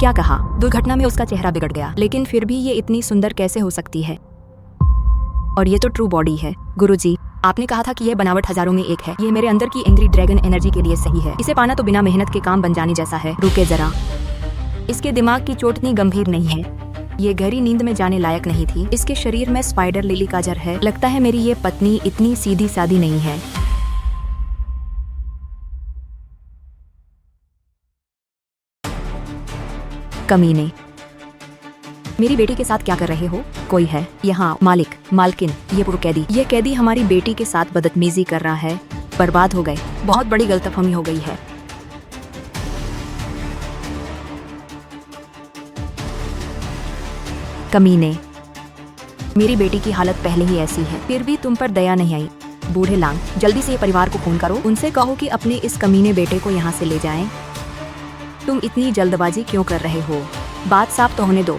क्या कहा? दुर्घटना में उसका चेहरा बिगड़ गया, लेकिन फिर भी ये इतनी सुंदर कैसे हो सकती है? और ये तो ट्रू बॉडी है। गुरुजी, आपने कहा था कि ये बनावट हजारों में एक है। ये मेरे अंदर की एंग्री ड्रैगन एनर्जी के लिए सही है। इसे पाना तो बिना मेहनत के काम बन जाने जैसा है। रुके जरा, इसके दिमाग की चोट इतनी गंभीर नहीं है। ये गहरी नींद में जाने लायक नहीं थी। इसके शरीर में स्पाइडर लिली का जर है। लगता है मेरी ये पत्नी इतनी सीधी सादी नहीं है। कमीने, मेरी बेटी के साथ क्या कर रहे हो? कोई है यहाँ? मालिक, मालकिन, ये पूर्व कैदी। ये कैदी हमारी बेटी के साथ बदतमीजी कर रहा है। बर्बाद हो गए। बहुत बड़ी गलतफहमी हो गई है। कमीने, मेरी बेटी की हालत पहले ही ऐसी है, फिर भी तुम पर दया नहीं आई। बूढ़े लांग, जल्दी से ये परिवार को फोन करो। उनसे कहो कि अपने इस कमीने बेटे को यहाँ से ले जाएं। तुम इतनी जल्दबाजी क्यों कर रहे हो? बात साफ तो होने दो।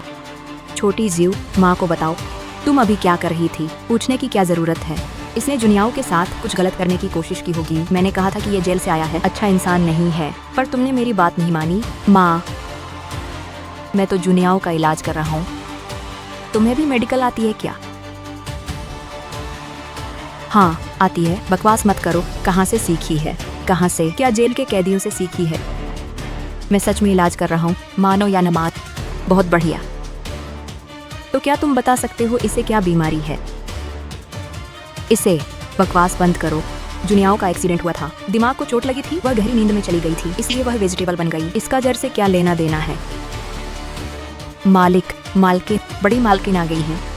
छोटी जीव, माँ को बताओ तुम अभी क्या कर रही थी। पूछने की क्या जरूरत है? इसने जुनियाओं के साथ कुछ गलत करने की कोशिश की होगी। मैंने कहा था कि ये जेल से आया है, अच्छा इंसान नहीं है, पर तुमने मेरी बात नहीं मानी। माँ, मैं तो जुनियाओं का इलाज कर रहा हूँ। तुम्हें भी मेडिकल आती है क्या? हाँ आती है। बकवास मत करो। कहाँ से सीखी है? कहाँ से? क्या जेल के कैदियों से सीखी है? मैं सच में इलाज कर रहा हूँ, मानो या न मान। बहुत बढ़िया। तो क्या तुम बता सकते हो इसे क्या बीमारी है? इसे बकवास बंद करो। जुनियाओं का एक्सीडेंट हुआ था, दिमाग को चोट लगी थी, वह गहरी नींद में चली गई थी, इसलिए वह वेजिटेबल बन गई। इसका जर से क्या लेना देना है? मालिक, मालकिन, बड़ी मालकिन आ गई है।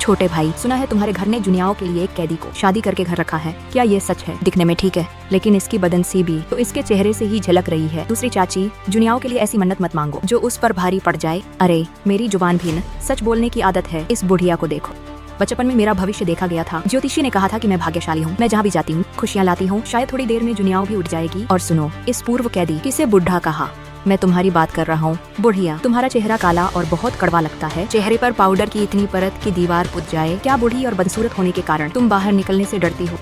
छोटे भाई, सुना है तुम्हारे घर ने जुनियाओं के लिए एक कैदी को शादी करके घर रखा है। क्या ये सच है? दिखने में ठीक है, लेकिन इसकी बदनसीबी तो इसके चेहरे से ही झलक रही है। दूसरी चाची, जुनियाओं के लिए ऐसी मन्नत मत मांगो जो उस पर भारी पड़ जाए। अरे मेरी जुबान भी न, सच बोलने की आदत है। इस बुढ़िया को देखो। बचपन में मेरा भविष्य देखा गया था। ज्योतिषी ने कहा था कि मैं भाग्यशाली हूँ। मैं जहाँ भी जाती हूँ खुशियाँ लाती हूँ। शायद थोड़ी देर में जुनियाओं भी उठ जाएगी। और सुनो, इस पूर्व कैदी, किसे बुढ़ा कहा? मैं तुम्हारी बात कर रहा हूँ। बुढ़िया, तुम्हारा चेहरा काला और बहुत कड़वा लगता है। चेहरे पर पाउडर की इतनी परत की दीवार पुत जाए। क्या बूढ़ी और बदसूरत होने के कारण तुम बाहर निकलने से डरती हो?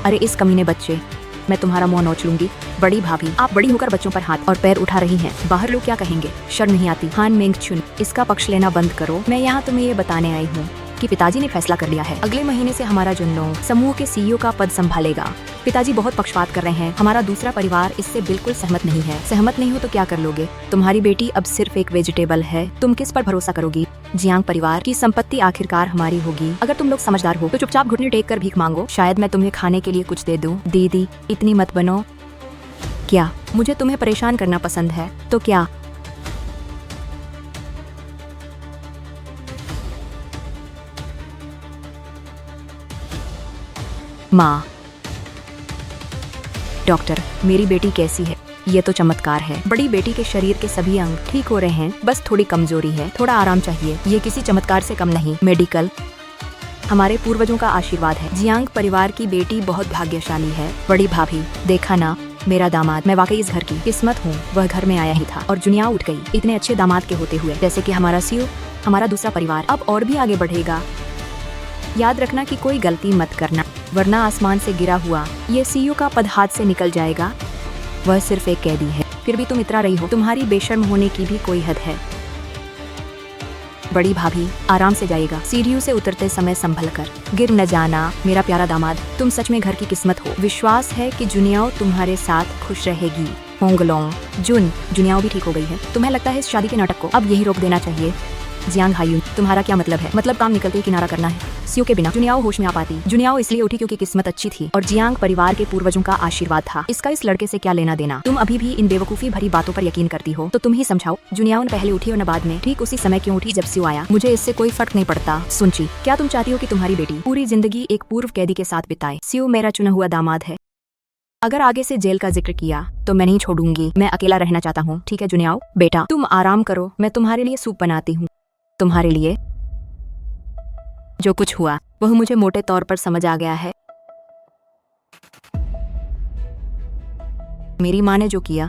अरे इस कमीने बच्चे, मैं तुम्हारा मुंह नोच लूंगी। बड़ी भाभी, आप बड़ी होकर बच्चों पर हाथ और पैर उठा रही हैं। बाहर लोग क्या कहेंगे? शर्म नहीं आती? हान मेंग चुन, इसका पक्ष लेना बंद करो। मैं यहाँ तुम्हें ये बताने आई हूँ कि पिताजी ने फैसला कर लिया है। अगले महीने से हमारा जुन्नो समूह के सीईओ का पद संभालेगा। पिताजी बहुत पक्षपात कर रहे हैं। हमारा दूसरा परिवार इससे बिल्कुल सहमत नहीं है। सहमत नहीं हो तो क्या कर लोगे? तुम्हारी बेटी अब सिर्फ एक वेजिटेबल है। तुम किस पर भरोसा करोगी? जियांग परिवार की संपत्ति आखिरकार हमारी होगी। अगर तुम लोग समझदार हो तो चुपचाप घुटने टेक कर भीख मांगो। शायद मैं तुम्हें खाने के लिए कुछ दे दूं। दीदी, इतनी मत बनो। क्या मुझे तुम्हें परेशान करना पसंद है? तो क्या? माँ, डॉक्टर, मेरी बेटी कैसी है? ये तो चमत्कार है। बड़ी बेटी के शरीर के सभी अंग ठीक हो रहे हैं, बस थोड़ी कमजोरी है, थोड़ा आराम चाहिए। ये किसी चमत्कार से कम नहीं। मेडिकल, हमारे पूर्वजों का आशीर्वाद है। जियांग परिवार की बेटी बहुत भाग्यशाली है। बड़ी भाभी, देखा ना मेरा दामाद, मैं वाकई इस घर की किस्मत हूँ। वह घर में आया ही था और जुनिया उठ गई। इतने अच्छे दामाद के होते हुए, जैसे कि हमारा सीईओ, हमारा दूसरा परिवार अब और भी आगे बढ़ेगा। याद रखना कि कोई गलती मत करना, वरना आसमान से गिरा हुआ ये सीईओ का पद हाथ से निकल जाएगा। वह सिर्फ एक कैदी है, फिर भी तुम इतरा रही हो। तुम्हारी बेशर्म होने की भी कोई हद है। बड़ी भाभी, आराम से जाएगा। सीढ़ियों से उतरते समय संभल कर, गिर न जाना। मेरा प्यारा दामाद, तुम सच में घर की किस्मत हो। विश्वास है कि जुनियाओ तुम्हारे साथ खुश रहेगी। होंगलोंग, जुनियाओ भी ठीक हो गई है। तुम्हें लगता है इस शादी के नाटक को अब यही रोक देना चाहिए? जियांग हायून, तुम्हारा क्या मतलब है? मतलब काम निकलते ही किनारा करना है। सीईओ के बिना जुनियाओ होश में आ पाती। जुनियाओ इसलिए उठी क्योंकि किस्मत अच्छी थी और जियांग परिवार के पूर्वजों का आशीर्वाद था। इसका इस लड़के से क्या लेना देना? तुम अभी भी इन बेवकूफी भरी बातों पर यकीन करती हो तो तुम ही समझाओ। जुनियाओ ने पहले उठी और न बाद में। ठीक उसी समय क्यों उठी जब सीईओ आया? मुझे इससे कोई फर्क नहीं पड़ता। सुनची, क्या तुम चाहती हो कि तुम्हारी बेटी पूरी जिंदगी एक पूर्व कैदी के साथ बिताए? सीईओ मेरा चुना हुआ दामाद है। अगर आगे से जेल का जिक्र किया तो मैं नहीं छोड़ूंगी। मैं अकेला रहना चाहता हूँ। ठीक है जुनियाओ, बेटा तुम आराम करो। मैं तुम्हारे लिए सूप बनाती हूँ। तुम्हारे लिए? जो कुछ हुआ वह मुझे मोटे तौर पर समझ आ गया है। मेरी माँ ने जो किया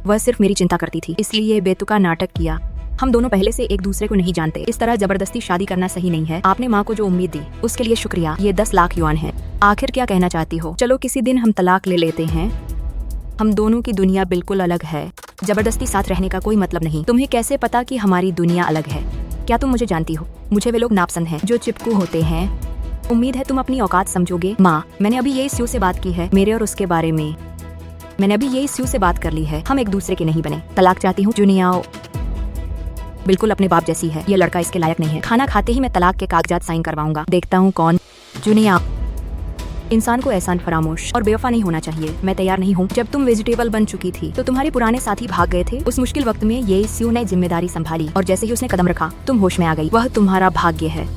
वह सिर्फ मेरी चिंता करती थी, इसलिए बेतुका नाटक किया। हम दोनों पहले से एक दूसरे को नहीं जानते। इस तरह जबरदस्ती शादी करना सही नहीं है। आपने माँ को जो उम्मीद दी उसके लिए शुक्रिया। ये 10 लाख युआन है। आखिर क्या कहना चाहती हो? चलो किसी दिन हम तलाक ले लेते हैं। हम दोनों की दुनिया बिल्कुल अलग है। जबरदस्ती साथ रहने का कोई मतलब नहीं। तुम्हें कैसे पता कि हमारी दुनिया अलग है? क्या तुम मुझे जानती हो? मुझे वे लोग नापसंद हैं जो चिपकू होते हैं। उम्मीद है तुम अपनी औकात समझोगे। माँ, मैंने अभी ये स्यू से बात की है, मेरे और उसके बारे में। मैंने अभी ये स्यू से बात कर ली है, हम एक दूसरे के नहीं बने। तलाक चाहती हूँ। जुनियाओ बिल्कुल अपने बाप जैसी है, ये लड़का इसके लायक नहीं है। खाना खाते ही मैं तलाक के कागजात साइन करवाऊंगा, देखता हूँ कौन। जुनिया, इंसान को एहसान फरामोश और बेवफा नहीं होना चाहिए। मैं तैयार नहीं हूँ। जब तुम वेजिटेबल बन चुकी थी तो तुम्हारे पुराने साथी भाग गए थे। उस मुश्किल वक्त में ये स्यू ने जिम्मेदारी संभाली और जैसे ही उसने कदम रखा तुम होश में आ गई। वह तुम्हारा भाग्य है।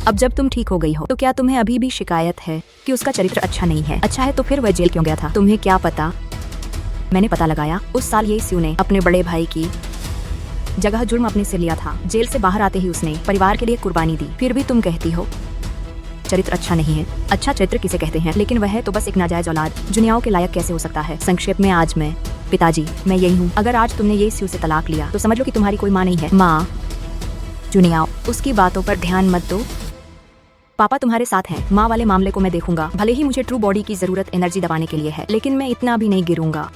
अब जब तुम ठीक हो गई हो तो क्या तुम्हें अभी भी शिकायत है कि उसका चरित्र अच्छा नहीं है? अच्छा है तो फिर वह जेल क्यों गया था? तुम्हें क्या पता? मैंने पता लगाया। उस साल ये स्यू ने अपने बड़े भाई की जगह जुर्म अपने से लिया था। जेल से बाहर आते ही उसने परिवार के लिए कुर्बानी दी। फिर भी तुम कहती हो चरित्र अच्छा नहीं है। अच्छा चरित्र किसे कहते हैं? लेकिन वह तो बस एक नाजायज औलाद जुनियाओं के लायक कैसे हो सकता है? संक्षेप में आज मैं पिताजी, मैं यही हूँ। अगर आज तुमने ये स्यू से तलाक लिया तो समझ लो कि तुम्हारी कोई माँ नहीं है। माँ, जुनियाओ उसकी बातों पर ध्यान मत दो। पापा तुम्हारे साथ हैं। माँ वाले मामले को मैं देखूंगा। भले ही मुझे ट्रू बॉडी की जरूरत एनर्जी दबाने के लिए है, लेकिन मैं इतना भी नहीं गिरूंगा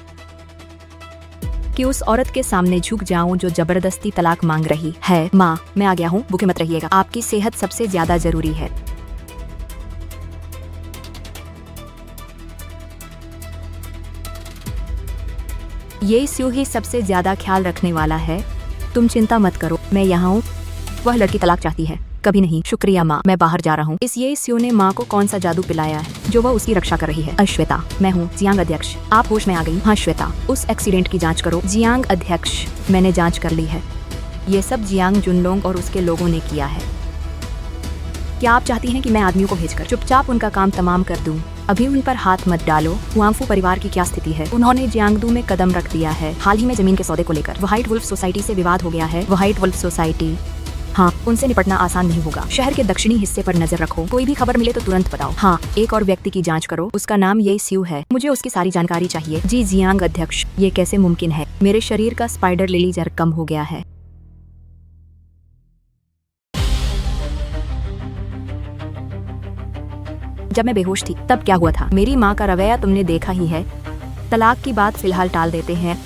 कि उस औरत के सामने झुक जाऊं जो जबरदस्ती तलाक मांग रही है। माँ, मैं आ गया हूँ, भूखे मत रहिएगा। आपकी सेहत सबसे ज्यादा जरूरी है। ये स्यू ही सबसे ज्यादा ख्याल रखने वाला है। तुम चिंता मत करो, मैं यहाँ हूँ। वह लड़की तलाक चाहती है? कभी नहीं। शुक्रिया माँ, मैं बाहर जा रहा हूँ। इस ये स्यू ने माँ को कौन सा जादू पिलाया है जो वह उसकी रक्षा कर रही है? श्वेता, मैं हूँ जियांग अध्यक्ष। आप होश में आ गई? हाँ श्वेता, उस एक्सीडेंट की जांच करो। जियांग अध्यक्ष, मैंने जांच कर ली है। ये सब जियांग जुनलोंग और उसके लोगों ने किया है। क्या आप चाहती हैं कि मैं आदमियों को भेजकर चुपचाप उनका काम तमाम कर दूं? अभी उन पर हाथ मत डालो। हुआंफू परिवार की क्या स्थिति है? उन्होंने जियांगडू में कदम रख दिया है। हाल ही में जमीन के सौदे को लेकर व्हाइट वुल्फ सोसाइटी से विवाद हो गया है। व्हाइट वुल्फ सोसाइटी, हाँ, उनसे निपटना आसान नहीं होगा। शहर के दक्षिणी हिस्से पर नजर रखो। कोई भी खबर मिले तो तुरंत बताओ। हाँ, एक और व्यक्ति की जांच करो। उसका नाम ये स्यू है। मुझे उसकी सारी जानकारी चाहिए। जी जियांग अध्यक्ष, ये कैसे मुमकिन है? मेरे शरीर का स्पाइडर लिली जर कम हो गया है। जब मैं बेहोश थी तब क्या हुआ था? मेरी माँ का रवैया तुमने देखा ही है। तलाक की बात फिलहाल टाल देते हैं।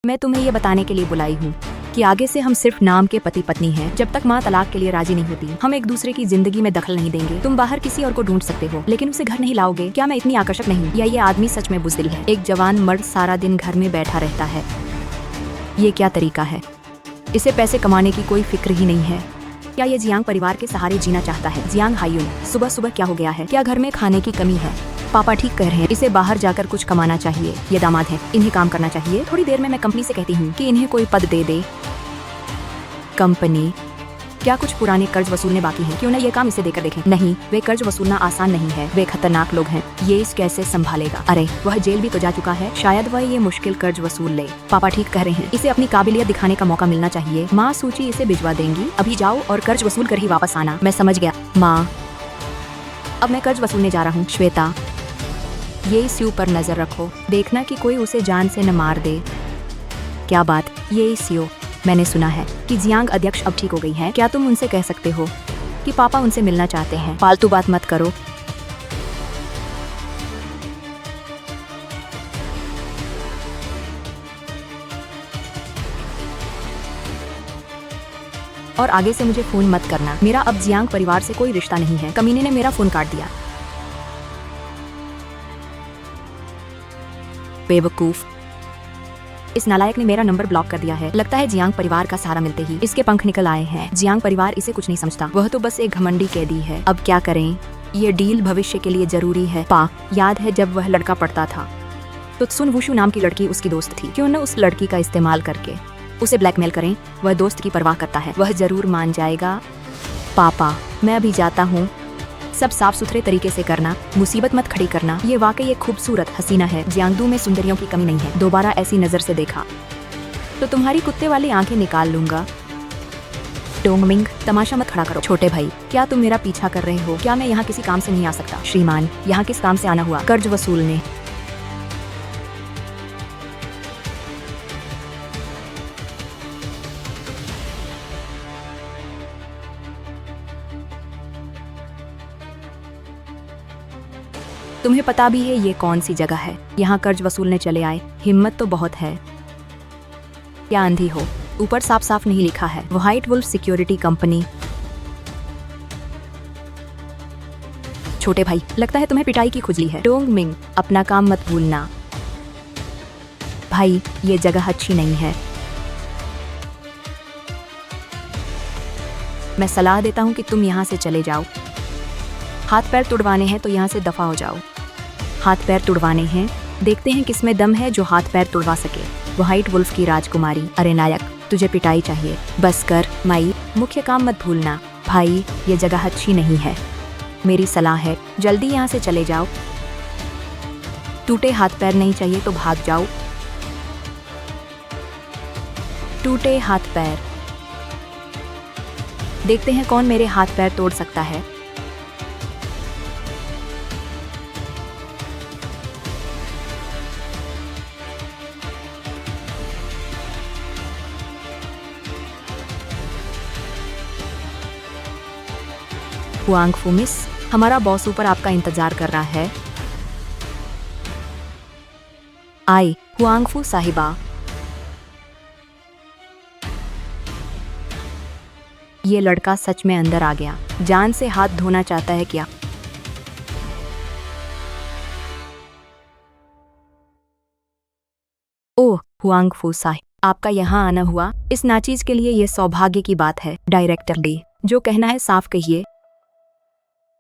मैं तुम्हें ये बताने के लिए बुलाई हूँ कि आगे से हम सिर्फ नाम के पति पत्नी हैं। जब तक माँ तलाक के लिए राजी नहीं होती, हम एक दूसरे की जिंदगी में दखल नहीं देंगे। तुम बाहर किसी और को ढूंढ सकते हो, लेकिन उसे घर नहीं लाओगे। क्या मैं इतनी आकर्षक नहीं? या ये आदमी सच में बुज़दिल है? एक जवान मर्द सारा दिन घर में बैठा रहता है। ये क्या तरीका है? इसे पैसे कमाने की कोई फिक्र ही नहीं है। क्या ये जियांग परिवार के सहारे जीना चाहता है? जियांग हायुन, सुबह सुबह क्या हो गया है? क्या घर में खाने की कमी है? पापा ठीक कह रहे हैं, इसे बाहर जाकर कुछ कमाना चाहिए। ये दामाद हैं, इन्हें काम करना चाहिए। थोड़ी देर में मैं कंपनी से कहती हूँ कि इन्हें कोई पद दे दे। कंपनी? क्या कुछ पुराने कर्ज वसूलने बाकी हैं? क्यों न ये काम इसे देकर देखें? नहीं, वे कर्ज वसूलना आसान नहीं है। वे खतरनाक लोग हैं। ये इस कैसे संभालेगा? अरे, वह जेल भी तो जा चुका है। शायद वह ये मुश्किल कर्ज वसूल ले। पापा ठीक कह रहे हैं, इसे अपनी काबिलियत दिखाने का मौका मिलना चाहिए। माँ सूची इसे भिजवा देंगी। अभी जाओ और कर्ज वसूल कर ही वापस आना। मैं समझ गया माँ, अब मैं कर्ज वसूलने जा रहा हूँ। श्वेता, ये स्यू पर नजर रखो, देखना कि कोई उसे जान से न मार दे। क्या बात? ये स्यू, मैंने सुना है कि जियांग अध्यक्ष अब ठीक हो गई हैं। क्या तुम उनसे कह सकते हो कि पापा उनसे मिलना चाहते हैं? फालतू बात मत करो। और आगे से मुझे फोन मत करना। मेरा अब जियांग परिवार से कोई रिश्ता नहीं है। कमीने ने मेरा फोन काट दिया। बेवकूफ, इस नालायक ने मेरा नंबर ब्लॉक कर दिया है। लगता है जियांग परिवार का सहारा मिलते ही इसके पंख निकल आए हैं। जियांग परिवार इसे कुछ नहीं समझता। वह तो बस एक घमंडी कैदी है। अब क्या करें? ये डील भविष्य के लिए जरूरी है। पा, याद है जब वह लड़का पढ़ता था तो सुन वुशु नाम की लड़की उसकी दोस्त थी। क्यों न उस लड़की का इस्तेमाल करके उसे ब्लैकमेल करें? वह दोस्त की परवाह करता है। वह जरूर मान जाएगा। पापा, मैं अभी जाता हूँ। सब साफ सुथरे तरीके से करना, मुसीबत मत खड़ी करना। ये वाकई एक खूबसूरत हसीना है। जियांगडू में सुंदरियों की कमी नहीं है। दोबारा ऐसी नजर से देखा तो तुम्हारी कुत्ते वाली आंखें निकाल लूंगा। डोंगमिंग, तमाशा मत खड़ा करो। छोटे भाई, क्या तुम मेरा पीछा कर रहे हो? क्या मैं यहाँ किसी काम से नहीं आ सकता? श्रीमान, यहाँ किस काम से आना हुआ? कर्ज वसूलने। तुम्हें पता भी है ये कौन सी जगह है? यहाँ कर्ज वसूलने चले आए, हिम्मत तो बहुत है। क्या अंधी हो? ऊपर साफ साफ नहीं लिखा है व्हाइट वुल्फ सिक्योरिटी कंपनी। छोटे भाई, लगता है तुम्हें पिटाई की खुजली है। डोंग मिंग, अपना काम मत भूलना। भाई, ये जगह अच्छी नहीं है। मैं सलाह देता हूँ कि तुम यहाँ से चले जाओ। हाथ पैर तुड़वाने हैं तो यहाँ से दफा हो जाओ। हाथ पैर तुड़वाने हैं, देखते हैं किसमें दम है जो हाथ पैर तुड़वा सके। व्हाइट वुल्फ की राजकुमारी, अरे नायक, तुझे पिटाई चाहिए। बस कर माई, मुख्य काम मत भूलना। भाई, ये जगह अच्छी नहीं है। मेरी सलाह है जल्दी यहाँ से चले जाओ। टूटे हाथ पैर नहीं चाहिए तो भाग जाओ। टूटे हाथ पैर, देखते हैं कौन मेरे हाथ पैर तोड़ सकता है। हुआंग फू मिस, हमारा बॉस ऊपर आपका इंतजार कर रहा है। आई, हुआंग फू साहिबा। ये लड़का सच में अंदर आ गया। जान से हाथ धोना चाहता है क्या? ओह, हुआंग फू साहिब, आपका यहाँ आना हुआ, इस नाचीज के लिए ये सौभाग्य की बात है। डायरेक्टर ली, जो कहना है साफ कहिए।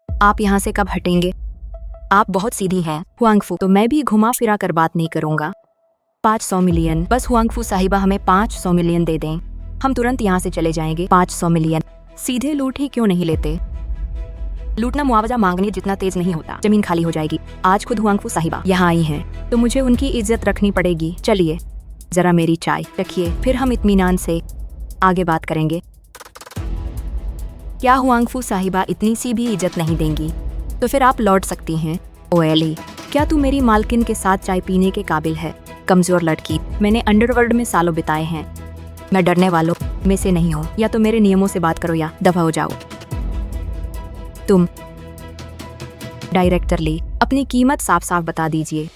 आप यहाँ से कब हटेंगे? आप बहुत सीधी हैं हुआंग फू, तो मैं भी घुमा फिरा कर बात नहीं करूँगा। 500 मिलियन, बस हुआंग फू साहिबा हमें 500 मिलियन दे दें, हम तुरंत यहाँ से चले जाएंगे। 500 मिलियन, सीधे लूट ही क्यों नहीं लेते? लूटना मुआवजा मांगने जितना तेज नहीं होता, जमीन खाली हो जाएगी। आज खुद हुआंग फू साहिबा यहाँ आई हैं, तो मुझे उनकी इज्जत रखनी पड़ेगी। चलिए जरा मेरी चाय रखिए, फिर हम इत्मीनान से आगे बात करेंगे। क्या हुआंग फू साहिबा इतनी सी भी इज्जत नहीं देंगी? तो फिर आप लौट सकती हैं। ओएली, क्या तू मेरी मालकिन के साथ चाय पीने के काबिल है? कमजोर लड़की, मैंने अंडरवर्ल्ड में सालों बिताए हैं। मैं डरने वालों में से नहीं हूँ। या तो मेरे नियमों से बात करो या दफा हो जाओ। तुम डायरेक्टर ली, अपनी कीमत साफ साफ बता दीजिए।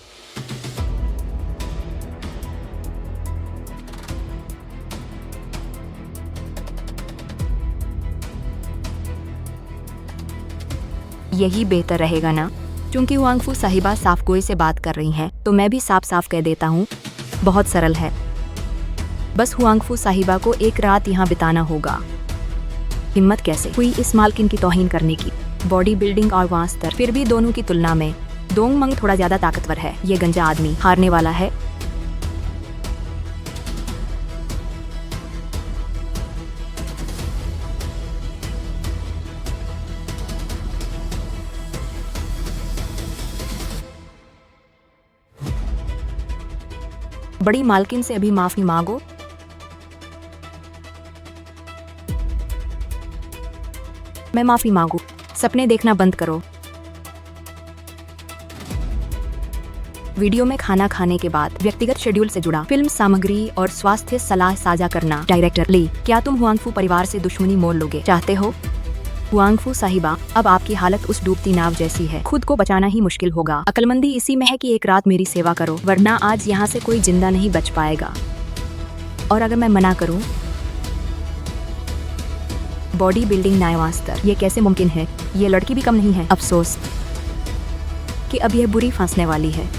यही बेहतर रहेगा ना? क्योंकि हुआंग फू साहिबा साफ गोई से बात कर रही हैं, तो मैं भी साफ साफ कह देता हूँ। बहुत सरल है, बस हुआंग फू साहिबा को एक रात यहाँ बिताना होगा। हिम्मत कैसे हुई इस मालकिन की तौहीन करने की? बॉडी बिल्डिंग और वहाँ स्तर, फिर भी दोनों की तुलना में डोंग मंग थोड़ा ज्यादा ताकतवर है। ये गंजा आदमी हारने वाला है। बड़ी मालकिन से अभी माफी मांगो। मैं माफी मांगू। सपने देखना बंद करो। वीडियो में खाना खाने के बाद व्यक्तिगत शेड्यूल से जुड़ा फिल्म सामग्री और स्वास्थ्य सलाह साझा करना। डायरेक्टर ली, क्या तुम हुआंग फू परिवार से दुश्मनी मोल लोगे चाहते हो? हुआंग फू साहिबा, अब आपकी हालत उस डूबती नाव जैसी है, खुद को बचाना ही मुश्किल होगा। अक्लमंदी इसी में है कि एक रात मेरी सेवा करो, वरना आज यहाँ से कोई जिंदा नहीं बच पाएगा। और अगर मैं मना करूँ? बॉडी बिल्डिंग नया स्तर, ये कैसे मुमकिन है? ये लड़की भी कम नहीं है। अफसोस कि अब यह बुरी फंसने वाली है।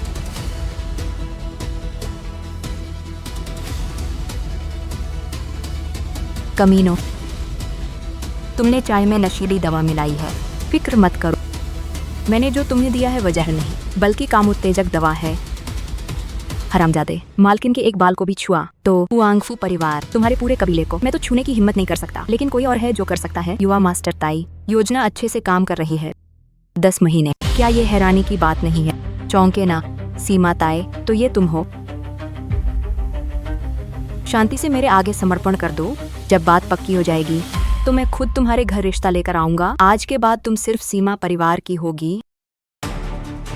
कमीनो, तुमने चाय में नशीली दवा मिलाई है। फिक्र मत करो, मैंने जो तुम्हें दिया है वह जहर नहीं, बल्कि काम उत्तेजक दवा है। हरामजादे, मालकिन के एक बाल को भी छुआ तो हुआंग फू परिवार, तुम्हारे पूरे कबीले को मैं तो छूने की हिम्मत नहीं कर सकता, लेकिन कोई और है जो कर सकता है। युवा मास्टर ताई, योजना अच्छे से काम कर रही है। 10 महीने, क्या ये हैरानी की बात नहीं है? चौंके ना सीमा ताई, तो ये तुम हो। शांति से मेरे आगे समर्पण कर दो। जब बात पक्की हो जाएगी तो मैं खुद तुम्हारे घर रिश्ता लेकर आऊंगा। आज के बाद तुम सिर्फ सीमा परिवार की होगी।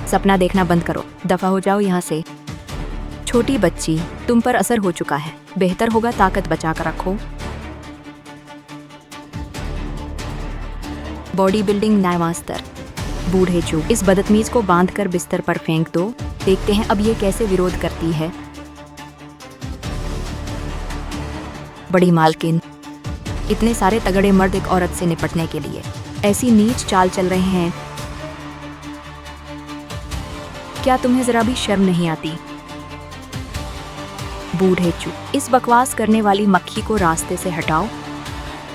सपना देखना बंद करो, दफा हो जाओ यहाँ से। छोटी बच्ची, तुम पर असर हो चुका है, बेहतर होगा ताकत बचा कर रखो। बॉडी बिल्डिंग नया स्तर, बूढ़े चू, इस बदतमीज को बांधकर बिस्तर पर फेंक दो, देखते हैं अब ये कैसे विरोध करती है। बड़ी मालकिन, इतने सारे तगड़े मर्द एक औरत से निपटने के लिए ऐसी नीच चाल चल रहे हैं, क्या तुम्हें जरा भी शर्म नहीं आती? बूढ़े चू, इस बकवास करने वाली मक्खी को रास्ते से हटाओ,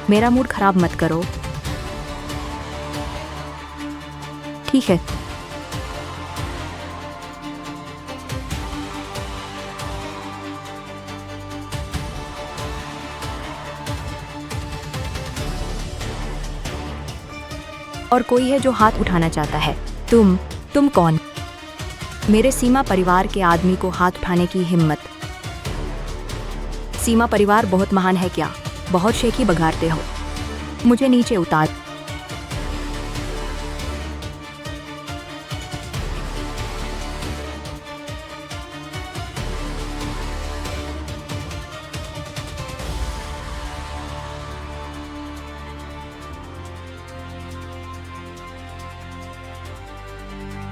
मेरा मूड खराब मत करो। ठीक है। और कोई है जो हाथ उठाना चाहता है। तुम कौन? मेरे सीमा परिवार के आदमी को हाथ उठाने की हिम्मत? सीमा परिवार बहुत महान है क्या? बहुत शेखी बघारते हो, मुझे नीचे उतार।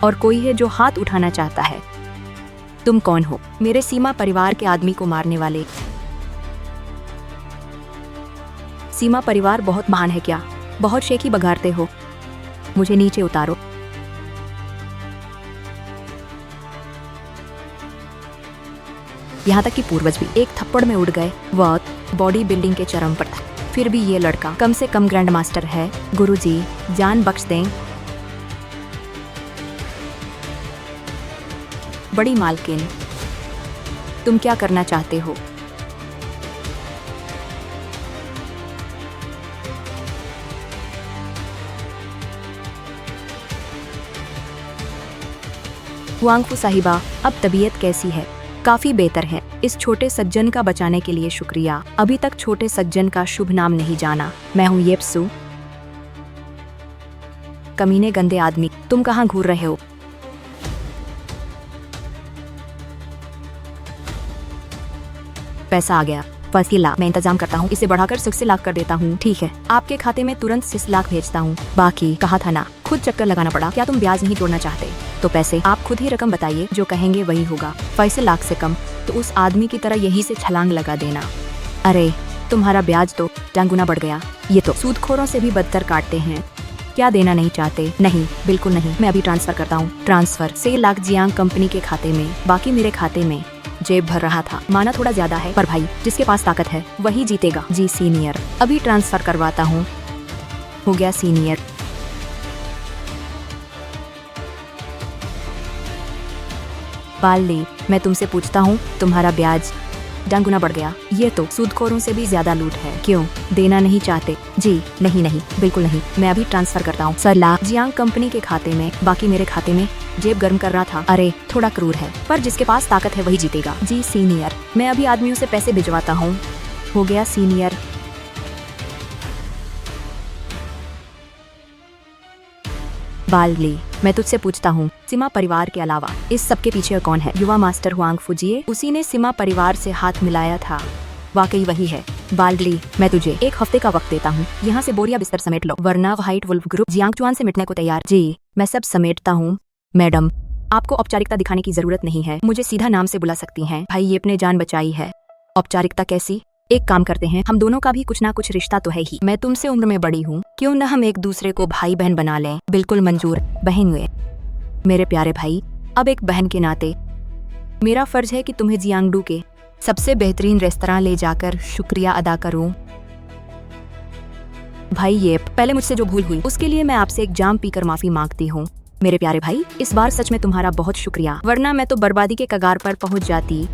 और कोई है जो हाथ उठाना चाहता है। तुम कौन हो? मेरे सीमा परिवार के आदमी को मारने वाले? सीमा परिवार बहुत महान है क्या? बहुत शेखी बघारते हो, मुझे नीचे उतारो। यहाँ तक कि पूर्वज भी एक थप्पड़ में उड़ गए। वह बॉडी बिल्डिंग के चरम पर था, फिर भी ये लड़का कम से कम ग्रैंड मास्टर है। गुरुजी, जान बख्श दें। बड़ी मालकिन, तुम क्या करना चाहते हो? हुआंगफू साहिबा, अब तबीयत कैसी है? काफी बेहतर है। इस छोटे सज्जन का बचाने के लिए शुक्रिया। अभी तक छोटे सज्जन का शुभ नाम नहीं जाना। मैं हूँ येप्सू। कमीने गंदे आदमी, तुम कहाँ घूर रहे हो? पैसा आ गया। वसीला, मैं इंतजाम करता हूँ, इसे बढ़ाकर 60 लाख कर देता हूँ। ठीक है, आपके खाते में तुरंत 60 लाख भेजता हूँ। बाकी कहा था ना, खुद चक्कर लगाना पड़ा। क्या तुम ब्याज नहीं जोड़ना चाहते? तो पैसे आप खुद ही रकम बताइए, जो कहेंगे वही होगा। 65 लाख से कम तो उस आदमी की तरह यही से छलांग लगा देना। अरे, तुम्हारा ब्याज तो 10 गुना बढ़ गया। ये तो सूदखोरों से भी बदतर काटते हैं। क्या देना नहीं चाहते? नहीं, बिल्कुल नहीं। मैं अभी ट्रांसफर करता हूँ। ट्रांसफर 6 लाख जियांग कंपनी के खाते में, बाकी मेरे खाते में। जेब भर रहा था, माना थोड़ा ज्यादा है, पर भाई जिसके पास ताकत है वही जीतेगा। जी सीनियर, अभी ट्रांसफर करवाता हूँ। हो गया सीनियर। बाली, मैं तुमसे पूछता हूँ, तुम्हारा ब्याज 10 गुना बढ़ गया। ये तो सूदखोरों से भी ज्यादा लूट है। क्यों, देना नहीं चाहते? जी नहीं, बिल्कुल नहीं। मैं अभी ट्रांसफर करता हूँ। 6 लाख जियांग कंपनी के खाते में, बाकी मेरे खाते में। जेब गर्म कर रहा था। अरे, थोड़ा क्रूर है, पर जिसके पास ताकत है वही जीतेगा। जी सीनियर, मैं अभी आदमियों से पैसे भिजवाता हूँ। हो गया सीनियर। बाली, मैं तुझसे पूछता हूँ, सीमा परिवार के अलावा इस सब के पीछे कौन है? युवा मास्टर हुआंगफू जी, उसी ने सीमा परिवार से हाथ मिलाया था। वाकई वही है। बाली, मैं तुझे 1 हफ्ते का वक्त देता हूँ। यहाँ से बोरिया बिस्तर समेट लो, वरना व्हाइट वुल्फ ग्रुप जियांगचुआन से मिटने को तैयार। जी, मैं सब समेटता हूँ। मैडम, आपको औपचारिकता दिखाने की जरूरत नहीं है, मुझे सीधा नाम से बुला सकती हैं। भाई, ये अपने जान बचाई है। औपचारिकता कैसी? एक काम करते हैं, हम दोनों का भी कुछ ना कुछ रिश्ता तो है ही। मैं तुमसे उम्र में बड़ी हूँ, क्यों न हम एक दूसरे को भाई बहन बना लें? बिल्कुल मंजूर। बहन हुए मेरे प्यारे भाई। अब एक बहन के नाते मेरा फर्ज है कि तुम्हें जियांगडू के सबसे बेहतरीन रेस्तरां ले जाकर शुक्रिया अदा करूं। भाई, ये पहले मुझसे जो भूल हुई उसके लिए मैं आपसे एक जाम पीकर माफी मांगती हूँ। मेरे प्यारे भाई, इस बार सच में तुम्हारा बहुत शुक्रिया, वरना मैं तो बर्बादी के कगार पर पहुंच जाती।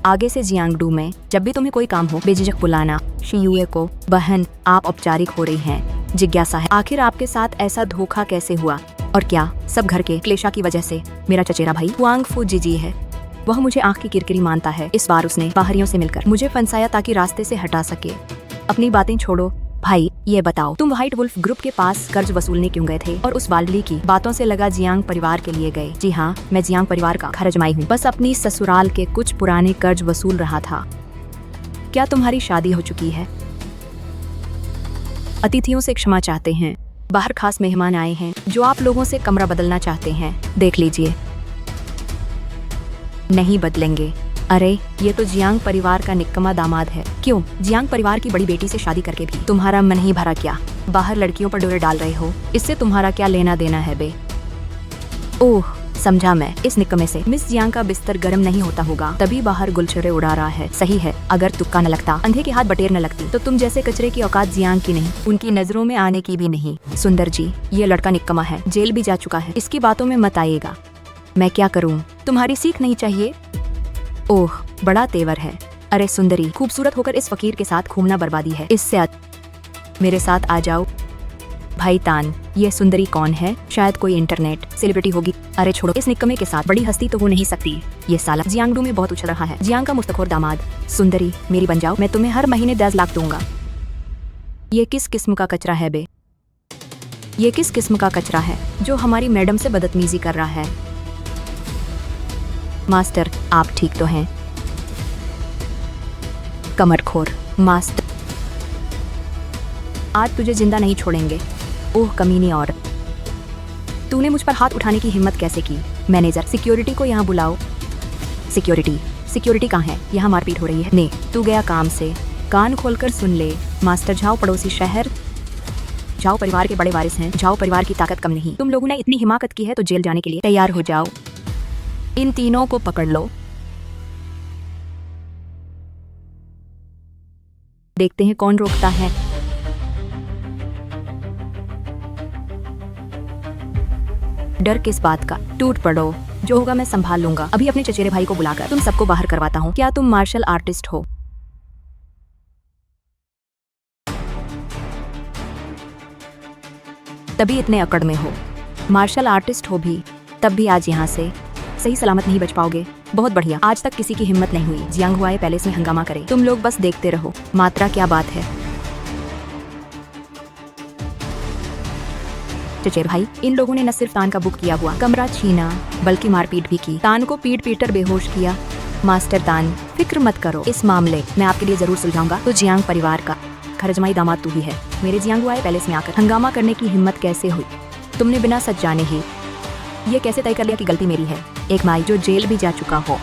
आगे से जियांगडू में जब भी तुम्हें कोई काम हो, बेझिझक बुलाना शियुए को। बहन, आप औपचारिक हो रही हैं। जिज्ञासा है, आखिर आपके साथ ऐसा धोखा कैसे हुआ? और क्या सब घर के क्लेशा की वजह से? मेरा चचेरा भाई हुआंगफू जी है, वह मुझे आंख की किरकिरी मानता है। इस बार उसने बाहरियों से मिलकर मुझे फंसाया ताकि रास्ते से हटा सके। अपनी बातें छोड़ो भाई, ये बताओ, तुम व्हाइट वुल्फ ग्रुप के पास कर्ज वसूलने क्यों गए थे और उस वालडी की बातों से लगा जियांग परिवार के लिए गए? जी हाँ, मैं जियांग परिवार का घर अजमाई हूँ, बस अपनी ससुराल के कुछ पुराने कर्ज वसूल रहा था। क्या तुम्हारी शादी हो चुकी है? अतिथियों से क्षमा चाहते हैं। बाहर खास मेहमान आए हैं जो आप लोगों से कमरा बदलना चाहते हैं, देख लीजिए। नहीं बदलेंगे। अरे ये तो जियांग परिवार का निकम्मा दामाद है। क्यों? जियांग परिवार की बड़ी बेटी से शादी करके भी तुम्हारा मन नहीं भरा क्या? बाहर लड़कियों पर डोरे डाल रहे हो, इससे तुम्हारा क्या लेना देना है बे? ओह समझा मैं, इस निकम्मे से मिस जियांग का बिस्तर गर्म नहीं होता होगा, तभी बाहर गुलछरे उड़ा रहा है। सही है, अगर तुक्का न लगता, अंधे के हाथ बटेर न लगती, तो तुम जैसे कचरे की औकात जियांग की नहीं, उनकी नजरों में आने की भी नहीं। सुंदर जी, ये लड़का निकम्मा है, जेल भी जा चुका है, इसकी बातों में मत आइएगा। मैं क्या करूँ? तुम्हारी सीख नहीं चाहिए? ओह बड़ा तेवर है। अरे सुंदरी, खूबसूरत होकर इस फकीर के साथ घूमना बर्बादी है, इससे मेरे साथ आ जाओ। भाई तान, ये सुंदरी कौन है? शायद कोई इंटरनेट सेलिब्रिटी होगी। अरे छोड़ो, इस निकम्मे के साथ बड़ी हस्ती तो हो नहीं सकती। ये साला जियांगडू में बहुत उछल रहा है, जियांग का मुस्तखोर दामाद। सुंदरी मेरी बन जाओ, मैं तुम्हें हर महीने 10 लाख दूंगा। ये किस किस्म का कचरा है बे? ये किस किस्म का कचरा है जो हमारी मैडम से बदतमीजी कर रहा है? मास्टर आप ठीक तो हैं? कमरखोर मास्टर, आज तुझे जिंदा नहीं छोड़ेंगे। ओह कमीनी औरत, तूने मुझ पर हाथ उठाने की हिम्मत कैसे की? मैनेजर, सिक्योरिटी को यहाँ बुलाओ। सिक्योरिटी कहाँ है? यहाँ मारपीट हो रही है। ने तू गया काम से, कान खोलकर सुन ले। मास्टर झाओ पड़ोसी शहर, झाओ परिवार के बड़े वारिस हैं। झाओ परिवार की ताकत कम नहीं। तुम लोगों ने इतनी हिमाकत की है तो जेल जाने के लिए तैयार हो जाओ। इन तीनों को पकड़ लो। देखते हैं कौन रोकता है। डर किस बात का? टूट पड़ो, जो होगा मैं संभाल लूंगा। अभी अपने चचेरे भाई को बुलाकर तुम सबको बाहर करवाता हूँ। क्या तुम मार्शल आर्टिस्ट हो? तभी इतने अकड़ में हो। मार्शल आर्टिस्ट हो भी, तब भी आज यहाँ से सही सलामत नहीं बच पाओगे। बहुत बढ़िया, आज तक किसी की हिम्मत नहीं हुई जियांग हुआए पैलेस में हंगामा करे। तुम लोग बस देखते रहो। मात्रा क्या बात है चचेर भाई, इन लोगों ने न सिर्फ तान का बुक किया हुआ कमरा छीना, बल्कि मारपीट भी की। तान को पीट कर बेहोश किया। मास्टर तान, फिक्र मत करो, इस मामले मैं आपके लिए जरूर सुलझाऊंगा। तो जियांग परिवार का खरजमाई दामाद तू ही है। मेरे जियांग हुआए पैलेस में आकर हंगामा करने की हिम्मत कैसे हुई? तुमने बिना सच जाने ही ये कैसे तय कर लिया कि गलती मेरी है? एक माई जो जेल भी जा चुका हो,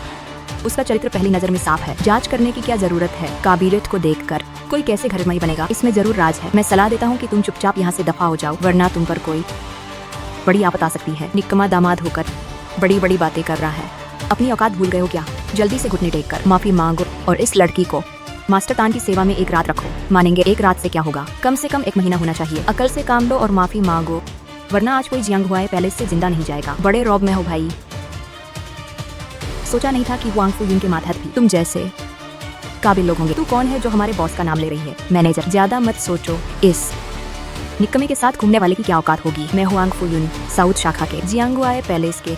उसका चरित्र पहली नजर में साफ है। जांच करने की क्या जरूरत है? काबिलियत को देखकर कोई कैसे घरजमाई बनेगा? इसमें जरूर राज है। मैं सलाह देता हूँ कि तुम चुपचाप यहाँ से दफा हो जाओ, वरना तुम पर कोई बड़ी आफत आ सकती है। निकम्मा दामाद होकर बड़ी बड़ी बातें कर रहा है। अपनी औकात भूल गए हो क्या? जल्दी से घुटने टेक कर माफी मांगो और इस लड़की को मास्टर तान की सेवा में एक रात रखो। मानेंगे? एक रात से क्या होगा, कम से कम 1 महीना होना चाहिए। अकल से काम लो और माफी मांगो, वरना आज कोई जियांग हुआए पैलेस से जिंदा नहीं जाएगा। बड़े रौब में हो भाई। सोचा नहीं था कि वांग फुयुन के मातहत भी तुम जैसे काबिल लोग होंगे। तू कौन है जो हमारे बॉस का नाम ले रही है? मैनेजर, ज्यादा मत सोचो, इस निकम्मे के साथ घूमने वाले की क्या औकात होगी? मैं हुआंग फुयुन, साउथ शाखा के जियांग हुआए पैलेस के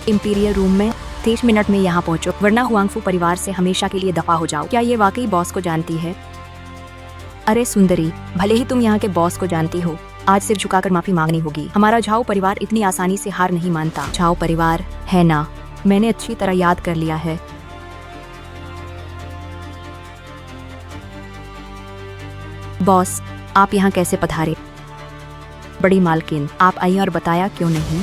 इंपीरियल रूम में 30 मिनट में यहाँ पहुँचो, वरना हुआंगफू परिवार से हमेशा के लिए दफा हो जाओ। क्या ये वाकई बॉस को जानती है? अरे सुंदरी, भले ही तुम यहाँ के बॉस को जानती हो, आज सिर झुकाकर माफी मांगनी होगी। हमारा झाओ परिवार इतनी आसानी से हार नहीं मानता। झाओ परिवार है ना, मैंने अच्छी तरह याद कर लिया है। बॉस, आप यहाँ कैसे पधारे? बड़ी मालकिन, आप आई और बताया क्यों नहीं?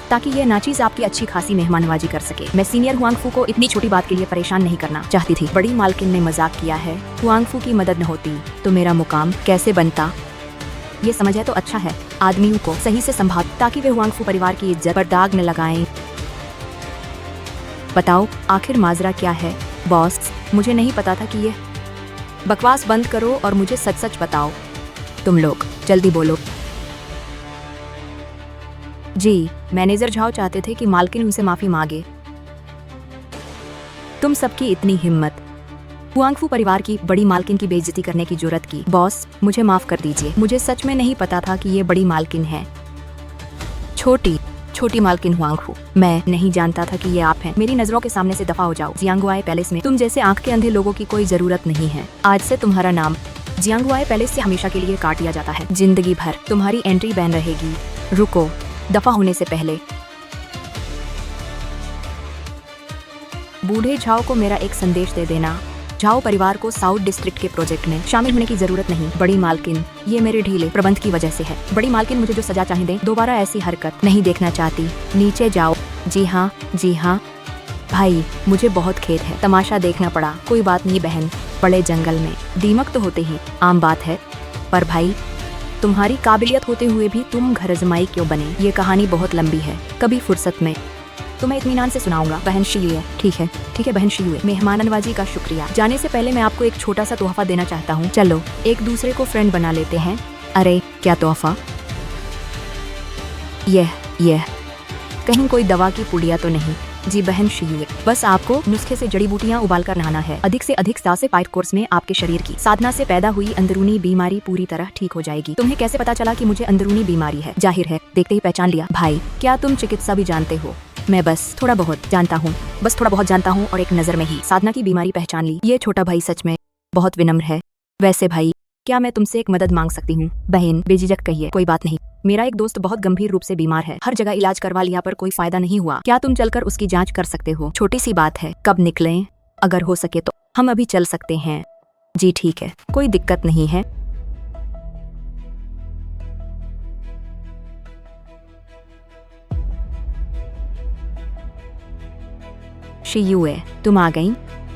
ताकि ये नाचीज आपकी अच्छी खासी मेहमाननवाजी कर सके। मैं सीनियर हुआंगफू को इतनी छोटी बात के लिए परेशान नहीं करना चाहती थी। बड़ी मालकिन ने मजाक किया है। हुआंगफू की मदद न होती तो मेरा मुकाम कैसे बनता? ये समझ है तो अच्छा है। आदमियों को सही से संभाल ताकि वे हुआंगफू परिवार की इज्जत पर दाग न लगाएं। बताओ आखिर माजरा क्या है? बॉस, मुझे नहीं पता था कि ये बकवास बंद करो और मुझे सच सच बताओ। तुम लोग जल्दी बोलो। जी, मैनेजर झाओ चाहते थे कि मालकिन उनसे माफी मांगे। तुम सबकी इतनी हिम्मत, हुआंगफू परिवार की बड़ी मालकिन की बेइज्जती करने की जुर्रत की। बॉस, मुझे माफ कर दीजिए, मुझे सच में नहीं पता था कि ये बड़ी मालकिन है। छोटी मालकिन हुआंगफू, मैं नहीं जानता था कि ये आप हैं। मेरी नजरों के सामने से दफा हो जाओ। जियांग हुआए पैलेस में तुम जैसे आंख के अंधे लोगों की कोई जरूरत नहीं है। आज से तुम्हारा नाम जियांग हुआए पैलेस से हमेशा के लिए काट दिया जाता है। जिंदगी भर तुम्हारी एंट्री बैन रहेगी। रुको, दफा होने से पहले बूढ़े झाओ को मेरा एक संदेश दे देना। झाओ परिवार को साउथ डिस्ट्रिक्ट के प्रोजेक्ट में शामिल होने की जरूरत नहीं। बड़ी मालकिन, ये मेरे ढीले प्रबंध की वजह से है। बड़ी मालकिन मुझे जो सजा चाहे दे, दोबारा ऐसी हरकत नहीं देखना चाहती। नीचे जाओ। जी हाँ भाई, मुझे बहुत खेद है, तमाशा देखना पड़ा। कोई बात नहीं बहन, बड़े जंगल में दीमक तो होते ही आम बात है। पर भाई, तुम्हारी काबिलियत होते हुए भी तुम घर अजमाई क्यों बने? ये कहानी बहुत लंबी है, कभी फुर्सत में तुम्हें इत्मीनान से सुनाऊंगा। बहन शीयुए। ठीक है बहन शीयुए। मेहमान नवाजी का शुक्रिया। जाने से पहले मैं आपको एक छोटा सा तोहफा देना चाहता हूँ। चलो एक दूसरे को फ्रेंड बना लेते हैं। अरे क्या तोहफा? यह कहीं कोई दवा की पुड़िया तो नहीं? जी बहन शीयुए, बस आपको नुस्खे से जड़ी बूटियाँ उबाल कर नहाना है। अधिक से अधिक 7 से 5 कोर्स में आपके शरीर की साधना से पैदा हुई अंदरूनी बीमारी पूरी तरह ठीक हो जाएगी। तुम्हें कैसे पता चला कि मुझे अंदरूनी बीमारी है? जाहिर है, देखते ही पहचान लिया। भाई, क्या तुम चिकित्सा भी जानते हो? मैं बस थोड़ा बहुत जानता हूँ और एक नजर में ही साधना की बीमारी पहचान ली। ये छोटा भाई सच में बहुत विनम्र है। वैसे भाई, क्या मैं तुमसे एक मदद मांग सकती हूँ? बहन बेझिझक कहिए। कोई बात नहीं, मेरा एक दोस्त बहुत गंभीर रूप से बीमार है। हर जगह इलाज करवा लिया पर कोई फायदा नहीं हुआ। क्या तुम चलकर उसकी जांच कर सकते हो? छोटी सी बात है। कब निकलें? अगर हो सके तो हम अभी चल सकते हैं। जी ठीक है, कोई दिक्कत नहीं है। शीयुए, तुम आ गई?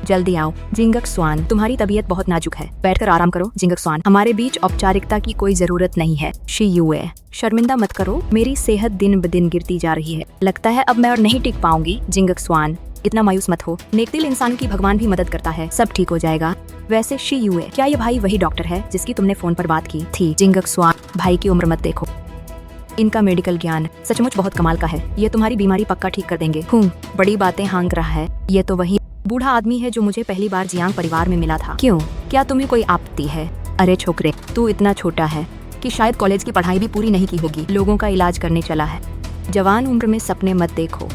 जल्दी आओ। जिंगक स्वान, तुम्हारी तबीयत बहुत नाजुक है, बैठकर आराम करो। जिंगक स्वान, हमारे बीच औपचारिकता की कोई जरूरत नहीं है। शीयुए, शर्मिंदा मत करो, मेरी सेहत दिन ब दिन गिरती जा रही है। लगता है अब मैं और नहीं टिक पाऊंगी। जिंगक स्वान, इतना मायूस मत हो, नेकदिल इंसान की भगवान भी मदद करता है, सब ठीक हो जाएगा। वैसे शीयुए, क्या ये भाई वही डॉक्टर है जिसकी तुमने फोन पर बात की थी? जिंगक स्वान, भाई की उम्र मत देखो, इनका मेडिकल ज्ञान सचमुच बहुत कमाल का है। ये तुम्हारी बीमारी पक्का ठीक कर देंगे। बड़ी बातें हाँक रहा है। ये तो वही बूढ़ा आदमी है जो मुझे पहली बार जियांग परिवार में मिला था। क्यों, क्या तुम्हें कोई आपत्ति है? अरे छोकरे, तू इतना छोटा है कि शायद कॉलेज की पढ़ाई भी पूरी नहीं की होगी, लोगों का इलाज करने चला है। जवान उम्र में सपने मत देखो,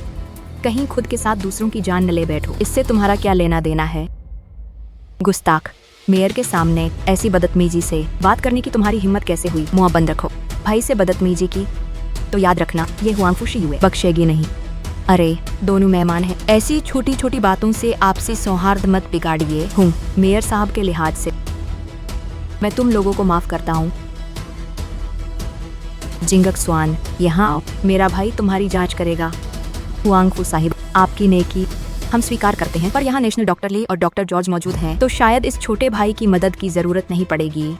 कहीं खुद के साथ दूसरों की जान न ले बैठो। इससे तुम्हारा क्या लेना देना है? गुस्ताख, मेयर के सामने ऐसी बदतमीजी से बात करने की तुम्हारी हिम्मत कैसे हुई? मुंह बंद रखो। भाई से बदतमीजी की तो याद रखना, ये हुआंगफू शीयुए बख्शेगी नहीं। अरे दोनों मेहमान हैं, ऐसी छोटी छोटी बातों से आपसी सौहार्द मत बिगाड़िए। मेयर साहब के लिहाज से मैं तुम लोगों को माफ करता हूँ। जिंगक स्वान, यहाँ आओ, मेरा भाई तुम्हारी जांच करेगा। हुआंगफू साहिब, आपकी नेकी हम स्वीकार करते हैं, पर यहाँ नेशनल डॉक्टर ली और डॉक्टर जॉर्ज मौजूद हैं, तो शायद इस छोटे भाई की मदद की जरूरत नहीं पड़ेगी।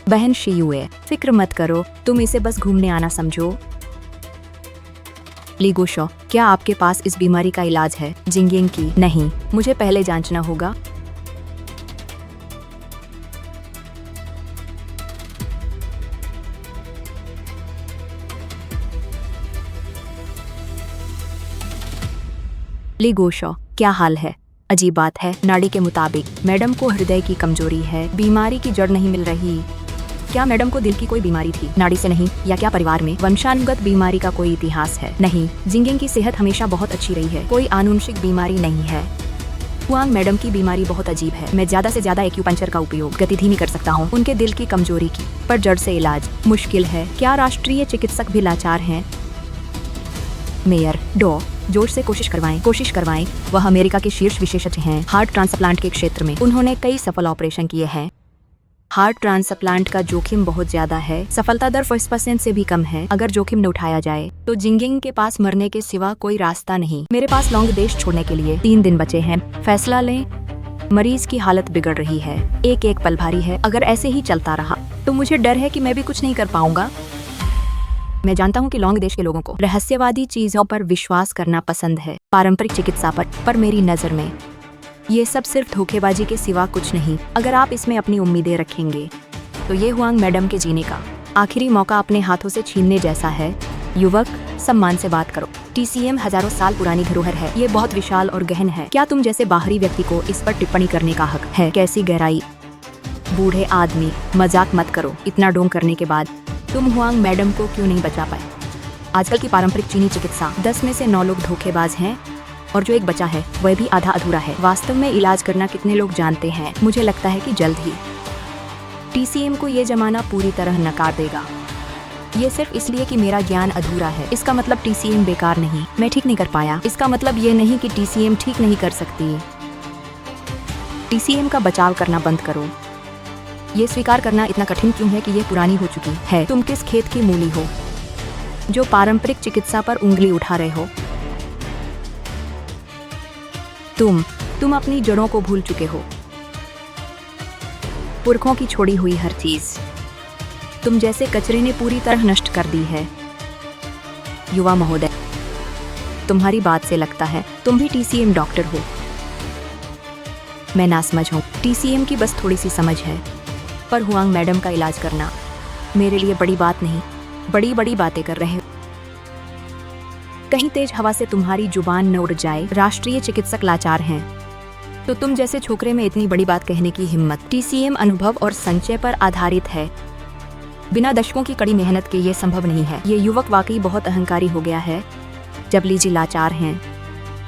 बहन शीयुए, फिक्र मत करो, तुम इसे बस घूमने आना समझो। ली गोशो, क्या आपके पास इस बीमारी का इलाज है? जिंगिंग की, नहीं, मुझे पहले जांचना होगा। ली गोशो, क्या हाल है? अजीब बात है, नाड़ी के मुताबिक मैडम को हृदय की कमजोरी है, बीमारी की जड़ नहीं मिल रही। क्या मैडम को दिल की कोई बीमारी थी? नाड़ी से नहीं, या क्या परिवार में वंशानुगत बीमारी का कोई इतिहास है? नहीं, जिंगिंग की सेहत हमेशा बहुत अच्छी रही है, कोई आनुवंशिक बीमारी नहीं है। हुआंग मैडम की बीमारी बहुत अजीब है, मैं ज्यादा से ज्यादा एक्यूपंक्चर का उपयोग गति धीमी कर सकता हूँ उनके दिल की कमजोरी की, पर जड़ से इलाज मुश्किल है। क्या राष्ट्रीय चिकित्सक भी लाचार हैं? मेयर डो, जोश से कोशिश करवाएं। वह अमेरिका के शीर्ष विशेषज्ञ हैं हार्ट ट्रांसप्लांट के क्षेत्र में, उन्होंने कई सफल ऑपरेशन किए हैं। हार्ट ट्रांसप्लांट का जोखिम बहुत ज्यादा है, सफलता दर 5% से भी कम है। अगर जोखिम न उठाया जाए तो जिंगिंग के पास मरने के सिवा कोई रास्ता नहीं। मेरे पास लॉन्ग देश छोड़ने के लिए 3 दिन बचे हैं, फैसला लें। मरीज की हालत बिगड़ रही है, एक एक पल भारी है। अगर ऐसे ही चलता रहा तो मुझे डर है कि मैं भी कुछ नहीं कर पाऊंगा। मैं जानता हूँ कि लॉन्ग देश के लोगों को रहस्यवादी चीजों पर विश्वास करना पसंद है, पारंपरिक चिकित्सा पर मेरी नजर में ये सब सिर्फ धोखेबाजी के सिवा कुछ नहीं। अगर आप इसमें अपनी उम्मीदें रखेंगे तो ये हुआंग मैडम के जीने का आखिरी मौका अपने हाथों से छीनने जैसा है। युवक, सम्मान से बात करो। TCM हजारों साल पुरानी धरोहर है, ये बहुत विशाल और गहन है। क्या तुम जैसे बाहरी व्यक्ति को इस पर टिप्पणी करने का हक है? कैसी गहराई। बूढ़े आदमी, मजाक मत करो। इतना ढोंग करने के बाद तुम हुआंग मैडम को क्यों नहीं बचा पाए? आजकल की पारंपरिक चीनी चिकित्सा 10 में से 9 लोग धोखेबाज हैं और जो एक बचा है वह भी आधा अधूरा है। वास्तव में इलाज करना कितने लोग जानते हैं? मुझे लगता है कि जल्द ही TCM को ये जमाना पूरी तरह नकार देगा। ये सिर्फ इसलिए कि मेरा ज्ञान अधूरा है। इसका मतलब TCM बेकार नहीं, मैं ठीक नहीं कर पाया। इसका मतलब ये नहीं कि TCM ठीक नहीं कर सकती। टीसीएम का बचाव करना बंद करो। ये स्वीकार करना इतना कठिन क्यों है कि ये पुरानी हो चुकी है? तुम किस खेत की मूली हो जो पारंपरिक चिकित्सा पर उंगली उठा रहे हो? तुम अपनी जड़ों को भूल चुके हो, पुरखों की छोड़ी हुई हर चीज तुम जैसे कचरे ने पूरी तरह नष्ट कर दी है। युवा महोदय, तुम्हारी बात से लगता है तुम भी टीसीएम डॉक्टर हो। मैं नासमझ हूँ, टीसीएम की बस थोड़ी सी समझ है, पर हुआंग मैडम का इलाज करना मेरे लिए बड़ी बात नहीं। बड़ी बड़ी बातें कर रहे हो। कहीं तेज हवा से तुम्हारी जुबान न उड़ जाए। राष्ट्रीय चिकित्सक लाचार हैं, तो तुम जैसे छोकरे में इतनी बड़ी बात कहने की हिम्मत। टीसीएम अनुभव और संचय पर आधारित है, बिना दशकों की कड़ी मेहनत के ये संभव नहीं है। ये युवक वाकई बहुत अहंकारी हो गया है। जब लीजी लाचार हैं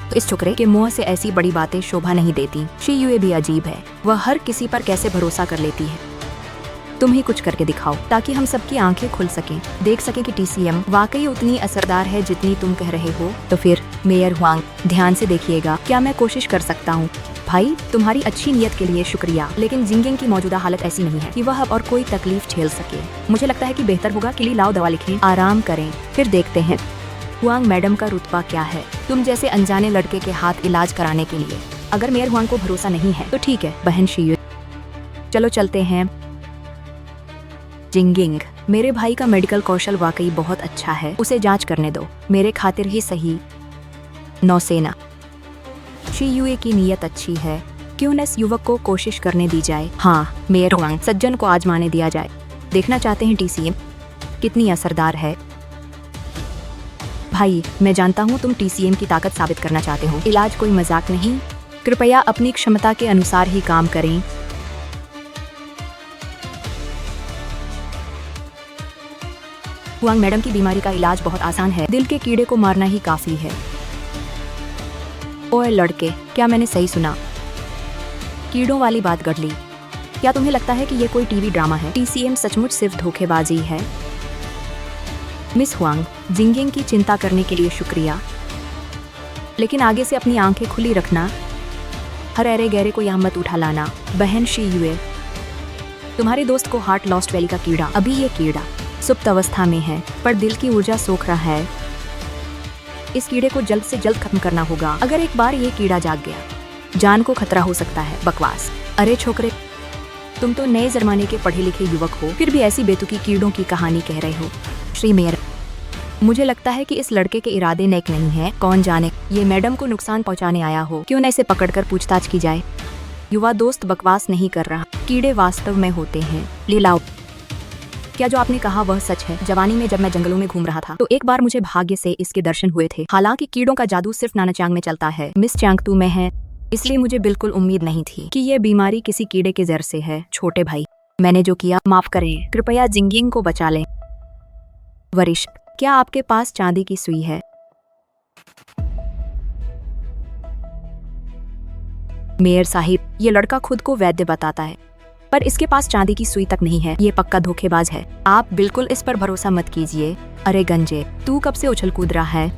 तो इस छोकरे के मुंह से ऐसी बड़ी बातें शोभा नहीं देती। शी भी अजीब है, वह हर किसी पर कैसे भरोसा कर लेती है। तुम ही कुछ करके दिखाओ ताकि हम सबकी आंखें खुल सकें, देख सकें कि टीसीएम वाकई उतनी असरदार है जितनी तुम कह रहे हो। तो फिर मेयर हुआंग, ध्यान से देखिएगा। क्या मैं कोशिश कर सकता हूँ? भाई, तुम्हारी अच्छी नीयत के लिए शुक्रिया, लेकिन जिंगिंग की मौजूदा हालत ऐसी नहीं है कि वह अब और कोई तकलीफ झेल सके। मुझे लगता है कि बेहतर होगा कि ली लाओ दवा लिखें, आराम करें, फिर देखते हैं। हुआंग मैडम का रुतबा क्या है तुम जैसे अनजाने लड़के के हाथ इलाज कराने के लिए? अगर मेयर हुआंग को भरोसा नहीं है तो ठीक है बहन शी, चलो चलते हैं। जिंगिंग, मेरे भाई का मेडिकल कौशल वाकई बहुत अच्छा है, उसे जांच करने दो, मेरे खातिर ही सही। नौसेना, शी की नीयत अच्छी है, क्यों न इस युवक को कोशिश करने दी जाए। हाँ, मेयर हुआंग, सज्जन को आजमाने दिया जाए। देखना चाहते हैं टीसीएम कितनी असरदार है। भाई, मैं जानता हूँ तुम टीसीएम की ताकत साबित करना चाहते हो। इलाज कोई मजाक नहीं, कृपया अपनी क्षमता के अनुसार ही काम करें। हुआंग मैडम की बीमारी का इलाज बहुत आसान है, दिल के कीड़े को मारना ही काफी है। ओए लड़के, क्या मैंने सही सुना? कीड़ों वाली बात गढ़ ली? क्या तुम्हें लगता है कि ये कोई टीवी ड्रामा है? टीसीएम सचमुच सिर्फ धोखेबाजी है। मिस हुआंग, जिंगिंग की चिंता करने के लिए शुक्रिया, लेकिन आगे से अपनी आंखें खुली रखना। हर अरे गहरे को यहाँ मत उठा लाना। बहन शी, तुम्हारे दोस्त को हार्ट लॉस्ट वैली का कीड़ा, अभी ये कीड़ा सुप्त अवस्था में है, पर दिल की ऊर्जा सोख रहा है। इस कीड़े को जल्द से जल्द खत्म करना होगा। अगर एक बार ये कीड़ा जाग गया, जान को खतरा हो सकता है। बकवास। अरे छोकरे, तुम तो नए जमाने के पढ़े लिखे युवक हो, फिर भी ऐसी बेतुकी कीड़ों की कहानी कह रहे हो। श्री मेयर, मुझे लगता है कि इस लड़के के इरादे नेक नहीं है। कौन जाने ये मैडम को नुकसान पहुंचाने आया हो। क्यों न इसे पकड़कर पूछताछ की जाए। युवा दोस्त बकवास नहीं कर रहा, कीड़े वास्तव में होते हैं। ले लाओ। क्या जो आपने कहा वह सच है? जवानी में जब मैं जंगलों में घूम रहा था तो एक बार मुझे भाग्य से इसके दर्शन हुए थे। हालांकि कीड़ों का जादू सिर्फ नानाचांग में चलता है, मिस चांगतू में है, इसलिए मुझे बिल्कुल उम्मीद नहीं थी कि ये बीमारी किसी कीड़े के जर से है। छोटे भाई, मैंने जो किया माफ करें, कृपया जिंगिंग को बचा लें। वरिष्ठ, क्या आपके पास चांदी की सुई है? मेयर साहिब, ये लड़का खुद को वैद्य बताता है, पर इसके पास चांदी की सुई तक नहीं है। ये पक्का धोखेबाज है, आप बिल्कुल इस पर भरोसा मत कीजिए। अरे गंजे, तू कब से उछल कूद रहा है?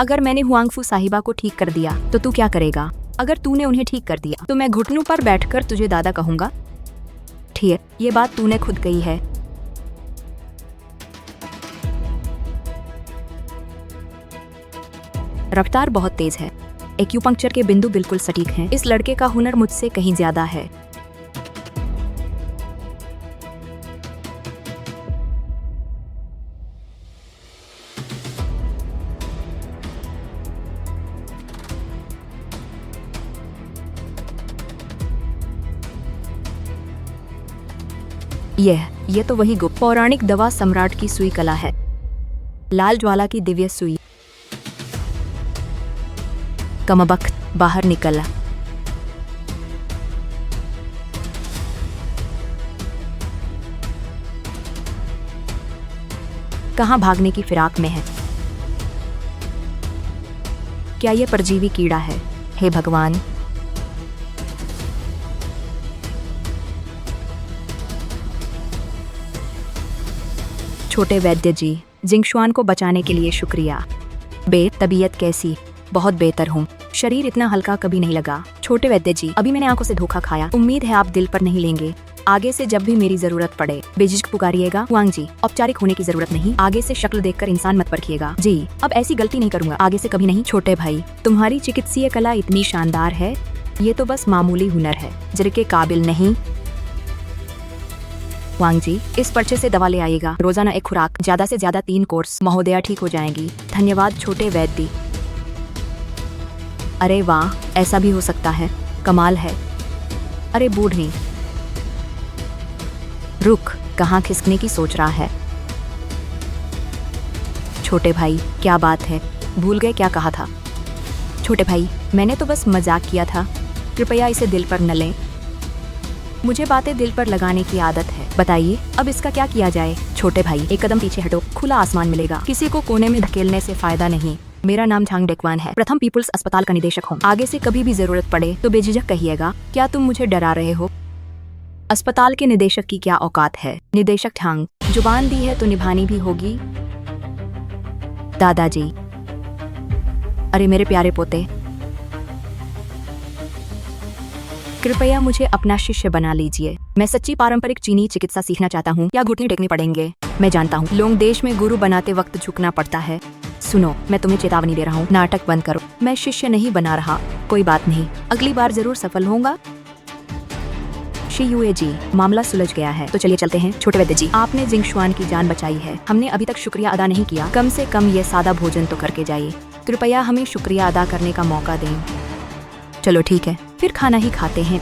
अगर मैंने हुआंगफू साहिबा को ठीक कर दिया तो तू क्या करेगा? अगर तूने उन्हें ठीक कर दिया तो मैं घुटनों पर बैठकर तुझे दादा कहूंगा। ठीक, ये बात तूने खुद कही है। रफ्तार बहुत तेज है, एक्यूपंक्चर के बिंदु बिल्कुल सटीक हैं। इस लड़के का हुनर मुझसे कहीं ज्यादा है। ये तो वही गुप्त पौराणिक दवा सम्राट की सुई कला है। लाल ज्वाला की दिव्य सुई। कमबख्त, बाहर निकला। कहाँ भागने की फिराक में है? क्या ये परजीवी कीड़ा है? हे भगवान। छोटे वैद्य जी, जिंगशुआन को बचाने के लिए शुक्रिया। तबीयत कैसी? बहुत बेहतर हूँ, शरीर इतना हल्का कभी नहीं लगा। छोटे वैद्य जी, अभी मैंने आंखों से धोखा खाया। उम्मीद है आप दिल पर नहीं लेंगे। आगे से जब भी मेरी जरूरत पड़े बेझिझक पुकारिएगा। वांग जी, औपचारिक होने की जरूरत नहीं। आगे से शक्ल देखकर इंसान मत परखिएगा। जी, अब ऐसी गलती नहीं करूंगा, आगे से कभी नहीं। छोटे भाई, तुम्हारी चिकित्सीय कला इतनी शानदार है, ये तो बस मामूली हुनर है, जर के काबिल नहीं। वांग जी, इस पर्चे से दवा ले आइएगा। रोजाना एक खुराक, ज्यादा से ज्यादा 3 कोर्स। महोदया ठीक हो जाएंगी। धन्यवाद छोटे वैद्य। अरे वाह, ऐसा भी हो सकता है, कमाल है। अरे बूढ़ी, रुक, कहाँ खिसकने की सोच रहा है? छोटे भाई, क्या बात है, भूल गए क्या कहा था? छोटे भाई, मैंने तो बस मजाक किया था, कृपया इसे दिल पर न लें। मुझे बातें दिल पर लगाने की आदत है। बताइए, अब इसका क्या किया जाए? छोटे भाई, एक कदम पीछे हटो, खुला आसमान मिलेगा। किसी को कोने में धकेलने से फायदा नहीं। मेरा नाम झांग डेकवान है, प्रथम पीपुल्स अस्पताल का निदेशक हूँ। आगे से कभी भी जरूरत पड़े तो बेझिझक कहिएगा। क्या तुम मुझे डरा रहे हो? अस्पताल के निदेशक की क्या औकात है? निदेशक झांग, जुबान दी है तो निभानी भी होगी। दादाजी, अरे मेरे प्यारे पोते, कृपया मुझे अपना शिष्य बना लीजिए। मैं सच्ची पारंपरिक चीनी चिकित्सा सीखना चाहता हूँ। क्या घुटने टेकने पड़ेंगे? मैं जानता हूँ लोग देश में गुरु बनाते वक्त झुकना पड़ता है। सुनो, मैं तुम्हें चेतावनी दे रहा हूँ, नाटक बंद करो। मैं शिष्य नहीं बना रहा। कोई बात नहीं, अगली बार जरूर सफल होऊंगा। शी जी, मामला सुलझ गया है, तो चलिए चलते हैं। छोटे वैद्य जी, आपने जिंग शुआन की जान बचाई है। हमने अभी तक शुक्रिया अदा नहीं किया। कम से कम ये सादा भोजन तो करके जाइए। कृपया हमें शुक्रिया अदा करने का मौका दें। चलो ठीक है, फिर खाना ही खाते हैं।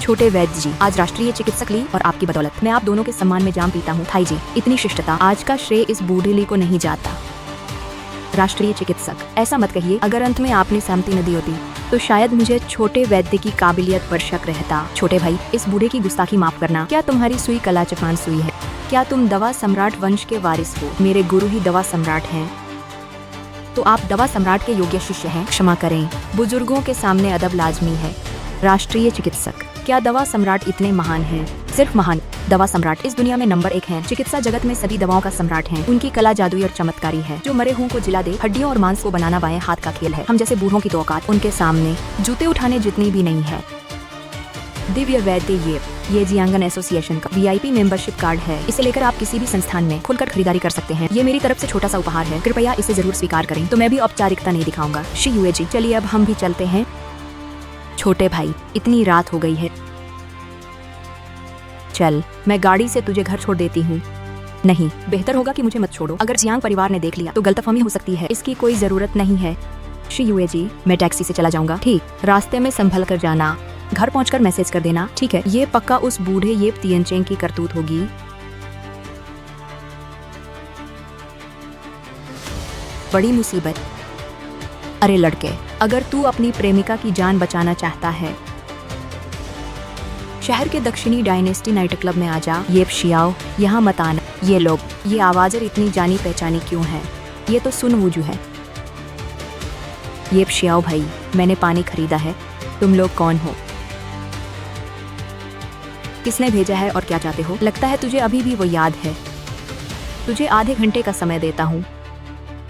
छोटे वैद्य जी, आज राष्ट्रीय चिकित्सक ली और आपकी बदौलत मैं आप दोनों के सम्मान में जाम पीता हूँ। थाई जी, इतनी शिष्टता, आज का श्रेय इस बूढ़े ली को नहीं जाता। राष्ट्रीय चिकित्सक, ऐसा मत कहिए। अगर अंत में आपने सहमति न दी होती तो शायद मुझे छोटे वैद्य की काबिलियत पर शक रहता। छोटे भाई, इस बूढ़े की गुस्ताखी माफ करना। क्या तुम्हारी सुई कलाचपान सुई है? क्या तुम दवा सम्राट वंश के वारिस हो? मेरे गुरु ही दवा सम्राट हैं, तो आप दवा सम्राट के योग्य शिष्य हैं। क्षमा करें, बुजुर्गों के सामने अदब लाजमी है। राष्ट्रीय चिकित्सक, क्या दवा सम्राट इतने महान हैं? सिर्फ महान, दवा सम्राट इस दुनिया में नंबर 1 हैं। चिकित्सा जगत में सभी दवाओं का सम्राट हैं। उनकी कला जादुई और चमत्कारी है, जो मरे हुओं को जिला दे। हड्डियों और मांस को बनाना बाएं हाथ का खेल है। हम जैसे बूढ़ों की तो औकात उनके सामने जूते उठाने जितनी भी नहीं है। दिव्य वैद्य, ये जियांगन एसोसिएशन का VIP मेंबरशिप कार्ड है। इसे लेकर आप किसी भी संस्थान में खुलकर खरीदारी कर सकते हैं। ये मेरी तरफ से छोटा सा उपहार है, कृपया इसे जरूर स्वीकार करें। तो मैं भी औपचारिकता नहीं दिखाऊंगा। शी जी, चलिए अब हम भी चलते हैं। छोटे भाई, इतनी रात हो गई है, चल मैं गाड़ी से तुझे घर छोड़ देती हूँ। नहीं, बेहतर होगा कि मुझे मत छोड़ो। अगर जियांग परिवार ने देख लिया तो गलतफहमी हो सकती है। इसकी कोई जरूरत नहीं है। शी जी, मैं टैक्सी से चला जाऊंगा। ठीक, रास्ते में संभल कर जाना। घर पहुंचकर मैसेज कर देना। ठीक है। ये पक्का उस बूढ़े ये तियनचेंग की करतूत होगी। बड़ी मुसीबत। अरे लड़के, अगर तू अपनी प्रेमिका की जान बचाना चाहता है, शहर के दक्षिणी डायनेस्टी नाइट क्लब में आ जा। ये शियाओ, यहाँ मत आना। ये लोग, ये आवाज़ें इतनी जानी पहचानी क्यों है? ये तो सुन वूजू है। ये शियाओ भाई, मैंने पानी खरीदा है। तुम लोग कौन हो? किसने भेजा है और क्या चाहते हो? लगता है तुझे अभी भी वो याद है। तुझे आधे घंटे का समय देता हूँ,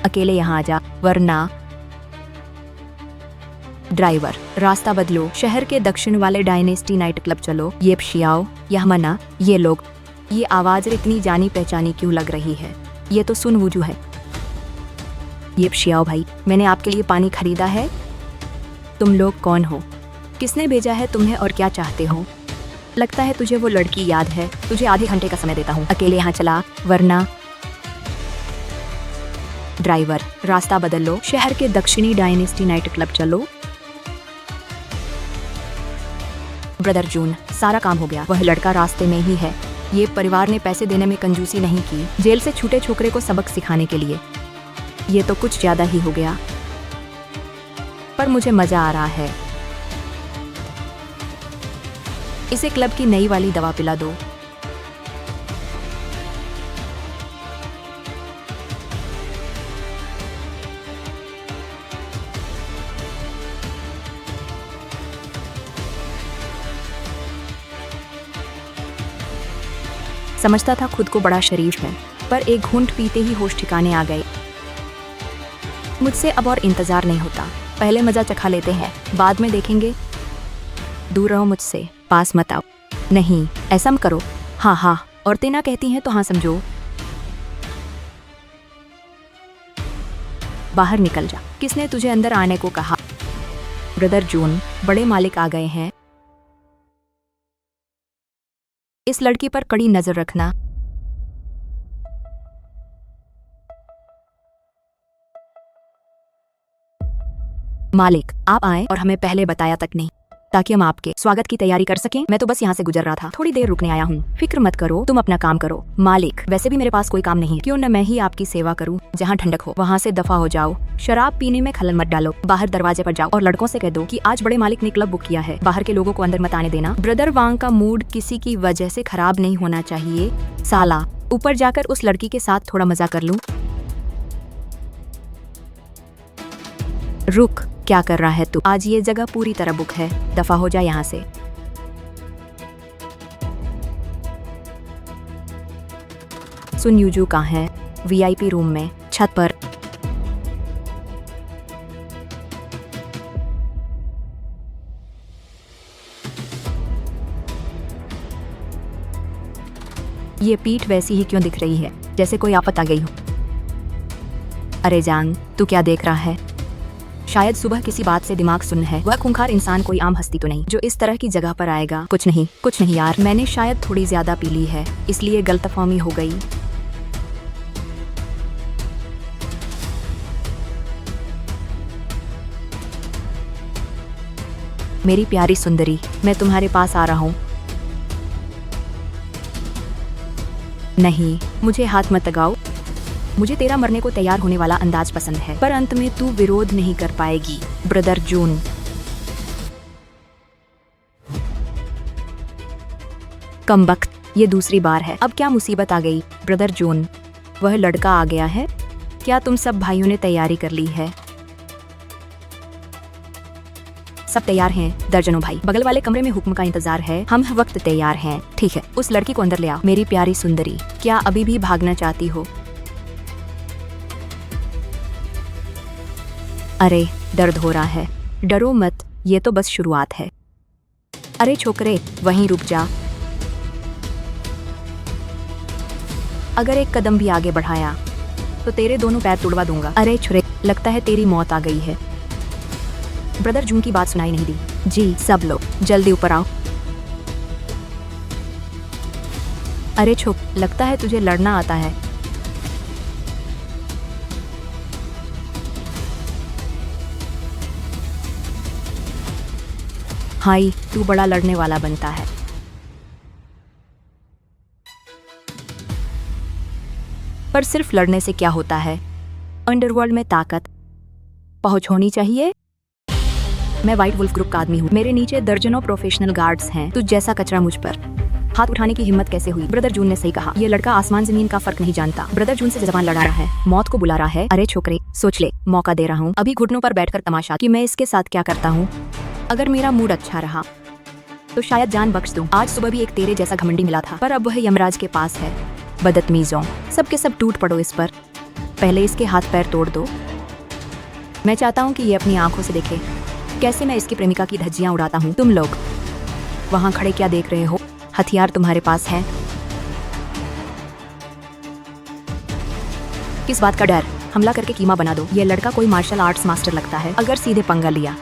अकेले यहाँ आ जा, वरना। ड्राइवर, रास्ता बदलो, शहर के दक्षिण वाले डायनेस्टी नाइट क्लब चलो। ये शियाओ, यह मना। ये लोग, ये आवाज इतनी जानी पहचानी क्यों लग रही है? ये तो सुन वूजू है। ये शियाओ भाई, मैंने आपके लिए पानी खरीदा है। तुम लोग कौन हो? किसने भेजा है तुम्हें और क्या चाहते हो? लगता है तुझे वो लड़की याद है। तुझे आधे घंटे का समय देता हूँ, अकेले यहाँ चला, वरना। ड्राइवर, रास्ता बदल लो, शहर के दक्षिणी डायनेस्टी नाइट क्लब चलो। ब्रदर जून, सारा काम हो गया। वह लड़का रास्ते में ही है। ये परिवार ने पैसे देने में कंजूसी नहीं की, जेल से छूटे छोकरे को सबक सिखाने के लिए। ये तो कुछ ज्यादा ही हो गया, पर मुझे मजा आ रहा है। इसे क्लब की नई वाली दवा पिला दो। समझता था खुद को बड़ा शरीफ है, पर एक घूंट पीते ही होश ठिकाने आ गए। मुझसे अब और इंतजार नहीं होता। पहले मजा चखा लेते हैं, बाद में देखेंगे। दूर रहो मुझसे, पास मत आओ। नहीं, ऐसा मत करो। हाँ हाँ, औरतें ना कहती हैं तो हाँ समझो। बाहर निकल जा। किसने तुझे अंदर आने को कहा? ब्रदर जून, बड़े मालिक आ गए हैं। इस लड़की पर कड़ी नजर रखना। मालिक, आप आए और हमें पहले बताया तक नहीं, ताकि हम आपके स्वागत की तैयारी कर सकें। मैं तो बस यहाँ से गुजर रहा था, थोड़ी देर रुकने आया हूँ। फिक्र मत करो, तुम अपना काम करो। मालिक, वैसे भी मेरे पास कोई काम नहीं, क्यों न मैं ही आपकी सेवा करूँ। जहाँ ठंडक हो वहाँ से दफा हो जाओ। शराब पीने में खलल मत डालो। बाहर दरवाजे पर जाओ और लड़कों से कह दो कि आज बड़े मालिक ने क्लब बुक किया है, बाहर के लोगों को अंदर मत आने देना। ब्रदर वांग का मूड किसी की वजह से खराब नहीं होना चाहिए। साला, ऊपर जाकर उस लड़की के साथ थोड़ा मजा कर लूं। रुक, क्या कर रहा है तू? आज ये जगह पूरी तरह बुक है, दफा हो जा यहाँ से। सुन, यूजू कहाँ है? वीआईपी रूम में, छत पर। ये पीठ वैसी ही क्यों दिख रही है, जैसे कोई आफत आ गई हो? अरे जान, तू क्या देख रहा है? शायद सुबह किसी बात से दिमाग सुन्न है। वह खूंखार इंसान कोई आम हस्ती तो नहीं जो इस तरह की जगह पर आएगा। कुछ नहीं यार, मैंने शायद थोड़ी ज्यादा पी ली है, इसलिए गलतफहमी हो गई। मेरी प्यारी सुंदरी, मैं तुम्हारे पास आ रहा हूँ। नहीं, मुझे हाथ मत लगाओ। मुझे तेरा मरने को तैयार होने वाला अंदाज पसंद है, पर अंत में तू विरोध नहीं कर पाएगी। ब्रदर जून, कमबख्त, ये दूसरी बार है। अब क्या मुसीबत आ गई? ब्रदर जून, वह लड़का आ गया है। क्या तुम सब भाइयों ने तैयारी कर ली है? सब तैयार हैं दर्जनों भाई। बगल वाले कमरे में हुक्म का इंतजार है। हम वक्त तैयार हैं। ठीक है, उस लड़की को अंदर ले आओ। मेरी प्यारी सुंदरी, क्या अभी भी भागना चाहती हो? अरे, दर्द हो रहा है। डरो मत, ये तो बस शुरुआत है। अरे छोकरे, वहीं रुक जा। अगर एक कदम भी आगे बढ़ाया तो तेरे दोनों पैर तोड़वा दूंगा। अरे छुरे, लगता है तेरी मौत आ गई है। ब्रदर जून की बात सुनाई नहीं दी। जी, सब लोग जल्दी ऊपर आओ। अरे छुप, लगता है तुझे लड़ना आता है। हाय, तू बड़ा लड़ने वाला बनता है। पर सिर्फ लड़ने से क्या होता है? अंडरवर्ल्ड में ताकत पहुंच होनी चाहिए। मैं व्हाइट वुल्फ ग्रुप का आदमी हूँ। मेरे नीचे दर्जनों प्रोफेशनल गार्ड्स हैं। तुझ जैसा कचरा मुझ पर हाथ उठाने की हिम्मत कैसे हुई? ब्रदर जून ने सही कहा, ये लड़का आसमान जमीन का फर्क नहीं जानता। ब्रदर जून से जवान लड़ा रहा है, मौत को बुला रहा है। अरे छोकरे, सोच ले, मौका दे रहा हूँ अभी घुटनों पर बैठकर तमाशा कि मैं इसके साथ क्या करता हूँ। अगर मेरा मूड अच्छा रहा तो शायद जान बख्श दूं। आज सुबह भी एक तेरे जैसा घमंडी मिला था, पर अब वह यमराज के पास है। बदतमीजों, सबके सब टूट पड़ो इस पर। पहले इसके हाथ पैर तोड़ दो। मैं चाहता हूँ कि ये अपनी आंखों से देखे कैसे मैं इसकी प्रेमिका की धज्जियां उड़ाता हूँ। तुम लोग वहां खड़े क्या देख रहे हो? हथियार तुम्हारे पास है? किस बात का डर? हमला करके कीमा बना दो। ये लड़का कोई मार्शल आर्ट्स मास्टर लगता है। अगर सीधे पंगा लिया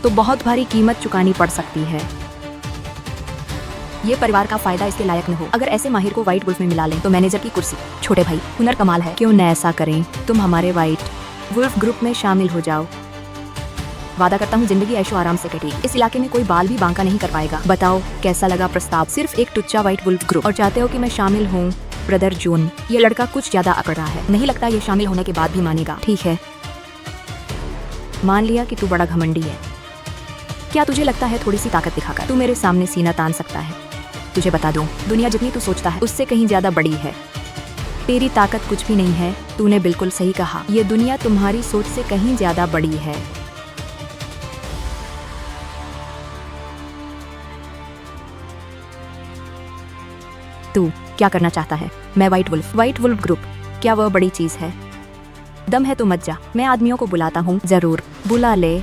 तो बहुत भारी कीमत चुकानी पड़ सकती है। ये परिवार का फायदा इसके लायक न हो। अगर ऐसे माहिर को व्हाइट वुल्फ में मिला लें तो मैनेजर की कुर्सी। छोटे भाई, हुनर कमाल है, क्यों न ऐसा करें? तुम हमारे व्हाइट वुल्फ ग्रुप में शामिल हो जाओ। वादा करता हूँ जिंदगी ऐशो आराम से कटेगी। इस इलाके में कोई बाल भी बांका नहीं कर पाएगा। बताओ कैसा लगा प्रस्ताव? सिर्फ एक टुच्चा व्हाइट वुल्फ ग्रुप और चाहते हो कि मैं शामिल हूँ? ब्रदर जून, ये लड़का कुछ ज्यादा अकड़ रहा है। नहीं लगता ये शामिल होने के बाद भी मानेगा। ठीक है, मान लिया कि तू बड़ा घमंडी है। क्या तुझे लगता है थोड़ी सी ताकत दिखाकर तू मेरे सामने सीना तान सकता है? तुझे बता दूं, दुनिया जितनी तू सोचता है उससे कहीं ज्यादा बड़ी है। तेरी ताकत कुछ भी नहीं है। तूने बिल्कुल सही कहा, ये दुनिया तुम्हारी सोच से कहीं ज्यादा बड़ी है। तू क्या करना चाहता है? मैं व्हाइट वुल्फ ग्रुप, क्या वह बड़ी चीज है? दम है तो मत जा, मैं आदमियों को बुलाता हूँ। जरूर, बुला ले।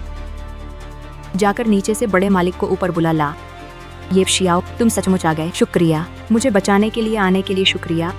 जाकर नीचे से बड़े मालिक को ऊपर बुला ला। ये शियाओ, तुम सचमुच आ गए, शुक्रिया। मुझे बचाने के लिए आने के लिए शुक्रिया।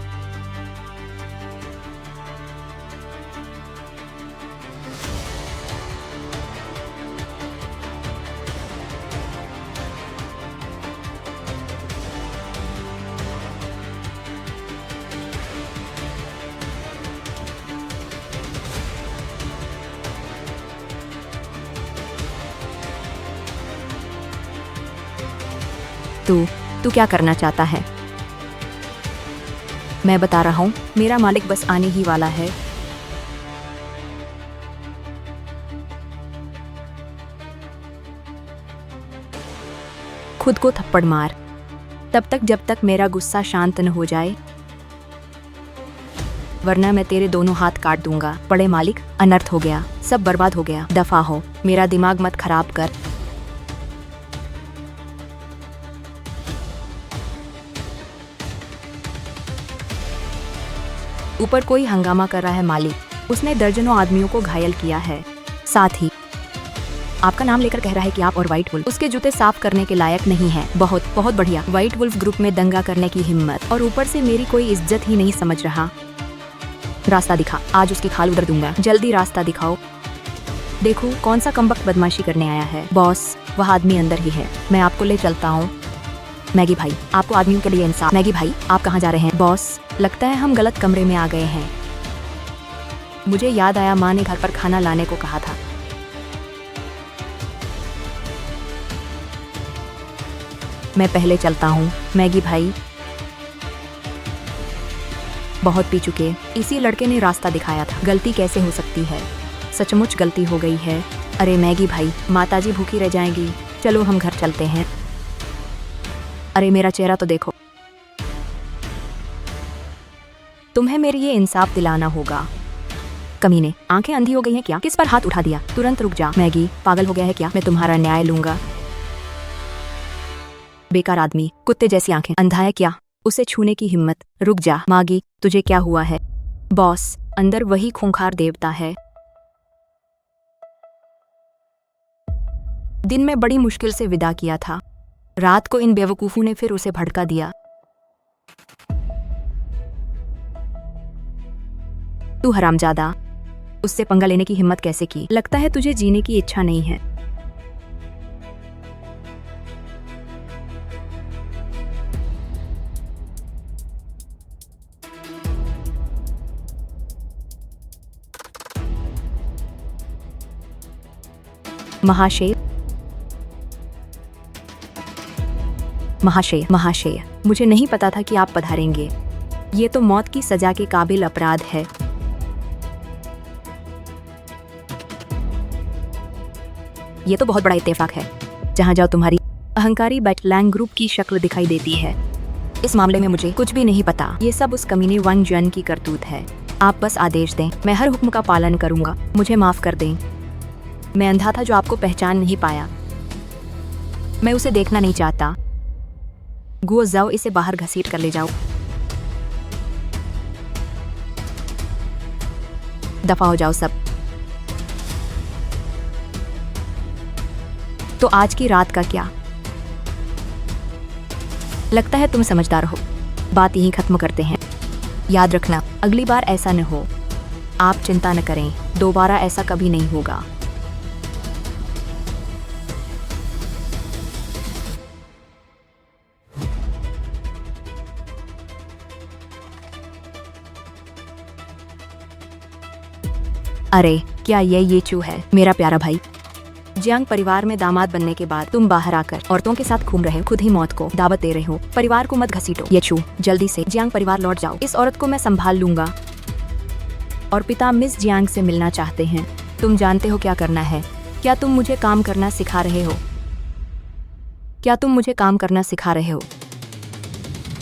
तू क्या करना चाहता है? मैं बता रहा हूँ, मेरा मालिक बस आने ही वाला है। खुद को थप्पड़ मार, तब तक जब तक मेरा गुस्सा शांत न हो जाए, वरना मैं तेरे दोनों हाथ काट दूंगा। बड़े मालिक, अनर्थ हो गया, सब बर्बाद हो गया। दफा हो, मेरा दिमाग मत खराब कर। ऊपर कोई हंगामा कर रहा है मालिक। उसने दर्जनों आदमियों को घायल किया है। साथ ही आपका नाम लेकर कह रहा है कि आप और व्हाइट वुल्फ उसके जूते साफ करने के लायक नहीं है। बहुत बहुत बढ़िया। व्हाइट वुल्फ ग्रुप में दंगा करने की हिम्मत, और ऊपर से मेरी कोई इज्जत ही नहीं समझ रहा। रास्ता दिखा, आज उसकी खाल उधर दूंगा। जल्दी रास्ता दिखाओ। देखो कौन सा कमबख्त बदमाशी करने आया है। बॉस, वह आदमी अंदर ही है, मैं आपको ले चलता हूँ। मैगी भाई, आपको आदमियों के लिए इंसाफ। मैगी भाई, आप कहाँ जा रहे हैं? बॉस, लगता है हम गलत कमरे में आ गए हैं। मुझे याद आया, माँ ने घर पर खाना लाने को कहा था। मैं पहले चलता हूँ। मैगी भाई, बहुत पी चुके, इसी लड़के ने रास्ता दिखाया था। गलती कैसे हो सकती है? सचमुच गलती हो गई है। अरे मैगी भाई, माताजी भूखी रह जाएंगी। चलो हम घर चलते हैं। अरे मेरा चेहरा तो देखो। तुम्हें मेरे ये इंसाफ दिलाना होगा। कमीने, आंखें अंधी हो गई हैं क्या? किस पर हाथ उठा दिया? तुरंत रुक जा। मैगी, पागल हो गया है क्या? मैं तुम्हारा न्याय लूंगा। बेकार आदमी, कुत्ते जैसी आंखें। अंधा है क्या? उसे छूने की हिम्मत। रुक जा। मागी, तुझे क्या हुआ है? बॉस, अंदर वही खूंखार देवता है। दिन में बड़ी मुश्किल से विदा किया था। रात को इन बेवकूफों ने फिर उसे भड़का दिया। तू हरामजादा, उससे पंगा लेने की हिम्मत कैसे की? लगता है तुझे जीने की इच्छा नहीं है। महाशय, महाशय, महाशय, मुझे नहीं पता था कि आप पधारेंगे। ये तो मौत की सजा के काबिल अपराध है। ये तो बहुत बड़ा इत्तेफाक है। जहाँ जाओ तुम्हारी अहंकारी बैटलैंग ग्रुप की शक्ल दिखाई देती है। इस मामले में मुझे कुछ भी नहीं पता। ये सब उस कमीने वंग जन की करतूत है। आप बस आदेश दें, मैं हर हुक्म का पालन करूंगा। मुझे माफ कर दें। मैं अंधा था जो आपको पहचान नहीं पाया। मैं उसे देखना नहीं चाहता। गुओ, जाओ इसे बाहर घसीट कर ले जाओ। दफा हो जाओ सब। तो आज की रात का क्या? लगता है तुम समझदार हो। बात यहीं खत्म करते हैं। याद रखना, अगली बार ऐसा न हो। आप चिंता न करें, दोबारा ऐसा कभी नहीं होगा। अरे क्या ये चू है? मेरा प्यारा भाई, जियांग परिवार में दामाद बनने के बाद तुम बाहर आकर औरतों के साथ घूम रहे हो, खुद ही मौत को दावत दे रहे हो। परिवार को मत घसीटो। ये चू, जल्दी से जियांग परिवार लौट जाओ। इस औरत को मैं संभाल लूंगा। और पिता मिस जियांग से मिलना चाहते हैं। तुम जानते हो क्या करना है। क्या तुम मुझे काम करना सिखा रहे हो? क्या तुम मुझे काम करना सिखा रहे हो?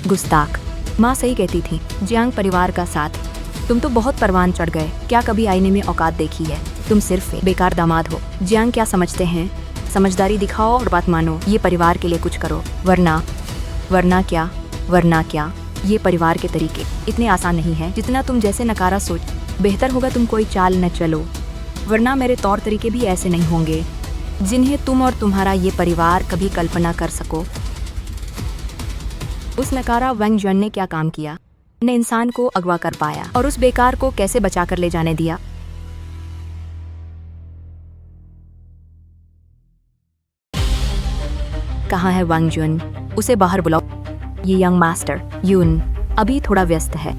गुस्ताख। माँ सही कहती थी, जियांग परिवार का साथ। तुम तो बहुत परवान चढ़ गए। क्या कभी आईने में औकात देखी है? तुम सिर्फ एक बेकार दामाद हो। जियांग क्या समझते हैं? समझदारी दिखाओ और बात मानो। ये परिवार के लिए कुछ करो, वरना क्या? ये परिवार के तरीके इतने आसान नहीं है जितना तुम जैसे नकारा सोच। बेहतर होगा तुम कोई चाल न चलो, वरना मेरे तौर तरीके भी ऐसे नहीं होंगे जिन्हें तुम और तुम्हारा ये परिवार कभी कल्पना कर सको। उस नकारा वैंग जुन ने क्या काम किया? ने इंसान को अगवा कर पाया और उस बेकार को कैसे बचा कर ले जाने दिया? कहाँ है वैंग जुन? उसे बाहर बुलाओ। ये यंग मास्टर यून अभी थोड़ा व्यस्त है।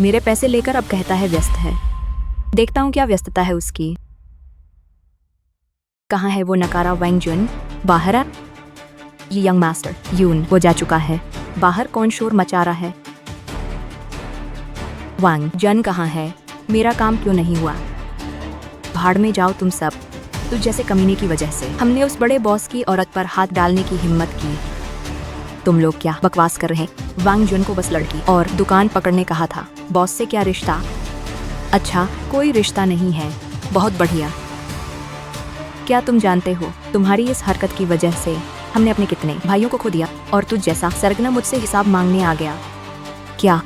मेरे पैसे लेकर अब कहता है व्यस्त है। देखता हूँ क्या व्यस्तता है उसकी। कहाँ है वो नकारा वैंग जुन? बाहर आ। ये यंग मास्टर यून वो जा चुका है। बाहर कौन शोर मचा रहा है? वैंग जुन कहाँ है? मेरा काम क्यों नहीं हुआ? भाड़ में जाओ तुम सब। तुझ जैसे कमीने की वजह से हमने उस बड़े बॉस की औरत पर हाथ डालने की हिम्मत की। तुम लोग क्या बकवास कर रहे? वैंग जुन को बस लड़की और दुकान पकड़ने कहा था। बॉस से क्या रिश्ता? अच्छा, कोई रिश्ता नहीं है। बहुत बढ़िया। क्या तुम जानते हो, तुम्हारी इस हरकत की वजह से हमने अपने कितने भाइयों को खो दिया और तुझ जैसा सरगना मुझसे हिसाब मांगने आ गया। क्या?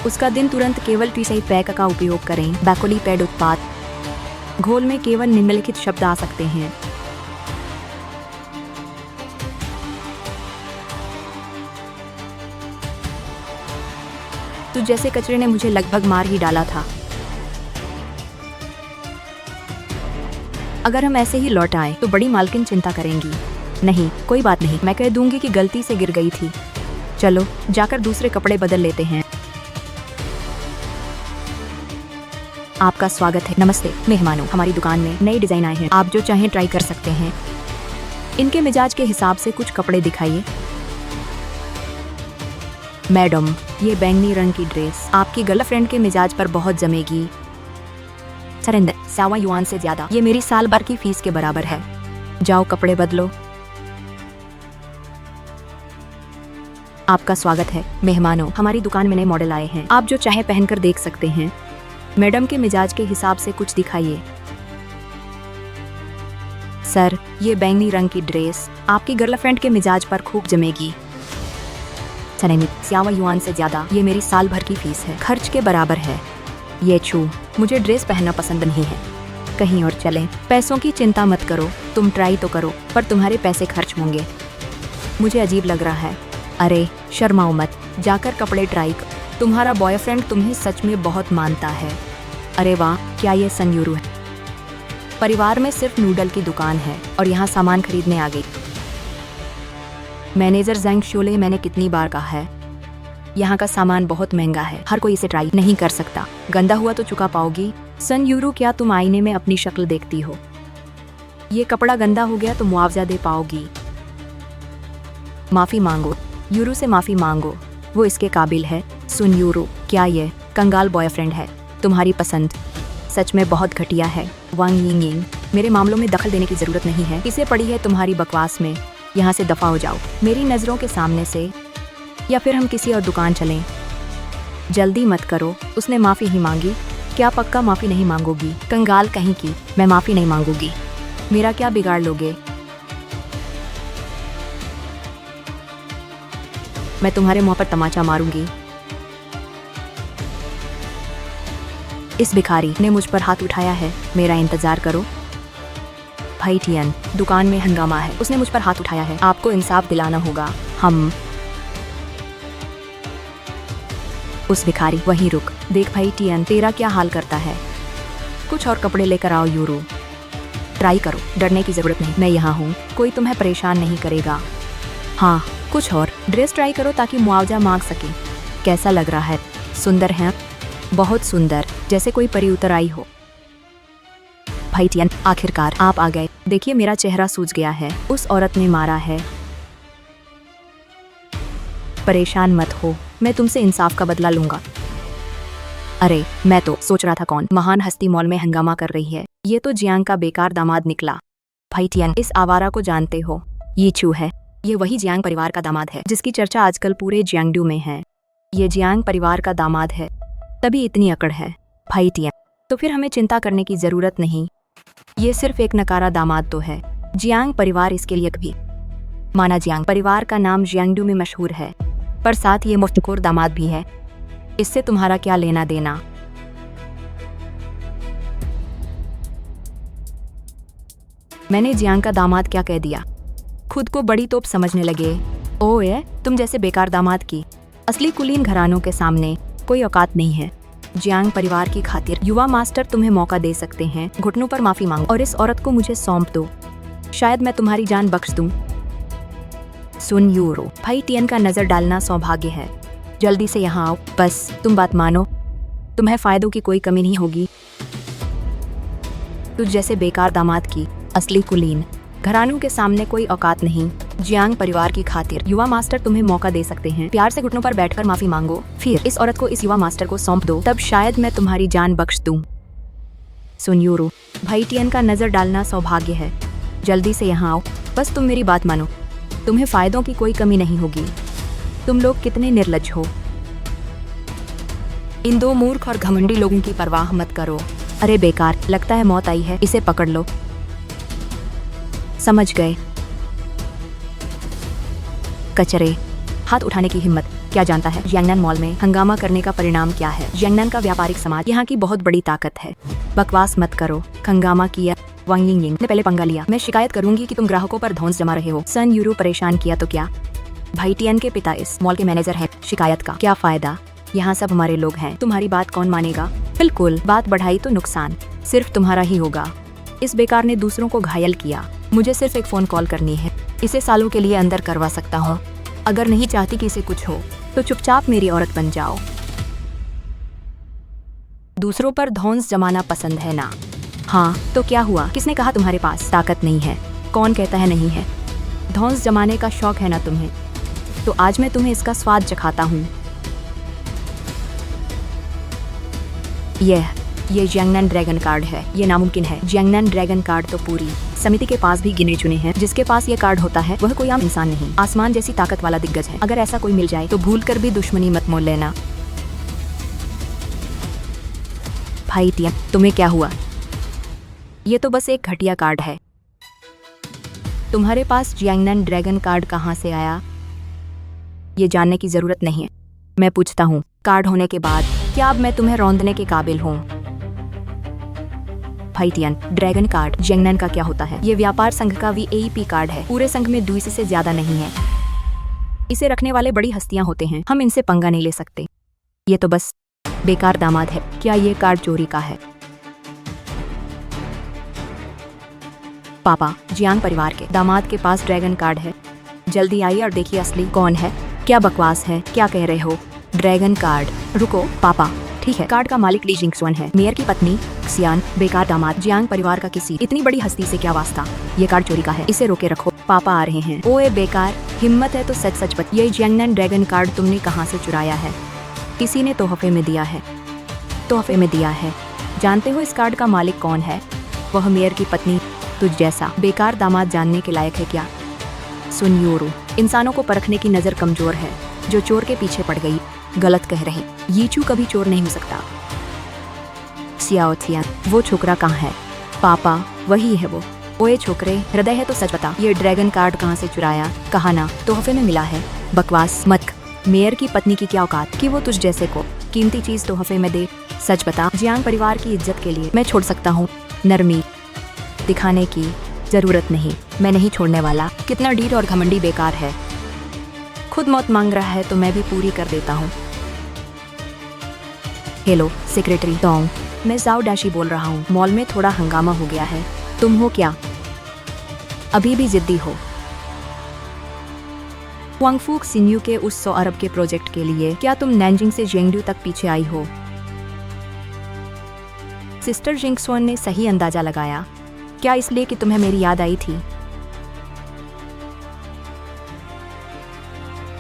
उसका दिन तुरंत केवल टीसई पैक का उपयोग करें। बैकोली पैड उत्पाद घोल में केवल निम्नलिखित शब्द आ सकते हैं। तुझ जैसे कचरे ने मुझे लगभग मार ही डाला था। अगर हम ऐसे ही लौट आए तो बड़ी मालकिन चिंता करेंगी। नहीं, कोई बात नहीं, मैं कह दूंगी कि गलती से गिर गई थी। चलो जाकर दूसरे कपड़े बदल लेते हैं। आपका स्वागत है। नमस्ते मेहमानों, हमारी दुकान में नए डिजाइन आए हैं। आप जो चाहें ट्राई कर सकते हैं। इनके मिजाज के हिसाब से कुछ कपड़े दिखाइए। मैडम, ये बैंगनी रंग की ड्रेस आपकी गर्लफ्रेंड के मिजाज पर बहुत जमेगी। सरिंदर, 100 युआन से ज्यादा, ये मेरी साल भर की फीस के बराबर है। जाओ कपड़े बदलो। आपका स्वागत है मेहमानों, हमारी दुकान में नए मॉडल आए हैं। आप जो चाहे पहनकर देख सकते हैं। मैडम के मिजाज के हिसाब से कुछ दिखाइए। सर, ये बैंगनी रंग की ड्रेस आपकी गर्लफ्रेंड के मिजाज पर खूब जमेगी। 100 युआन से ज्यादा, ये मेरी साल भर की फीस है, खर्च के बराबर है। ये छू, मुझे ड्रेस पहनना पसंद नहीं है। कहीं और चलें। पैसों की चिंता मत करो, तुम ट्राई तो करो, पर तुम्हारे पैसे खर्च होंगे। मुझे अजीब लग रहा है। अरे शर्माओ मत, जाकर कपड़े ट्राई करो। तुम्हारा बॉयफ्रेंड तुम्हें सच में बहुत मानता है। अरे वाह, क्या ये सन यूरो है? परिवार में सिर्फ नूडल की दुकान है और यहाँ सामान खरीदने आ गई। मैनेजर जैंग शोले, मैंने कितनी बार कहा है, यहाँ का सामान बहुत महंगा है, हर कोई इसे ट्राई नहीं कर सकता। गंदा हुआ तो चुका पाओगी। सन यूरो, क्या तुम आईने में अपनी शक्ल देखती हो? ये कपड़ा गंदा हो गया तो मुआवजा दे पाओगी। माफी मांगो, यूरो से माफी मांगो, वो इसके काबिल है। सुन यूरो, क्या ये कंगाल बॉयफ्रेंड है तुम्हारी पसंद? सच में बहुत घटिया है। वांग यिंग, मेरे मामलों में दखल देने की जरूरत नहीं है। इसे पड़ी है तुम्हारी बकवास में। यहाँ से दफा हो जाओ मेरी नजरों के सामने से, या फिर हम किसी और दुकान चलें। जल्दी मत करो, उसने माफी ही मांगी। क्या पक्का माफी नहीं मांगोगी? कंगाल कहीं की, मैं माफी नहीं मांगूंगी। मेरा क्या बिगाड़ लोगे? मैं तुम्हारे मुंह पर तमाचा मारूंगी। इस भिखारी ने मुझ पर हाथ उठाया है, मेरा इंतजार करो। भाई टियन, दुकान में हंगामा है, उसने मुझ पर हाथ उठाया है, आपको इंसाफ दिलाना होगा। हम उस भिखारी, वहीं रुक, देख भाई टियन तेरा क्या हाल करता है। कुछ और कपड़े लेकर आओ यूरो, ट्राई करो, डरने की जरूरत नहीं, मैं यहाँ हूँ, कोई तुम्हें परेशान नहीं करेगा। हाँ, कुछ और ड्रेस ट्राई करो ताकि मुआवजा मांग सके। कैसा लग रहा है? सुंदर है, बहुत सुंदर, जैसे कोई परी उतर आई हो। भाई टियन, आखिरकार आप आ गए। देखिए मेरा चेहरा सूज गया है, उस औरत ने मारा है। परेशान मत हो, मैं तुमसे इंसाफ का बदला लूंगा। अरे मैं तो सोच रहा था कौन महान हस्ती मॉल में हंगामा कर रही है। ये तो जियांग का बेकार दामाद निकला। भाई टियन, इस आवारा को जानते हो? ये छू है, ये वही जियांग परिवार का दामाद है जिसकी चर्चा आजकल पूरे जियांगडू में है। ये जियांग परिवार का दामाद है, तभी इतनी अकड़ है। भाई टियन, तो फिर हमें चिंता करने की जरूरत नहीं। ये सिर्फ एक नकारा दामाद तो है, जियांग परिवार इसके लिए कभी माना जियांग परिवार का नाम जियांगडू में मशहूर है, पर साथ ये मुफ्तखोर दामाद भी है। इससे तुम्हारा क्या लेना देना? मैंने जियांग का दामाद क्या कह दिया? खुद को बड़ी तोप समझने लगे। ओए, तुम जैसे बेकार दामाद की असली कुलीन घरानों के सामने कोई औकात नहीं है। जियांग परिवार की खातिर युवा मास्टर तुम्हें मौका दे सकते हैं। घुटनों पर माफी मांगो और इस औरत को मुझे सौंप दो। शायद मैं तुम्हारी जान बख्श दूं। सुन यूरो, भाई टियन का नजर डालना सौभाग्य है। जल्दी से यहाँ आओ, बस तुम बात मानो, तुम्हें फायदों की कोई कमी नहीं होगी। तुझ जैसे बेकार दामाद की असली कुलीन घरानों के सामने कोई औकात नहीं। जियांग परिवार की खातिर युवा मास्टर तुम्हें मौका दे सकते हैं। प्यार से घुटनों पर बैठकर माफी मांगो, फिर इस औरत को इस युवा मास्टर को सौंप दो, तब शायद मैं तुम्हारी जान बख्श दूं। सुन यूरो, भाई टियन का नजर डालना सौभाग्य है। जल्दी से यहाँ आओ, बस तुम मेरी बात मानो, तुम्हें फायदों की कोई कमी नहीं होगी। तुम लोग कितने निर्लज्ज हो। इन दो मूर्ख और घमंडी लोगों की परवाह मत करो। अरे बेकार, लगता है मौत आई है, इसे पकड़ लो। समझ गए? कचरे, हाथ उठाने की हिम्मत। क्या जानता है यांगनान मॉल में हंगामा करने का परिणाम क्या है? यांगनान का व्यापारिक समाज यहाँ की बहुत बड़ी ताकत है। बकवास मत करो। हंगामा किया वांग यिंग ने पहले पंगा लिया। मैं शिकायत करूंगी कि तुम ग्राहकों पर धौंस जमा रहे हो। सन यूरो परेशान किया तो क्या? भाई टियन के पिता इस मॉल के मैनेजर हैं। शिकायत का क्या फायदा? यहाँ सब हमारे लोग हैं। तुम्हारी बात कौन मानेगा? बिल्कुल, बात बढ़ाई तो नुकसान सिर्फ तुम्हारा ही होगा। इस बेकार ने दूसरों को घायल किया। मुझे सिर्फ एक फोन कॉल करनी है। इसे सालों के लिए अंदर करवा सकता हूँ। अगर नहीं चाहती कि इसे कुछ हो तो चुपचाप मेरी औरत बन जाओ। दूसरों पर धौंस जमाना पसंद है ना? हाँ, तो क्या हुआ? किसने कहा तुम्हारे पास ताकत नहीं है? कौन कहता है नहीं है? धौंस जमाने का शौक है ना तुम्हें? तो आज मैं तुम्हें इसका स्वाद चखाता हूँ। ये जियांगनान ड्रैगन कार्ड है। ये नामुमकिन है। जियांगनान ड्रैगन कार्ड तो पूरी समिति के पास भी गिने चुने हैं। जिसके पास ये कार्ड होता है वह कोई आम इंसान नहीं, आसमान जैसी ताकत वाला दिग्गज है। अगर ऐसा कोई मिल जाए तो भूल कर भी दुश्मनी मत मोल लेना। भाई टियन, तुम्हें क्या हुआ? ये तो बस एक घटिया कार्ड है। तुम्हारे पास जियांगनान ड्रैगन कार्ड कहाँ से आया? ये जानने की जरूरत नहीं है। मैं पूछता हूँ, कार्ड होने के बाद क्या अब मैं तुम्हें रौंदने के काबिल हूँ? भाई टियन, ड्रैगन कार्ड जियांगनान का क्या होता है? ये व्यापार संघ का VAP कार्ड है। पूरे संघ में 2 से ज्यादा नहीं है। इसे रखने वाले बड़ी हस्तियां होते हैं। हम इनसे पंगा नहीं ले सकते। ये तो बस बेकार दामाद है। क्या ये कार्ड चोरी का है? पापा, जियांग परिवार के दामाद के पास ड्रैगन कार्ड है। जल्दी आइए और देखिए असली कौन है। क्या बकवास है? क्या कह रहे हो? Dragon card? रुको पापा, ठीक है, कार्ड का मालिक ली जिंगसुअन है। मेयर की पत्नी क्सियान, बेकार दामाद। जियांग परिवार का किसी इतनी बड़ी हस्ती से क्या वास्ता? ये कार्ड चोरी का है, इसे रोके रखो। पापा आ रहे हैं। ओए बेकार, हिम्मत है तो सच सच बता। ये जियांगनान ड्रैगन कार्ड तुमने कहाँ से चुराया है? किसी ने तोहफे में दिया है। तोहफे में दिया है? जानते हो इस कार्ड का मालिक कौन है? वह मेयर की पत्नी। तुझ जैसा बेकार दामाद जानने के लायक है क्या? सुन यूरो, इंसानों को परखने की नजर कमजोर है। जो चोर के पीछे पड़ गई गलत कह रहे। यीचू कभी चोर नहीं हो सकता। सियाओ थियान, वो छोकरा कहाँ है? पापा, वही है वो। ओए छोकरे, हृदय है तो सच बता, ये ड्रैगन कार्ड कहाँ से चुराया? कहा ना तोहफे में मिला है। बकवास मत। मेयर की पत्नी की क्या औकात कि वो तुझ जैसे को कीमती चीज तोहफे में दे? सच बता। जियांग परिवार की इज्जत के लिए मैं छोड़ सकता हूँ। नरमी दिखाने की जरूरत नहीं, मैं नहीं छोड़ने वाला। कितना ढीठ और घमंडी बेकार है। खुद मौत मांग रहा है तो मैं भी पूरी कर देता हूँ। हेलो सेक्रेटरी तोंग, मैं जाओ डैशी बोल रहा हूँ। मॉल में थोड़ा हंगामा हो गया है। तुम हो क्या? अभी भी जिद्दी हो? वांगफूक सिन्यू के उस 100 अरब के प्रोजेक्ट के लिए क्या तुम नैनजिंग से जियांगडू तक पीछे आई हो? सिस्टर जिंगसुअन ने सही अंदाजा लगाया। क्या इसलिए कि तुम्हें मेरी याद आई थी?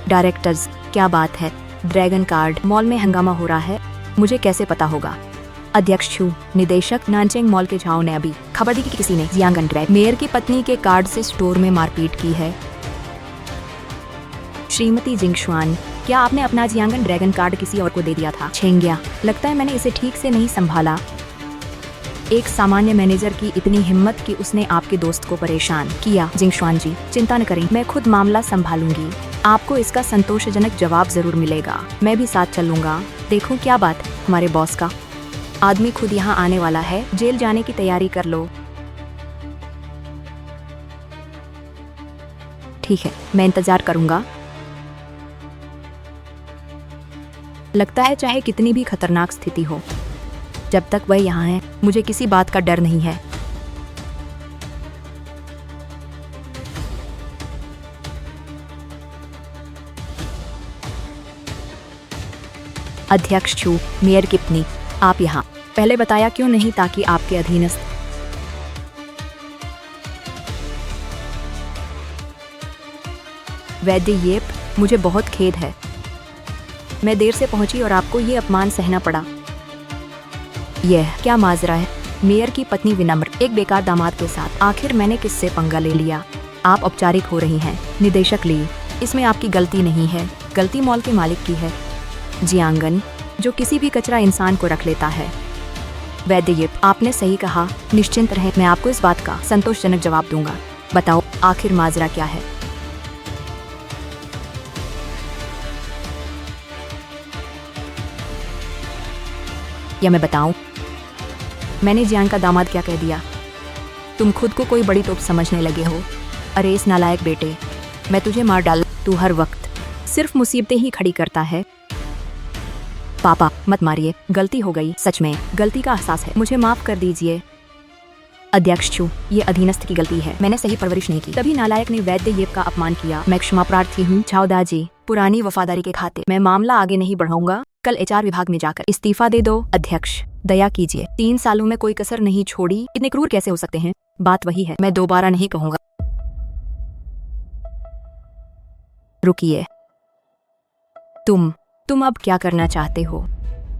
डायरेक्टर्स, क्या बात है? ड्रैगन कार्ड मॉल में हंगामा हो रहा है, मुझे कैसे पता होगा? अध्यक्ष छू, निदेशक नानचेंग मॉल के झाओ ने अभी खबर दी कि किसी ने जियांगन ड्रैग मेयर की पत्नी के कार्ड से स्टोर में मारपीट की है। श्रीमती जिंगशुआन, क्या आपने अपना जियांगन ड्रैगन कार्ड किसी और को दे दिया था? छेंग्या, लगता है मैंने इसे ठीक से नहीं संभाला। एक सामान्य मैनेजर की इतनी हिम्मत कि उसने आपके दोस्त को परेशान किया। जिंगशुआन जी, चिंता न करें, मैं खुद मामला संभालूंगी। आपको इसका संतोषजनक जवाब जरूर मिलेगा। मैं भी साथ चलूंगा। देखो क्या बात, हमारे बॉस का आदमी खुद यहाँ आने वाला है। जेल जाने की तैयारी कर लो। ठीक है, मैं इंतजार करूंगा। लगता है चाहे कितनी भी खतरनाक स्थिति हो, जब तक वह यहाँ है, मुझे किसी बात का डर नहीं है। अध्यक्ष छू, मेयर किपनी, आप यहाँ पहले बताया क्यों नहीं ताकि आपके अधीनस्थ। वैद्य येप, मुझे बहुत खेद है। मैं देर से पहुंची और आपको ये अपमान सहना पड़ा। यह क्या माजरा है? मेयर की पत्नी विनम्र, एक बेकार दामाद के साथ आखिर मैंने किससे पंगा ले लिया? आप औपचारिक हो रही हैं। निदेशक ली, इसमें आपकी गलती नहीं है, गलती मॉल के मालिक की है। जियांगन, जो किसी भी कचरा इंसान को रख लेता है। वैद्य येप, आपने सही कहा। निश्चिंत रहें, मैं आपको इस बात का संतोषजनक जवाब दूंगा। बताओ आखिर माजरा क्या है? या मैं बताऊं? मैंने जियान का दामाद क्या कह दिया? तुम खुद को कोई बड़ी तोप समझने लगे हो। अरे इस नालायक बेटे, मैं तुझे मार डाल। तू हर वक्त सिर्फ मुसीबतें ही खड़ी करता है। पापा मत मारिए, गलती हो गई, सच में गलती का एहसास है, मुझे माफ कर दीजिए। अध्यक्ष छू, ये अधीनस्थ की गलती है, मैंने सही परवरिश नहीं की, तभी नालायक ने वैद्य येप का अपमान किया। मैं क्षमा प्रार्थी हूँ। छावदाजी, पुरानी वफादारी के खाते मैं मामला आगे नहीं बढ़ाऊंगा। कल एचआर विभाग में जाकर इस्तीफा दे दो। अध्यक्ष, दया कीजिए, 3 सालों में कोई कसर नहीं छोड़ी। इतने क्रूर कैसे हो सकते हैं? बात वही है, मैं दोबारा नहीं कहूंगा। रुकिए, तुम अब क्या करना चाहते हो?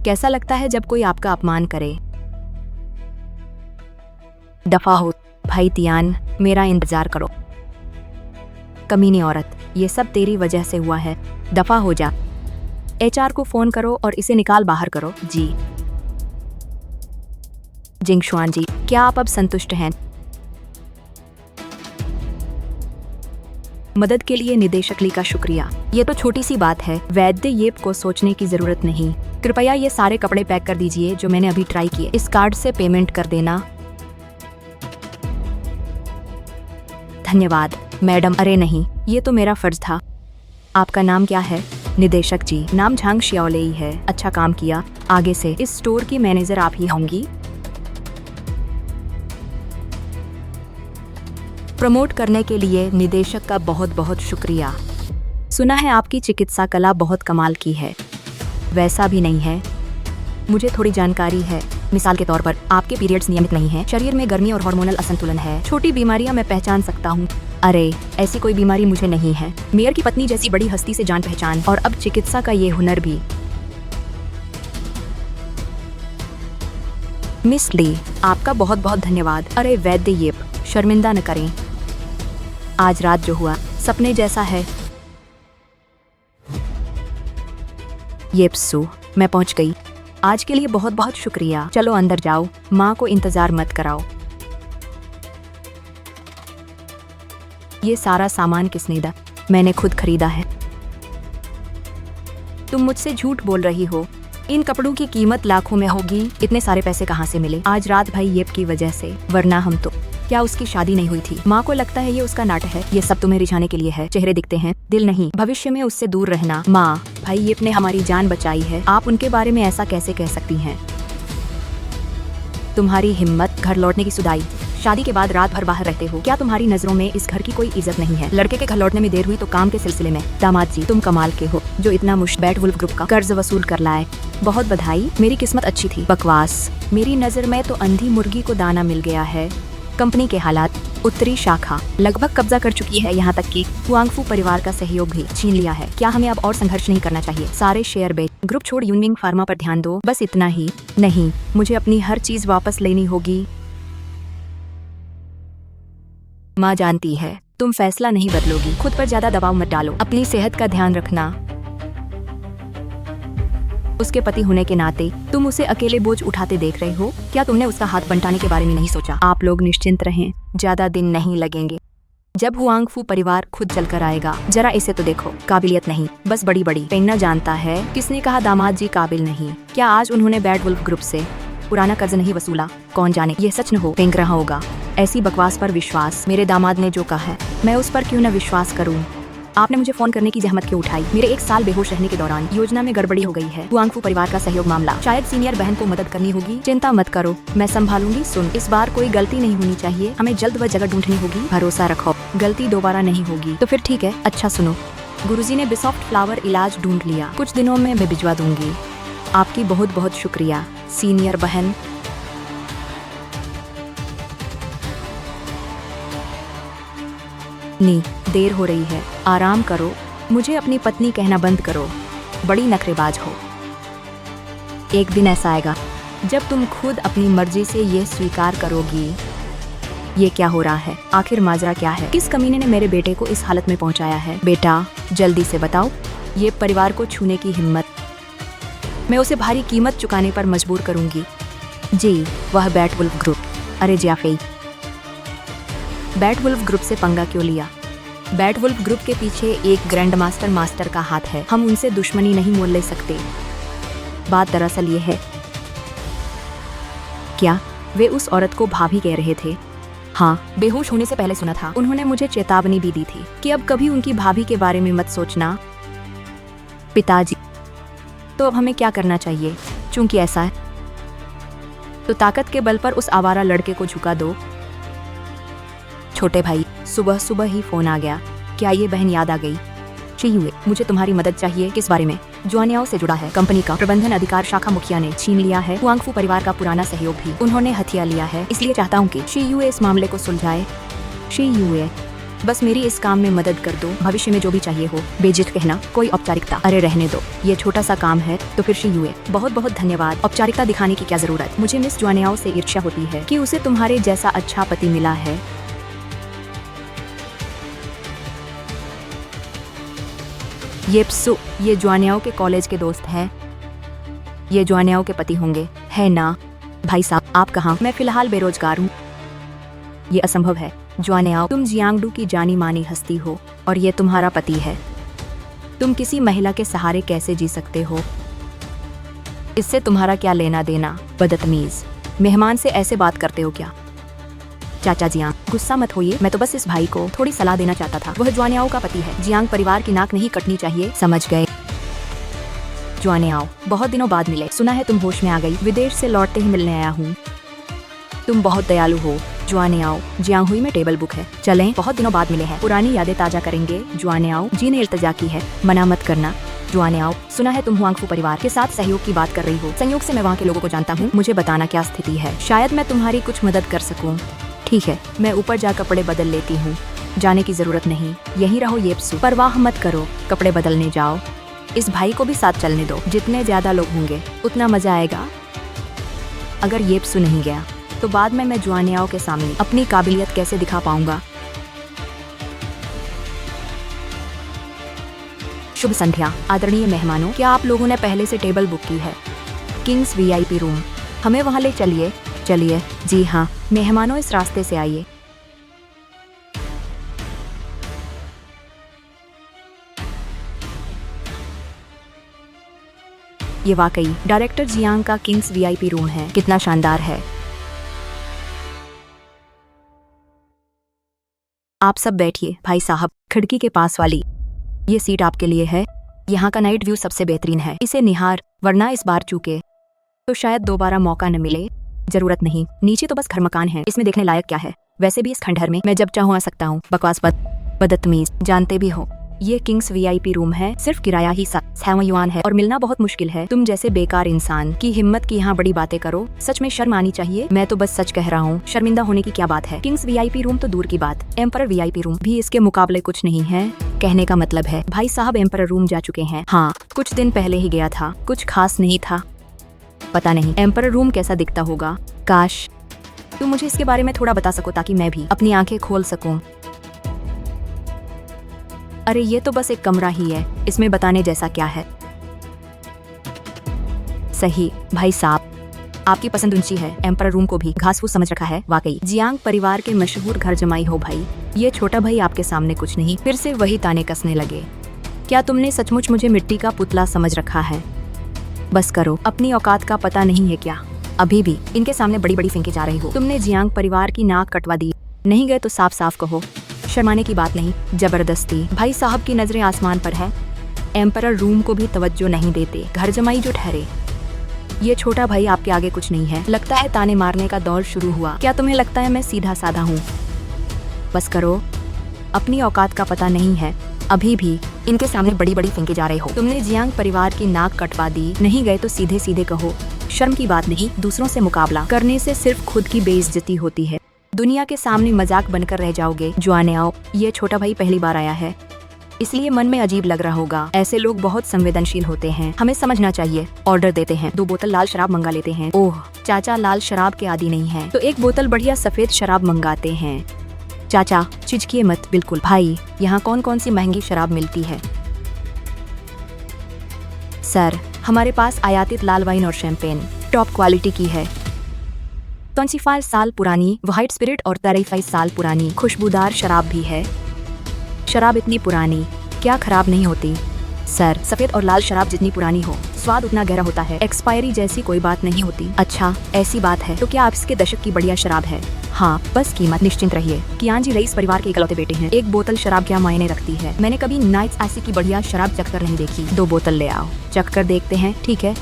कैसा लगता है जब कोई आपका अपमान करे? दफा हो भाई तियान, मेरा इंतजार करो। कमीनी औरत, ये सब तेरी वजह से हुआ है, दफा हो जा। एचआर को फोन करो और इसे निकाल बाहर करो। जी। जिंगशुआन जी, क्या आप अब संतुष्ट हैं? मदद के लिए निदेशक ली का शुक्रिया। ये तो छोटी सी बात है, वैद्य येप को सोचने की जरूरत नहीं। कृपया ये सारे कपड़े पैक कर दीजिए जो मैंने अभी ट्राई किए। इस कार्ड से पेमेंट कर देना। धन्यवाद मैडम। अरे नहीं, ये तो मेरा फर्ज था। आपका नाम क्या है? निदेशक जी, नाम झांग शियाओलेई है। अच्छा काम किया, आगे से इस स्टोर की मैनेजर आप ही होंगी। प्रमोट करने के लिए निदेशक का बहुत बहुत शुक्रिया। सुना है आपकी चिकित्सा कला बहुत कमाल की है। वैसा भी नहीं है, मुझे थोड़ी जानकारी है। मिसाल के तौर पर आपके पीरियड्स नियमित नहीं हैं, शरीर में गर्मी और हार्मोनल असंतुलन है। छोटी बीमारियां मैं पहचान सकता हूँ। अरे ऐसी कोई बीमारी मुझे नहीं है। मेयर की पत्नी जैसी बड़ी हस्ती से जान पहचान, और अब चिकित्सा का ये हुनर भी। मिस ली, आपका बहुत बहुत धन्यवाद। अरे वैद्य येप, शर्मिंदा न करें। आज रात जो हुआ सपने जैसा है। येप्सू, मैं पहुंच गई। आज के लिए बहुत बहुत शुक्रिया। चलो अंदर जाओ, माँ को इंतजार मत कराओ। ये सारा सामान किसने दिया? मैंने खुद खरीदा है। तुम मुझसे झूठ बोल रही हो। इन कपड़ों की कीमत लाखों में होगी। इतने सारे पैसे कहाँ से मिले? आज रात भाई येप की वजह से, वरना हम तो। क्या उसकी शादी नहीं हुई थी? माँ को लगता है ये उसका नाटक है। ये सब तुम्हें रिझाने के लिए है। चेहरे दिखते हैं, दिल नहीं। भविष्य में उससे दूर रहना। माँ, भाई येप ने हमारी जान बचाई है, आप उनके बारे में ऐसा कैसे कह सकती हैं? तुम्हारी हिम्मत, घर लौटने की सुधाई। शादी के बाद रात भर बाहर रहते हो। क्या तुम्हारी नजरों में इस घर की कोई इज्जत नहीं है? लड़के के घर लौटने में देर हुई तो काम के सिलसिले में। दामाद जी, तुम कमाल के हो, जो इतना मुश्तैद वुल्फ ग्रुप का कर्ज वसूल कर लाए। बहुत बधाई, मेरी किस्मत अच्छी थी। बकवास, मेरी नजर में तो अंधी मुर्गी को दाना मिल गया है। कंपनी के हालात, उत्तरी शाखा लगभग कब्जा कर चुकी है, यहाँ तक कि हुआंगफू परिवार का सहयोग भी छीन लिया है। क्या हमें अब और संघर्ष नहीं करना चाहिए? सारे शेयर बेच, ग्रुप छोड़ यूनमिंग फार्मा पर ध्यान दो। बस इतना ही नहीं, मुझे अपनी हर चीज वापस लेनी होगी। माँ जानती है तुम फैसला नहीं बदलोगी। खुद पर ज्यादा दबाव मत डालो, अपनी सेहत का ध्यान रखना। उसके पति होने के नाते तुम उसे अकेले बोझ उठाते देख रहे हो। क्या तुमने उसका हाथ बंटाने के बारे में नहीं सोचा? आप लोग निश्चिंत रहें, ज्यादा दिन नहीं लगेंगे। जब हुआंगफू परिवार खुद चलकर आएगा। जरा इसे तो देखो, काबिलियत नहीं, बस बड़ी बड़ी पेन्ना जानता है। किसने कहा दामाद जी काबिल नहीं? क्या आज उन्होंने बैड वुल्फ ग्रुप से पुराना कर्ज नहीं वसूला? कौन जाने ये सच न हो, फेंक रहा होगा। ऐसी बकवास पर विश्वास, मेरे दामाद ने जो कहा है मैं उस पर क्यों न विश्वास करूं? आपने मुझे फोन करने की जहमत क्यों उठाई? मेरे 1 साल बेहोश रहने के दौरान योजना में गड़बड़ी हो गई है। हुआंगफू परिवार का सहयोग मामला, शायद सीनियर बहन को मदद करनी होगी। चिंता मत करो, मैं संभालूंगी। सुन, इस बार कोई गलती नहीं होनी चाहिए। हमें जल्द वह जगह ढूंढनी होगी। भरोसा रखो, गलती दोबारा नहीं होगी। तो फिर ठीक है। अच्छा सुनो, गुरुजी ने बिसॉफ्ट फ्लावर इलाज ढूंढ लिया, कुछ दिनों में मैं भिजवा दूंगी। आपकी बहुत बहुत शुक्रिया सीनियर बहन। नी, देर हो रही है, आराम करो। मुझे अपनी पत्नी कहना बंद करो, बड़ी नखरेबाज हो। एक दिन ऐसा आएगा जब तुम खुद अपनी मर्जी से ये स्वीकार करोगी। ये क्या हो रहा है? आखिर माजरा क्या है? किस कमीने ने मेरे बेटे को इस हालत में पहुंचाया है? बेटा, जल्दी से बताओ। ये परिवार को छूने की हिम्मत, मैं उसे भारी कीमत चुकाने पर मजबूर करूंगी। जी, वह बैड वुल्फ ग्रुप। अरे जाफी, बैड वुल्फ ग्रुप से पंगा क्यों लिया? बैड वुल्फ ग्रुप के पीछे एक ग्रैंड मास्टर का हाथ है। हम उनसे दुश्मनी नहीं मोल ले सकते। बात दरअसल ये है। क्या वे उस औरत को भाभी कह रहे थे? हाँ, बेहोश होने से पहले सुना था। उन्होंने मुझे चेतावनी भी दी थी कि अब कभी उनकी भाभी के बारे में मत सोचना। पिताजी, तो अब हमें क्या करना चाहिए? चूंकि ऐसा है तो ताकत के बल पर उस आवारा लड़के को झुका दो। छोटे भाई, सुबह सुबह ही फोन आ गया। क्या ये बहन याद आ गई? चियुए, मुझे तुम्हारी मदद चाहिए। किस बारे में? जुआनियाओ से जुड़ा है। कंपनी का प्रबंधन अधिकार शाखा मुखिया ने छीन लिया है। हुआंगफू परिवार का पुराना सहयोग भी उन्होंने हथिया लिया है। इसलिए चाहता हूँ कि चियुए इस मामले को सुलझाए। चियुए, बस मेरी इस काम में मदद कर दो। भविष्य में जो भी चाहिए हो बेझिझक कहना, कोई औपचारिकता। अरे रहने दो, ये छोटा सा काम है। तो फिर शियुए, बहुत बहुत धन्यवाद। औपचारिकता दिखाने की क्या जरूरत? मुझे मिस जुआनियाओ से ईर्ष्या होती है कि उसे तुम्हारे जैसा अच्छा पति मिला है। ये जुआनियाओ के कॉलेज के दोस्त हैं। ये जुआनियाओ के पति होंगे, है ना? भाई साहब, आप कहाँ? मैं फिलहाल बेरोजगार हूँ। ये असंभव है। जुआनियाओ, तुम जियांगडू की जानी मानी हस्ती हो और ये तुम्हारा पति है। तुम किसी महिला के सहारे कैसे जी सकते हो? इससे तुम्हारा क्या लेना देना? बदतमीज, मेहमान से ऐसे बात करते हो क्या? चाचा जियांग, गुस्सा मत होइए, मैं तो बस इस भाई को थोड़ी सलाह देना चाहता था। वह जुआनियाओ का पति है। जियांग परिवार की नाक नहीं कटनी चाहिए, समझ गए? जुआनियाओ, बहुत दिनों बाद मिले। सुना है तुम होश में आ गई। विदेश से लौटते ही मिलने आया हूँ। तुम बहुत दयालु हो। जुआनियाओ, जियांगहुई में टेबल बुक है, चलें? बहुत दिनों बाद मिले हैं, पुरानी यादें ताजा करेंगे। जुआनियाओ जी ने इल्तजा की है, मना मत करना। जुआनियाओ, सुना है तुम हुआंगफू परिवार के साथ सहयोग की बात कर रही हो। संयोग से मैं वहाँ के लोगों को जानता हूँ। मुझे बताना क्या स्थिति है, शायद मैं तुम्हारी कुछ मदद कर सकूँ। ठीक है, मैं ऊपर जा कपड़े बदल लेती हूँ। जाने की जरूरत नहीं, यहीं रहो येप्सु। परवाह मत करो, कपड़े बदलने जाओ। इस भाई को भी साथ चलने दो। जितने ज्यादा लोग होंगे उतना मजा आएगा। अगर येप्सु नहीं गया तो बाद में मैं जुआनियाओ के सामने अपनी काबिलियत कैसे दिखा पाऊंगा? शुभ संध्या आदरणीय मेहमानों, क्या आप लोगों ने पहले से टेबल बुक की है? किंग्स वीआईपी रूम, हमें वहां ले चलिए। चलिए। जी हाँ मेहमानों, इस रास्ते से आइए। ये वाकई डायरेक्टर जियांग का किंग्स वीआईपी रूम है। कितना शानदार है। आप सब बैठिए। भाई साहब, खिड़की के पास वाली ये सीट आपके लिए है। यहाँ का नाइट व्यू सबसे बेहतरीन है। इसे निहार, वरना इस बार चूके तो शायद दोबारा मौका न मिले। जरूरत नहीं, नीचे तो बस घर मकान है, इसमें देखने लायक क्या है? वैसे भी इस खंडहर में मैं जब चाहूँ आ सकता हूँ। बकवास बदतमीज, जानते भी हो ये किंग्स वीआईपी रूम है, सिर्फ किराया ही 7 युआन है और मिलना बहुत मुश्किल है। तुम जैसे बेकार इंसान की हिम्मत की यहाँ बड़ी बातें करो, सच में शर्म आनी चाहिए। मैं तो बस सच कह रहा हूँ, शर्मिंदा होने की क्या बात है? किंग्स वीआईपी रूम तो दूर की बात, एम्परर वीआईपी रूम भी इसके मुकाबले कुछ नहीं है। कहने का मतलब है भाई साहब एम्परर रूम जा चुके हैं। हाँ, कुछ दिन पहले ही गया था, कुछ खास नहीं था। पता नहीं एम्परर रूम कैसा दिखता होगा। काश तुम मुझे इसके बारे में थोड़ा बता सको ताकि मैं भी अपनी आंखें खोल सकूं। अरे ये तो बस एक कमरा ही है, इसमें बताने जैसा क्या है? सही भाई साहब, आपकी पसंद ऊंची है। एम्पर रूम को भी घास फूस समझ रखा है वाकई। जियांग परिवार के मशहूर घर जमाई हो भाई। ये छोटा भाई आपके सामने कुछ नहीं। फिर से वही ताने कसने लगे। क्या तुमने सचमुच मुझे मिट्टी का पुतला समझ रखा है? बस करो, अपनी औकात का पता नहीं है क्या? अभी भी इनके सामने बड़ी बड़ी फेंके जा रही हो। तुमने जियांग परिवार की नाक कटवा दी। नहीं गए तो साफ साफ कहो। शर्माने की बात नहीं, जबरदस्ती। भाई साहब की नजरें आसमान पर है। एम्परर रूम को भी तवज्जो नहीं देते। घर जमाई जो ठहरे। ये छोटा भाई आपके आगे कुछ नहीं है। लगता है ताने मारने का दौर शुरू हुआ। क्या तुम्हें लगता है मैं सीधा साधा हूँ? बस करो, अपनी औकात का पता नहीं है। अभी भी इनके सामने बड़ी बड़ी फेंके जा रहे हो। तुमने जियांग परिवार की नाक कटवा दी। नहीं गए तो सीधे सीधे कहो। शर्म की बात नहीं। दूसरों से मुकाबला करने से सिर्फ खुद की बेइज्जती होती है। दुनिया के सामने मजाक बनकर रह जाओगे। जुआने आओ। ये छोटा भाई पहली बार आया है, इसलिए मन में अजीब लग रहा होगा। ऐसे लोग बहुत संवेदनशील होते हैं, हमें समझना चाहिए। ऑर्डर देते हैं। 2 बोतल लाल शराब मंगा लेते हैं। ओह, चाचा लाल शराब के आदी नहीं है तो 1 बोतल बढ़िया सफेद शराब मंगाते हैं। चाचा चिचकिए मत। बिल्कुल भाई, यहाँ कौन कौन सी महंगी शराब मिलती है? सर, हमारे पास आयातित लाल वाइन और शैंपेन टॉप क्वालिटी की है। 25 साल पुरानी व्हाइट स्पिरिट और 23 साल पुरानी खुशबूदार शराब भी है। शराब इतनी पुरानी क्या खराब नहीं होती? सर, सफेद और लाल शराब जितनी पुरानी हो स्वाद उतना गहरा होता है। एक्सपायरी जैसी कोई बात नहीं होती। अच्छा, ऐसी बात है तो क्या आप इसके दशक की बढ़िया शराब है? हाँ, बस कीमत निश्चिंत रहिए। कियान जी रईस परिवार के इकलौते बेटे हैं। 1 बोतल शराब क्या मायने रखती है? मैंने कभी नाइट्स ऐसी की बढ़िया शराब चख कर नहीं देखी। 2 बोतल ले आओ, चख कर देखते हैं। ठीक है।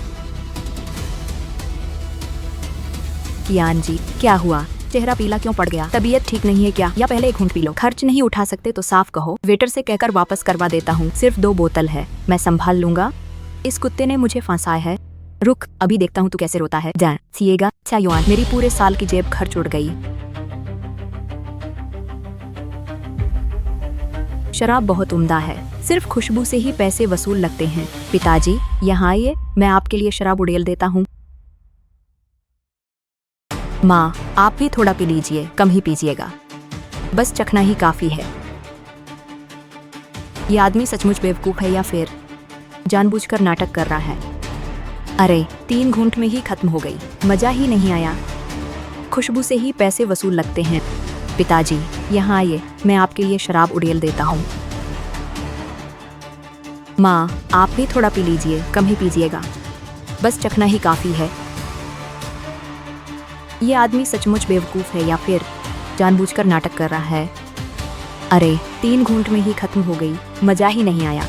कियान जी, क्या हुआ? चेहरा पीला क्यों पड़ गया? तबीयत ठीक नहीं है क्या? या पहले 1 घूंट पी लो। खर्च नहीं उठा सकते तो साफ कहो। वेटर से कहकर वापस करवा देता हूँ। सिर्फ 2 बोतल है, मैं संभाल लूंगा। इस कुत्ते ने मुझे फंसाया है। रुक, अभी देखता हूँ तू कैसे रोता है। सीएगा युआन, मेरी पूरे साल की जेब खर्च उड़ गई। शराब बहुत उम्दा है, सिर्फ खुशबू से ही पैसे वसूल लगते हैं। पिताजी, यहाँ आइए, मैं आपके लिए शराब उड़ेल देता हूँ। माँ, आप भी थोड़ा पी लीजिए, कम ही पीजिएगा, बस चखना ही काफी है। ये आदमी सचमुच बेवकूफ है या फिर जानबूझकर नाटक कर रहा है? अरे, 3 घूंट में ही खत्म हो गई, मजा ही नहीं आया। खुशबू से ही पैसे वसूल लगते हैं। पिताजी, यहाँ आइए, मैं आपके लिए शराब उड़ेल देता हूँ। माँ, आप भी थोड़ा पी लीजिए, कम ही पीजिएगा, बस चखना ही काफी है। ये आदमी सचमुच बेवकूफ है या फिर जानबूझकर नाटक कर रहा है? अरे, 3 घूंट में ही खत्म हो गई, मजा ही नहीं आया।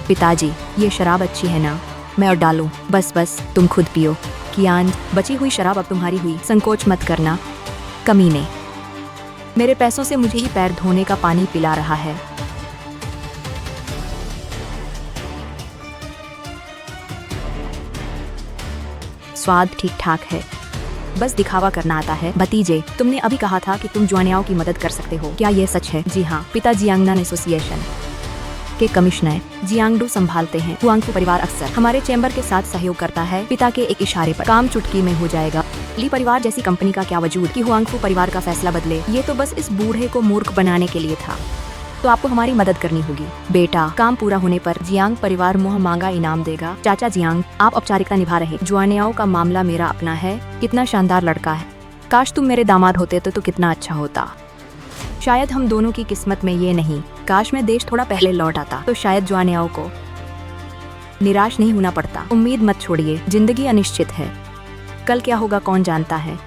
पिताजी, ये शराब अच्छी है ना? मैं और डालूं? बस बस, तुम खुद पियो। कियान, बची हुई शराब अब तुम्हारी हुई, संकोच मत करना। कमीने, मेरे पैसों से मुझे ही पैर धोने का पानी पिला रहा है। स्वाद ठीक ठाक है, बस दिखावा करना आता है। भतीजे, तुमने अभी कहा था कि तुम जुआनियाओं की मदद कर सकते हो, क्या ये सच है? जी हाँ, पिता जियांगनान एसोसिएशन के कमिश्नर जियांगडू संभालते हैं। हुआंगफू परिवार अक्सर हमारे चैम्बर के साथ सहयोग करता है। पिता के एक इशारे पर काम चुटकी में हो जाएगा। ली परिवार जैसी कंपनी का क्या वजूद कि हुआंगफू परिवार का फैसला बदले? ये तो बस इस बूढ़े को मूर्ख बनाने के लिए था। तो आपको हमारी मदद करनी होगी। बेटा, काम पूरा होने पर जियांग परिवार मुँह मांगा इनाम देगा। चाचा जियांग, आप औपचारिकता निभा रहे। जुआनियाओं का मामला मेरा अपना है। कितना शानदार लड़का है, काश तुम मेरे दामाद होते तो कितना अच्छा होता। शायद हम दोनों की किस्मत में ये नहीं। काश मैं देश थोड़ा पहले लौट आता तो शायद जुआनियाओं को निराश नहीं होना पड़ता। उम्मीद मत छोड़िए, जिंदगी अनिश्चित है, कल क्या होगा कौन जानता है।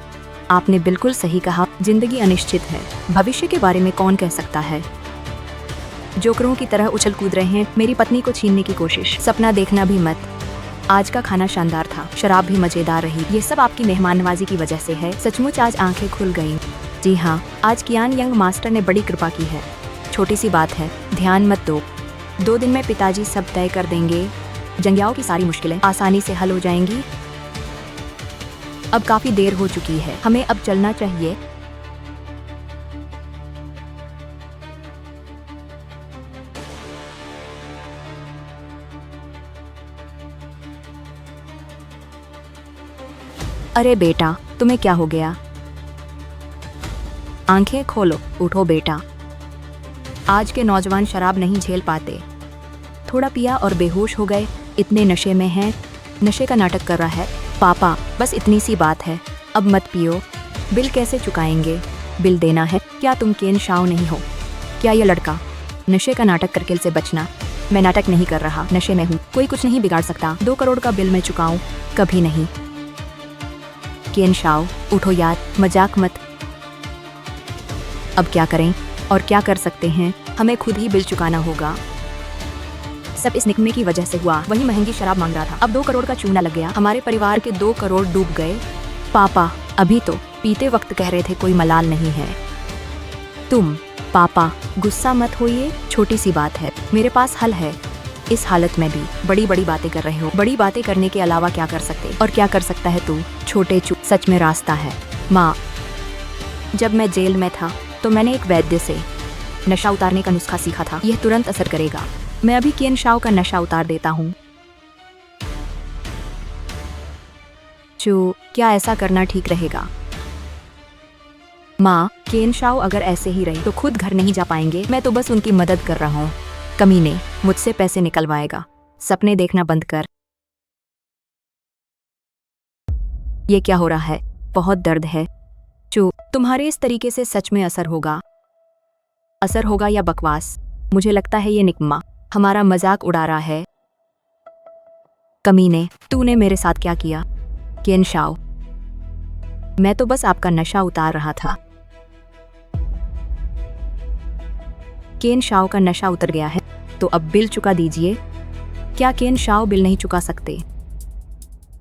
आपने बिल्कुल सही कहा, जिंदगी अनिश्चित है, भविष्य के बारे में कौन कह सकता है। जोकरों की तरह उछल कूद रहे हैं, मेरी पत्नी को छीनने की कोशिश। सपना देखना भी मत। आज का खाना शानदार था, शराब भी मजेदार रही। ये सब आपकी मेहमान नवाजी की वजह से है। सचमुच आज आंखें खुल गईं। जी हाँ, आज कियान यंग मास्टर ने बड़ी कृपा की है। छोटी सी बात है, ध्यान मत दो। 2 दिन में पिताजी सब तय कर देंगे। जंगियाओं की सारी मुश्किलें आसानी से हल हो जाएंगी। अब काफी देर हो चुकी है, हमें अब चलना चाहिए। अरे बेटा, तुम्हें क्या हो गया? आंखें खोलो, उठो बेटा। आज के नौजवान शराब नहीं झेल पाते। थोड़ा पिया और बेहोश हो गए। इतने नशे में है, नशे का नाटक कर रहा है। पापा बस इतनी सी बात है, अब मत पियो। बिल कैसे चुकाएंगे? बिल देना है। क्या तुम केन शाओ नहीं हो? क्या ये लड़का? नशे का नाटक करके से बचना। मैं नाटक नहीं कर रहा, नशे में हूँ, कोई कुछ नहीं बिगाड़ सकता। 2 करोड़ का बिल मैं चुकाऊं? कभी नहीं। केन शाओ उठो यार, मजाक मत। अब क्या करें और क्या कर सकते हैं? हमें खुद ही बिल चुकाना होगा। सब इस निकम्मे की वजह से हुआ। वही महंगी शराब मांग रहा था, अब 2 करोड़ का चूना लग गया। हमारे परिवार के 2 करोड़ डूब गए। पापा अभी तो पीते वक्त कह रहे थे कोई मलाल नहीं है। तुम पापा गुस्सा मत होइए, छोटी सी बात है, मेरे पास हल है। इस हालत में भी बड़ी बड़ी बातें कर रहे हो। बड़ी बातें करने के अलावा क्या कर सकते? और क्या कर सकता है तू? छोटे सच में रास्ता है। माँ, जब मैं जेल में था तो मैंने एक वैद्य से नशा उतारने का नुस्खा सीखा था। यह तुरंत असर करेगा। मैं अभी केन शाओ का नशा उतार देता हूँ। क्या ऐसा करना ठीक रहेगा? माँ, केन शाओ अगर ऐसे ही रहे तो खुद घर नहीं जा पाएंगे। मैं तो बस उनकी मदद कर रहा हूँ। कमीने मुझसे पैसे निकलवाएगा। सपने देखना बंद कर। ये क्या हो रहा है? बहुत दर्द है। तुम्हारे इस तरीके से सच में असर होगा। असर होगा या बकवास? मुझे लगता है ये निकम्मा हमारा मजाक उड़ा रहा है। कमीने, तूने मेरे साथ क्या किया? केन शाओ, मैं तो बस आपका नशा उतार रहा था। केन शाओ का नशा उतर गया है तो अब बिल चुका दीजिए। क्या केन शाओ बिल नहीं चुका सकते?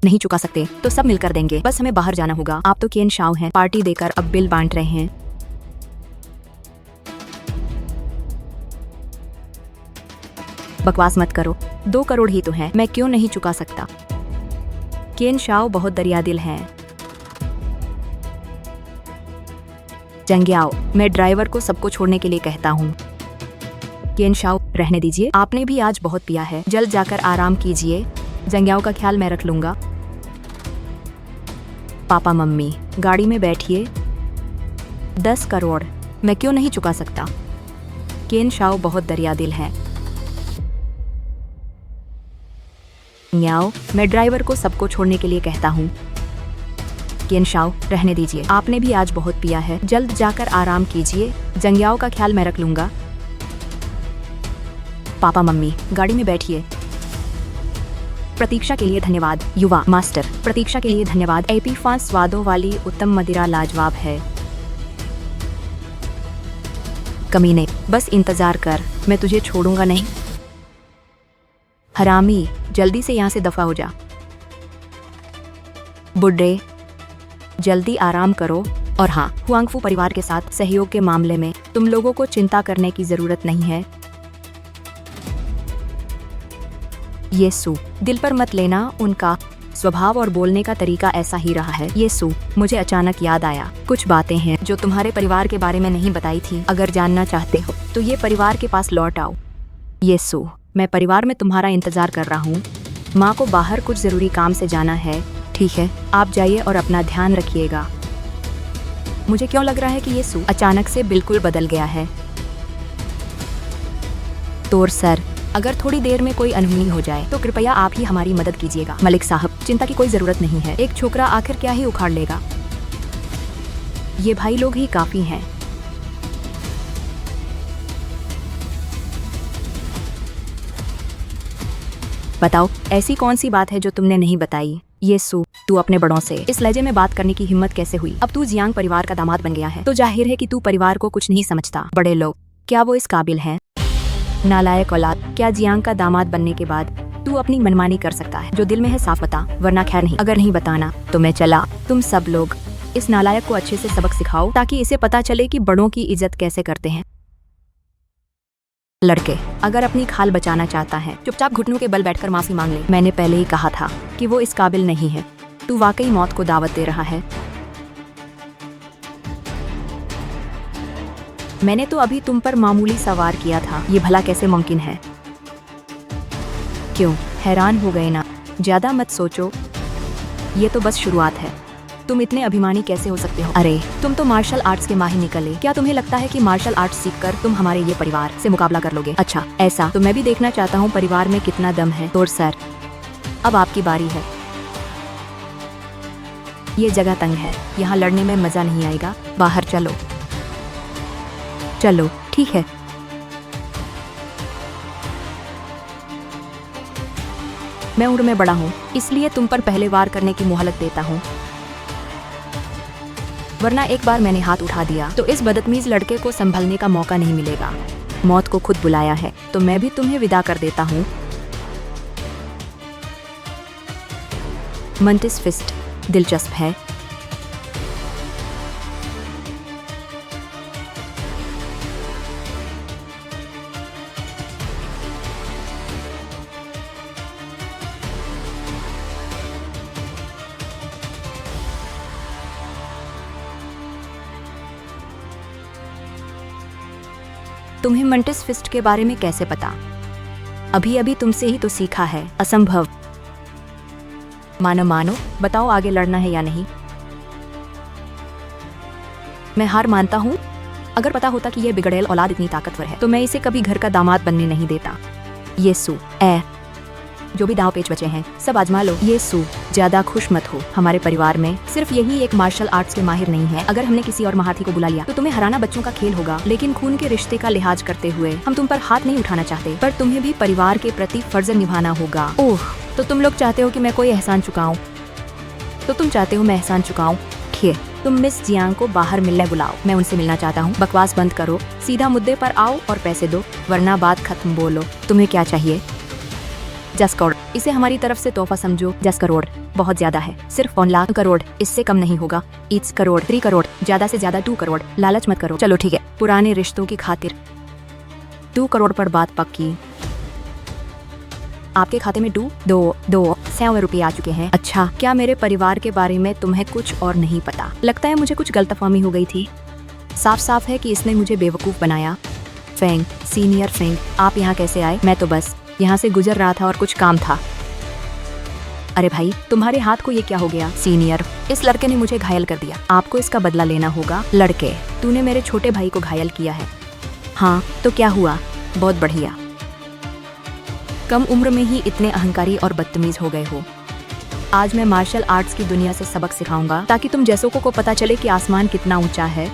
नहीं चुका सकते तो सब मिलकर देंगे, बस हमें बाहर जाना होगा। आप तो केन शाओ हैं, पार्टी देकर अब बिल बांट रहे हैं। बकवास मत करो, 2 करोड़ ही तो हैं, मैं क्यों नहीं चुका सकता? केन शाओ बहुत दरियादिल हैं। जंग्याओ, मैं ड्राइवर को सबको छोड़ने के लिए कहता हूँ। केन शाओ, रहने दीजिए, आपने भी आज बहुत पिया है, जल्द जाकर आराम कीजिए। जंग्याओ का ख्याल मैं रख लूंगा। पापा मम्मी गाड़ी में बैठिए। 10 करोड़ मैं क्यों नहीं चुका सकता? केन शाओ बहुत दरियादिल है। न्याओ, मैं ड्राइवर को सबको छोड़ने के लिए कहता हूँ। केन शाओ, रहने दीजिए, आपने भी आज बहुत पिया है, जल्द जाकर आराम कीजिए। जंग्याओ का ख्याल मैं रख लूंगा। पापा मम्मी गाड़ी में बैठिए। प्रतीक्षा के लिए धन्यवाद युवा मास्टर। प्रतीक्षा के लिए धन्यवाद। एपी 5 स्वादों वाली उत्तम मदिरा लाजवाब है। कमीने, बस इंतजार कर, मैं तुझे छोड़ूंगा नहीं। हरामी, जल्दी से यहाँ से दफा हो जा। बुड्ढे, जल्दी आराम करो। और हाँ, हुआंगफू परिवार के साथ सहयोग के मामले में तुम लोगों को चिंता करने की जरूरत नहीं है। येसु, दिल पर मत लेना, उनका स्वभाव और बोलने का तरीका ऐसा ही रहा है। येसु, मुझे अचानक याद आया, कुछ बातें हैं जो तुम्हारे परिवार के बारे में नहीं बताई थी। अगर जानना चाहते हो तो ये परिवार के पास लौट आओ। येसु, मैं परिवार में तुम्हारा इंतजार कर रहा हूँ। माँ को बाहर कुछ जरूरी काम से जाना है। ठीक है, आप जाइए और अपना ध्यान रखिएगा। मुझे क्यों लग रहा है कि येसु अचानक से बिल्कुल बदल गया है। तोर सर, अगर थोड़ी देर में कोई अनहोनी हो जाए तो कृपया आप ही हमारी मदद कीजिएगा। मलिक साहब, चिंता की कोई जरूरत नहीं है, एक छोकरा आखिर क्या ही उखाड़ लेगा। ये भाई लोग ही काफी हैं। बताओ, ऐसी कौन सी बात है जो तुमने नहीं बताई? येसु, तू अपने बड़ों से इस लहजे में बात करने की हिम्मत कैसे हुई? अब तू जियांग परिवार का दामाद बन गया है तो जाहिर है कि तू परिवार को कुछ नहीं समझता। बड़े लोग, क्या वो इस काबिल हैं? नालायक औलाद, क्या जियांग का दामाद बनने के बाद तू अपनी मनमानी कर सकता है? जो दिल में है साफ बता, वरना खैर नहीं। अगर नहीं बताना तो मैं चला। तुम सब लोग इस नालायक को अच्छे से सबक सिखाओ ताकि इसे पता चले कि बड़ों की इज्जत कैसे करते हैं। लड़के, अगर अपनी खाल बचाना चाहता है चुपचाप घुटनों के बल बैठकर माफी मांग ले। मैंने पहले ही कहा था कि वो इस काबिल नहीं है। तू वाकई मौत को दावत दे रहा है। मैंने तो अभी तुम पर मामूली सवार किया था, ये भला कैसे मुमकिन है? क्यों हैरान हो गए ना? ज्यादा मत सोचो, ये तो बस शुरुआत है। तुम इतने अभिमानी कैसे हो सकते हो? अरे, तुम तो मार्शल आर्ट्स के माहिर निकले। क्या तुम्हें लगता है कि मार्शल आर्ट्स सीखकर तुम हमारे ये परिवार से मुकाबला कर लोगे? अच्छा, ऐसा तो मैं भी देखना चाहता हूँ परिवार में कितना दम है। तोर सर, अब आपकी बारी है। ये जगह तंग है, यहाँ लड़ने में मजा नहीं आएगा, बाहर चलो। चलो ठीक है। मैं उम्र में बड़ा हूँ, इसलिए तुम पर पहले वार करने की मोहलत देता हूँ, वरना एक बार मैंने हाथ उठा दिया तो इस बदतमीज लड़के को संभलने का मौका नहीं मिलेगा। मौत को खुद बुलाया है तो मैं भी तुम्हें विदा कर देता हूँ। मंटिस फिस्ट दिलचस्प है। तुम्हें मंटिस फिस्ट के बारे में कैसे पता? अभी अभी तुमसे ही तो सीखा है। असंभव। मानो बताओ आगे लड़ना है या नहीं। मैं हार मानता हूँ। अगर पता होता कि यह बिगड़ैल औलाद इतनी ताकतवर है तो मैं इसे कभी घर का दामाद बनने नहीं देता। येसु जो भी दांव पेच बचे हैं सब आजमा लो। येसु ज्यादा खुश मत हो, हमारे परिवार में सिर्फ यही एक मार्शल आर्ट्स के माहिर नहीं है। अगर हमने किसी और महारथी को बुला लिया तो तुम्हें हराना बच्चों का खेल होगा, लेकिन खून के रिश्ते का लिहाज करते हुए हम तुम पर हाथ नहीं उठाना चाहते, पर तुम्हें भी परिवार के प्रति फर्ज निभाना होगा। ओह, तो तुम लोग चाहते हो कि मैं कोई एहसान चुकाऊं? तो तुम चाहते हो मैं एहसान चुकाऊं? ठीक, तुम मिस जियांग को बाहर मिलने बुलाओ, मैं उनसे मिलना चाहता हूँ। बकवास बंद करो, सीधा मुद्दे पर आओ और पैसे दो, वरना बात खत्म। बोलो तुम्हें क्या चाहिए? 10 करोड़, इसे हमारी तरफ से तोहफा समझो। 10 करोड़ बहुत ज्यादा है, सिर्फ 1 लाख। करोड़ इससे कम नहीं होगा। 1 करोड़, 3 करोड़, ज्यादा से ज्यादा 2 करोड़। लालच मत करो। चलो ठीक है, पुराने रिश्तों की खातिर 2 करोड़ पर बात पक्की। आपके खाते में 2 रुपये आ चुके हैं। अच्छा, क्या मेरे परिवार के बारे में तुम्हें कुछ और नहीं पता? लगता है मुझे कुछ गलतफहमी हो गई थी। साफ साफ है कि इसने मुझे बेवकूफ बनाया। फेंग, सीनियर फेंग, आप यहाँ कैसे आए? मैं तो बस यहाँ से गुजर रहा था और कुछ काम था। अरे भाई, तुम्हारे हाथ को ये क्या हो गया? सीनियर, इस लड़के ने मुझे घायल कर दिया, आपको इसका बदला लेना होगा। लड़के, तूने मेरे छोटे भाई को घायल किया है। हाँ, तो क्या हुआ? बहुत बढ़िया। कम उम्र में ही इतने अहंकारी और बदतमीज हो गए हो। आज मैं मार्शल आर्ट्स की दुनिया से सबक सिखाऊंगा ताकि तुम जैसों को पता चले कि आसमान कितना ऊंचा है।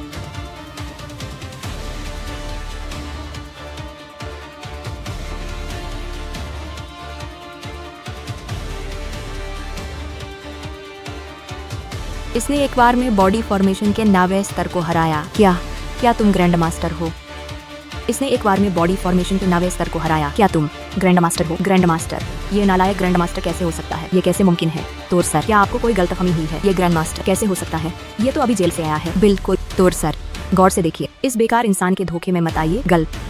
इसने एक बार में बॉडी फॉर्मेशन के 9वें स्तर को हराया। क्या तुम ग्रैंड मास्टर हो? इसने एक बार में बॉडी फॉर्मेशन के 9वें स्तर को हराया। क्या तुम ग्रैंड मास्टर हो? Grand master? ये नालायक ग्रैंड मास्टर कैसे हो सकता है? ये कैसे मुमकिन है? तोर सर, क्या आपको कोई गलतफहमी हुई है? ये ग्रैंड मास्टर कैसे हो सकता है? ये तो अभी जेल से आया है। बिल्कुल। तोर सर, गौर से देखिए, इस बेकार इंसान के धोखे में मत आइए।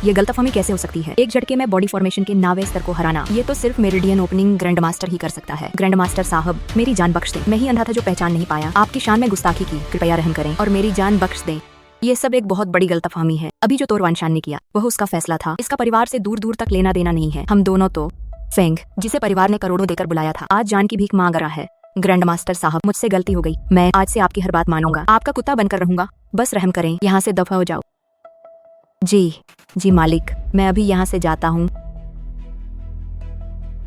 ये गलतफहमी कैसे हो सकती है? एक झटके में बॉडी फॉर्मेशन के 9वें स्तर को हराना, ये तो सिर्फ मेरिडियन ओपनिंग ग्रैंड मास्टर ही कर सकता है। ग्रैंड मास्टर साहब, मेरी जान बख्श दें, मैं ही अंधा था जो पहचान नहीं पाया। आपकी शान में गुस्ताखी की, कृपया रहम करें और मेरी जान बख्श दें। ये सब एक बहुत बड़ी गलतफहमी है। अभी जो तोरवानशान ने किया वह उसका फैसला था। इसका परिवार से दूर दूर तक लेना देना नहीं है। हम दोनों तो फेंग, जिसे परिवार ने करोड़ों देकर बुलाया था, आज जान की भीख मांग रहा है। ग्रैंड मास्टर साहब, मुझसे गलती हो गई, मैं आज से आपकी हर बात मानूंगा, आपका कुत्ता बनकर रहूंगा। बस रहम करें, यहाँ से दफा हो जाओ। जी मालिक, मैं अभी यहाँ से जाता हूँ।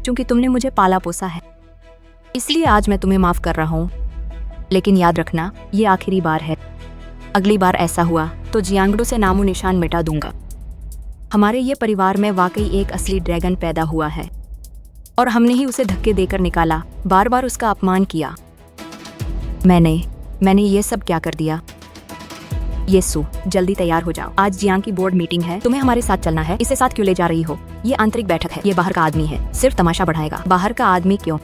क्योंकि तुमने मुझे पाला पोसा है, इसलिए आज मैं तुम्हें माफ कर रहा हूँ। लेकिन याद रखना, ये आखिरी बार है। अगली बार ऐसा हुआ तो जियांगडो से नामो निशान मिटा दूंगा। हमारे ये परिवार में वाकई एक असली ड्रैगन पैदा हुआ है और हमने ही उसे धक्के देकर निकाला, बार बार उसका अपमान किया। मैंने ये सब क्या कर दिया? येसु, जल्दी तैयार हो जाओ, आज जियांग की बोर्ड मीटिंग है, तुम्हें हमारे साथ चलना है। इसे साथ क्यों ले जा रही हो? ये आंतरिक बैठक है, ये बाहर का आदमी है, सिर्फ तमाशा बढ़ाएगा। बाहर का आदमी क्यों?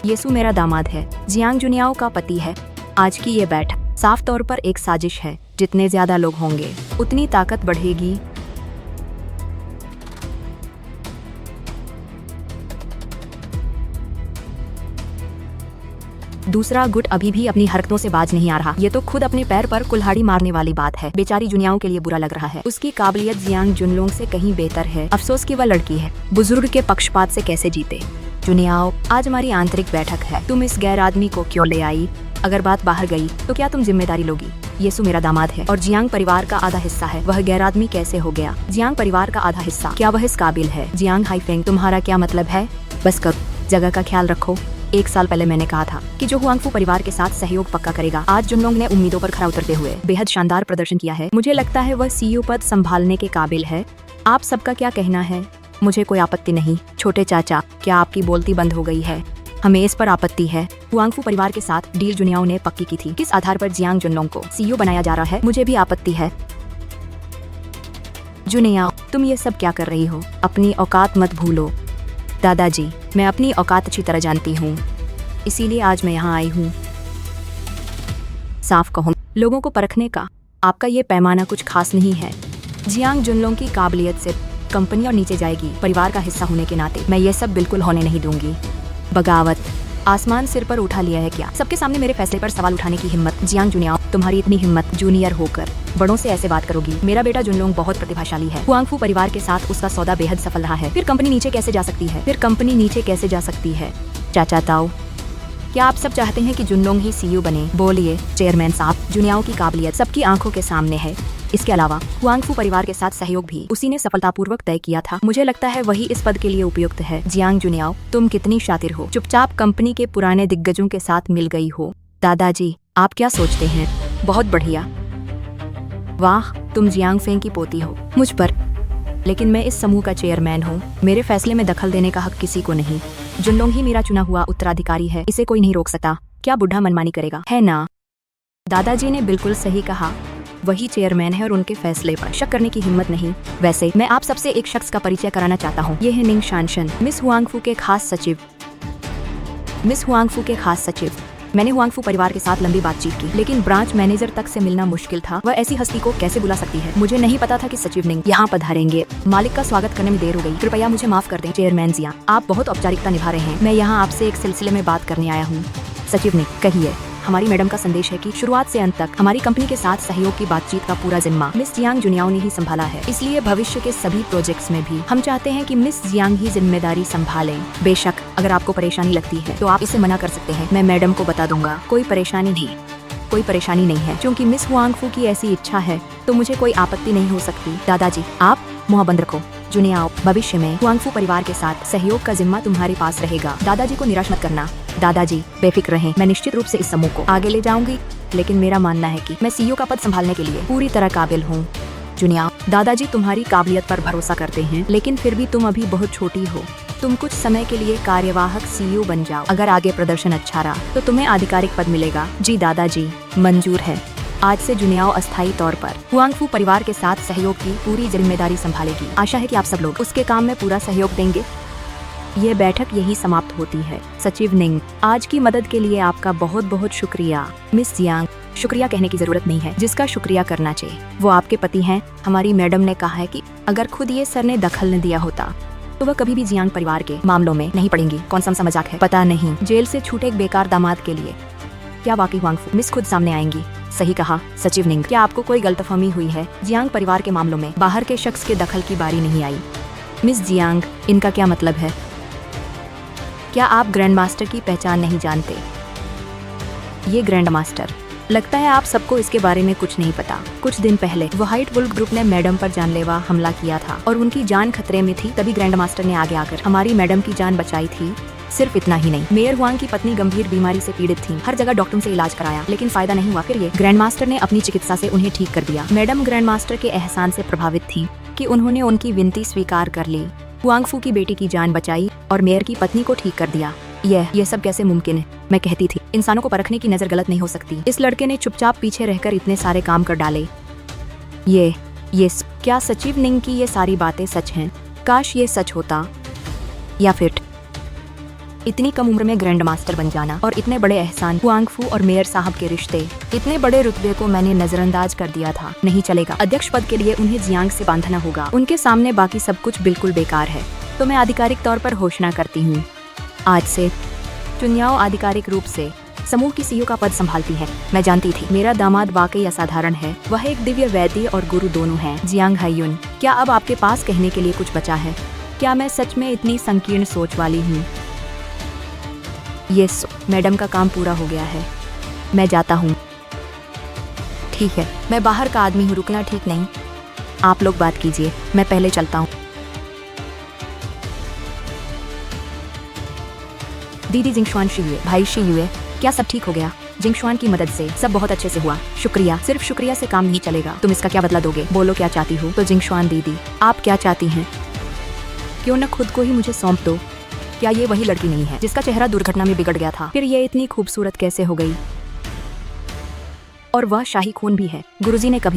येसु मेरा दामाद है, जियांग जुनियाओ का पति है। आज की ये बैठक साफ तौर पर एक साजिश है। जितने ज्यादा लोग होंगे उतनी ताकत बढ़ेगी। दूसरा गुट अभी भी अपनी हरकतों से बाज नहीं आ रहा। ये तो खुद अपने पैर पर कुल्हाड़ी मारने वाली बात है। बेचारी जुनियाओं के लिए बुरा लग रहा है। उसकी काबिलियत जियांग जुनलोंग से कहीं बेहतर है। अफसोस कि वह लड़की है। बुजुर्ग के पक्षपात से कैसे जीते? जुनियाओ, आज हमारी आंतरिक बैठक है, तुम इस गैर आदमी को क्यों ले आई? अगर बात बाहर गई तो क्या तुम जिम्मेदारी लोगी? येसु मेरा दामाद है और जियांग परिवार का आधा हिस्सा है, वह गैर आदमी कैसे हो गया? जियांग परिवार का आधा हिस्सा, क्या वह इस काबिल है? जियांग हाईफेंग, तुम्हारा क्या मतलब है? बस करो। जगह का ख्याल रखो। 1 साल पहले मैंने कहा था कि जो हुआंगफू परिवार के साथ सहयोग पक्का करेगा। आज जुनलोंग ने उम्मीदों पर खरा उतरते हुए बेहद शानदार प्रदर्शन किया है। मुझे लगता है वह सीईओ पद संभालने के काबिल है। आप सबका क्या कहना है? मुझे कोई आपत्ति नहीं। छोटे चाचा, क्या आपकी बोलती बंद हो गई है? हमें इस पर आपत्ति है। हुआंगफू परिवार के साथ डील जुनियाओ ने पक्की की थी। किस आधार पर जियांग जुनलोंग को सीईओ बनाया जा रहा है? मुझे भी आपत्ति है। जुनियाओ, तुम ये सब क्या कर रही हो? अपनी औकात मत भूलो। दादाजी, मैं अपनी औकात अच्छी तरह जानती हूँ, इसीलिए आज मैं यहाँ आई हूँ। साफ कहूँ, लोगों को परखने का आपका ये पैमाना कुछ खास नहीं है। जियांग जुनलोंग की काबिलियत से कंपनी और नीचे जाएगी। परिवार का हिस्सा होने के नाते मैं ये सब बिल्कुल होने नहीं दूंगी। बगावत, आसमान सिर पर उठा लिया है क्या? सबके सामने मेरे फैसले पर सवाल उठाने की हिम्मत। जियांग जुनियाओ, तुम्हारी इतनी हिम्मत, जूनियर होकर बड़ों से ऐसे बात करोगी? मेरा बेटा जुनलोंग बहुत प्रतिभाशाली है। हुआंगफू परिवार के साथ उसका सौदा बेहद सफल रहा है। फिर कंपनी नीचे कैसे जा सकती है? चाचा ताऊ, क्या आप सब चाहते हैं कि जुनलोंग ही सीईओ बने? बोलिए चेयरमैन साहब, जुनियाओ की काबिलियत सबकी आंखों के सामने है। इसके अलावा हुआंगफू परिवार के साथ सहयोग भी उसी ने सफलतापूर्वक तय किया था। मुझे लगता है वही इस पद के लिए उपयुक्त है। जियांग जुनियाओ, तुम कितनी शातिर हो। चुपचाप कंपनी के पुराने दिग्गजों के साथ मिल गई हो। दादाजी, आप क्या सोचते हैं? बहुत बढ़िया। वाह, तुम जियांग फेंग की पोती हो। मुझ पर, लेकिन मैं इस समूह का चेयरमैन हूँ। मेरे फैसले में दखल देने का हक किसी को नहीं। जुनलोंग ही मेरा चुना हुआ उत्तराधिकारी है। इसे कोई नहीं रोक सकता। क्या बुढ़ा मनमानी करेगा? है ना? दादाजी ने बिल्कुल सही कहा। वही चेयरमैन है और उनके फैसले पर शक करने की हिम्मत नहीं। वैसे मैं आप सबसे एक शख्स का परिचय कराना चाहता हूँ। ये है निंग शानशन, मिस हुआंगफू के खास सचिव। मैंने हुआंगफू परिवार के साथ लंबी बातचीत की, लेकिन ब्रांच मैनेजर तक से मिलना मुश्किल था। वह ऐसी हस्ती को कैसे बुला सकती है? मुझे नहीं पता था कि सचिव निंग यहाँ पधारेंगे। मालिक का स्वागत करने में देर हो गई। कृपया मुझे माफ कर दें। चेयरमैन जिया, आप बहुत औपचारिकता निभा रहे हैं। मैं यहाँ आपसे एक सिलसिले में बात करने आया हूँ। सचिव निंग, कहिए। हमारी मैडम का संदेश है कि शुरुआत से अंत तक हमारी कंपनी के साथ सहयोग की बातचीत का पूरा जिम्मा मिस जियांग जुनियाओ ने ही संभाला है। इसलिए भविष्य के सभी प्रोजेक्ट्स में भी हम चाहते हैं कि मिस जियांग ही जिम्मेदारी संभालें। बेशक अगर आपको परेशानी लगती है तो आप इसे मना कर सकते हैं। मैं मैडम को बता दूंगा। कोई परेशानी नहीं है। क्योंकि मिस हुआंगफू की ऐसी इच्छा है तो मुझे कोई आपत्ति नहीं हो सकती। दादाजी, आप मुंह बंद रखो। जुनियाओ, भविष्य में हुआंगफू परिवार के साथ सहयोग का जिम्मा तुम्हारे पास रहेगा। दादाजी को निराश मत करना। दादाजी, बेफिक्र रहें। मैं निश्चित रूप से इस समूह को आगे ले जाऊंगी, लेकिन मेरा मानना है कि मैं सीईओ का पद संभालने के लिए पूरी तरह काबिल हूँ। जुनियाओ, दादाजी तुम्हारी काबिलियत पर भरोसा करते हैं, लेकिन फिर भी तुम अभी बहुत छोटी हो। तुम कुछ समय के लिए कार्यवाहक सीईओ बन जाओ। अगर आगे प्रदर्शन अच्छा रहा तो तुम्हें आधिकारिक पद मिलेगा। जी दादाजी, मंजूर है। आज से जुनियाओ अस्थायी तौर पर हुआंगफू परिवार के साथ सहयोग की पूरी जिम्मेदारी संभालेगी। आशा है कि आप सब लोग उसके काम में पूरा सहयोग देंगे। ये बैठक यही समाप्त होती है। सचिव निंग, आज की मदद के लिए आपका बहुत बहुत शुक्रिया। मिस जियांग, शुक्रिया कहने की जरूरत नहीं है। जिसका शुक्रिया करना चाहिए वो आपके पति हैं। हमारी मैडम ने कहा है कि अगर खुद ये सर ने दखल न दिया होता तो वह कभी भी जियांग परिवार के मामलों में नहीं पड़ेंगी। कौन सा मजाक है? पता नहीं, जेल से छूटे एक बेकार दामाद के लिए क्या वाकई हुआंगफू मिस खुद सामने आएंगी? सही कहा सचिव निंग। क्या आपको कोई गलतफहमी हुई है? जियांग परिवार के मामलों में बाहर के शख्स के दखल की बारी नहीं आई। मिस जियांग, इनका क्या मतलब है? क्या आप ग्रैंड मास्टर की पहचान नहीं जानते? ये ग्रैंड मास्टर, लगता है आप सबको इसके बारे में कुछ नहीं पता। कुछ दिन पहले व्हाइट वुल्फ ग्रुप ने मैडम पर जानलेवा हमला किया था और उनकी जान खतरे में थी। तभी ग्रैंड मास्टर ने आगे आकर हमारी मैडम की जान बचाई थी। सिर्फ इतना ही नहीं, मेयर हुआंग की पत्नी गंभीर बीमारी से पीड़ित थी। हर जगह डॉक्टरों से इलाज कराया, लेकिन फायदा नहीं हुआ। फिर ये ग्रैंड मास्टर ने अपनी चिकित्सा से उन्हें ठीक कर दिया। मैडम ग्रैंड मास्टर के एहसान से प्रभावित थी कि उन्होंने उनकी विनती स्वीकार कर ली, हुआंगफू की बेटी की जान बचाई और मेयर की पत्नी को ठीक कर दिया। ये सब कैसे मुमकिन है? मैं कहती थी, इंसानों को परखने की नजर गलत नहीं हो सकती। इस लड़के ने चुपचाप पीछे रहकर इतने सारे काम कर डाले। ये क्या सचिव निंग की ये सारी बातें सच हैं? काश ये सच होता। या फिर इतनी कम उम्र में ग्रैंड मास्टर बन जाना और इतने बड़े एहसान, हुआंगफू और मेयर साहब के रिश्ते, इतने बड़े रुतबे को मैंने नजरअंदाज कर दिया था। नहीं चलेगा। अध्यक्ष पद के लिए उन्हें जियांग से बांधना होगा। उनके सामने बाकी सब कुछ बिल्कुल बेकार है। तो मैं आधिकारिक तौर पर घोषणा करती हूँ, आज से जुनियाओ आधिकारिक रूप से समूह की सीईओ का पद संभालती है। मैं जानती थी मेरा दामाद वाकई असाधारण है। वह एक दिव्य वैद्य और गुरु दोनों हैं। जियांग हायुन, क्या अब आपके पास कहने के लिए कुछ बचा है? क्या मैं सच में इतनी संकीर्ण सोच वाली हूँ? यस, मैडम का काम पूरा हो गया है। मैं जाता हूँ। ठीक है, मैं बाहर का आदमी हूँ, रुकना ठीक नहीं। आप लोग बात कीजिए, मैं पहले चलता हूँ। दीदी जिंगशुआन शियुए, भाई शियुए, क्या सब ठीक हो गया? जिंगशुआन की मदद से सब बहुत अच्छे से हुआ। शुक्रिया। सिर्फ शुक्रिया से काम नहीं चलेगा, तुम इसका क्या बदला दोगे? बोलो क्या चाहती हो? तो जिंगशुआन दीदी, आप क्या चाहती हैं? क्यों न खुद को ही मुझे सौंप दो। क्या ये वही लड़की नहीं है जिसका चेहरा दुर्घटना में बिगड़ गया था? फिर ये इतनी खूबसूरत कैसे हो गई? और वह शाही खून भी है। गुरुजी ने कभी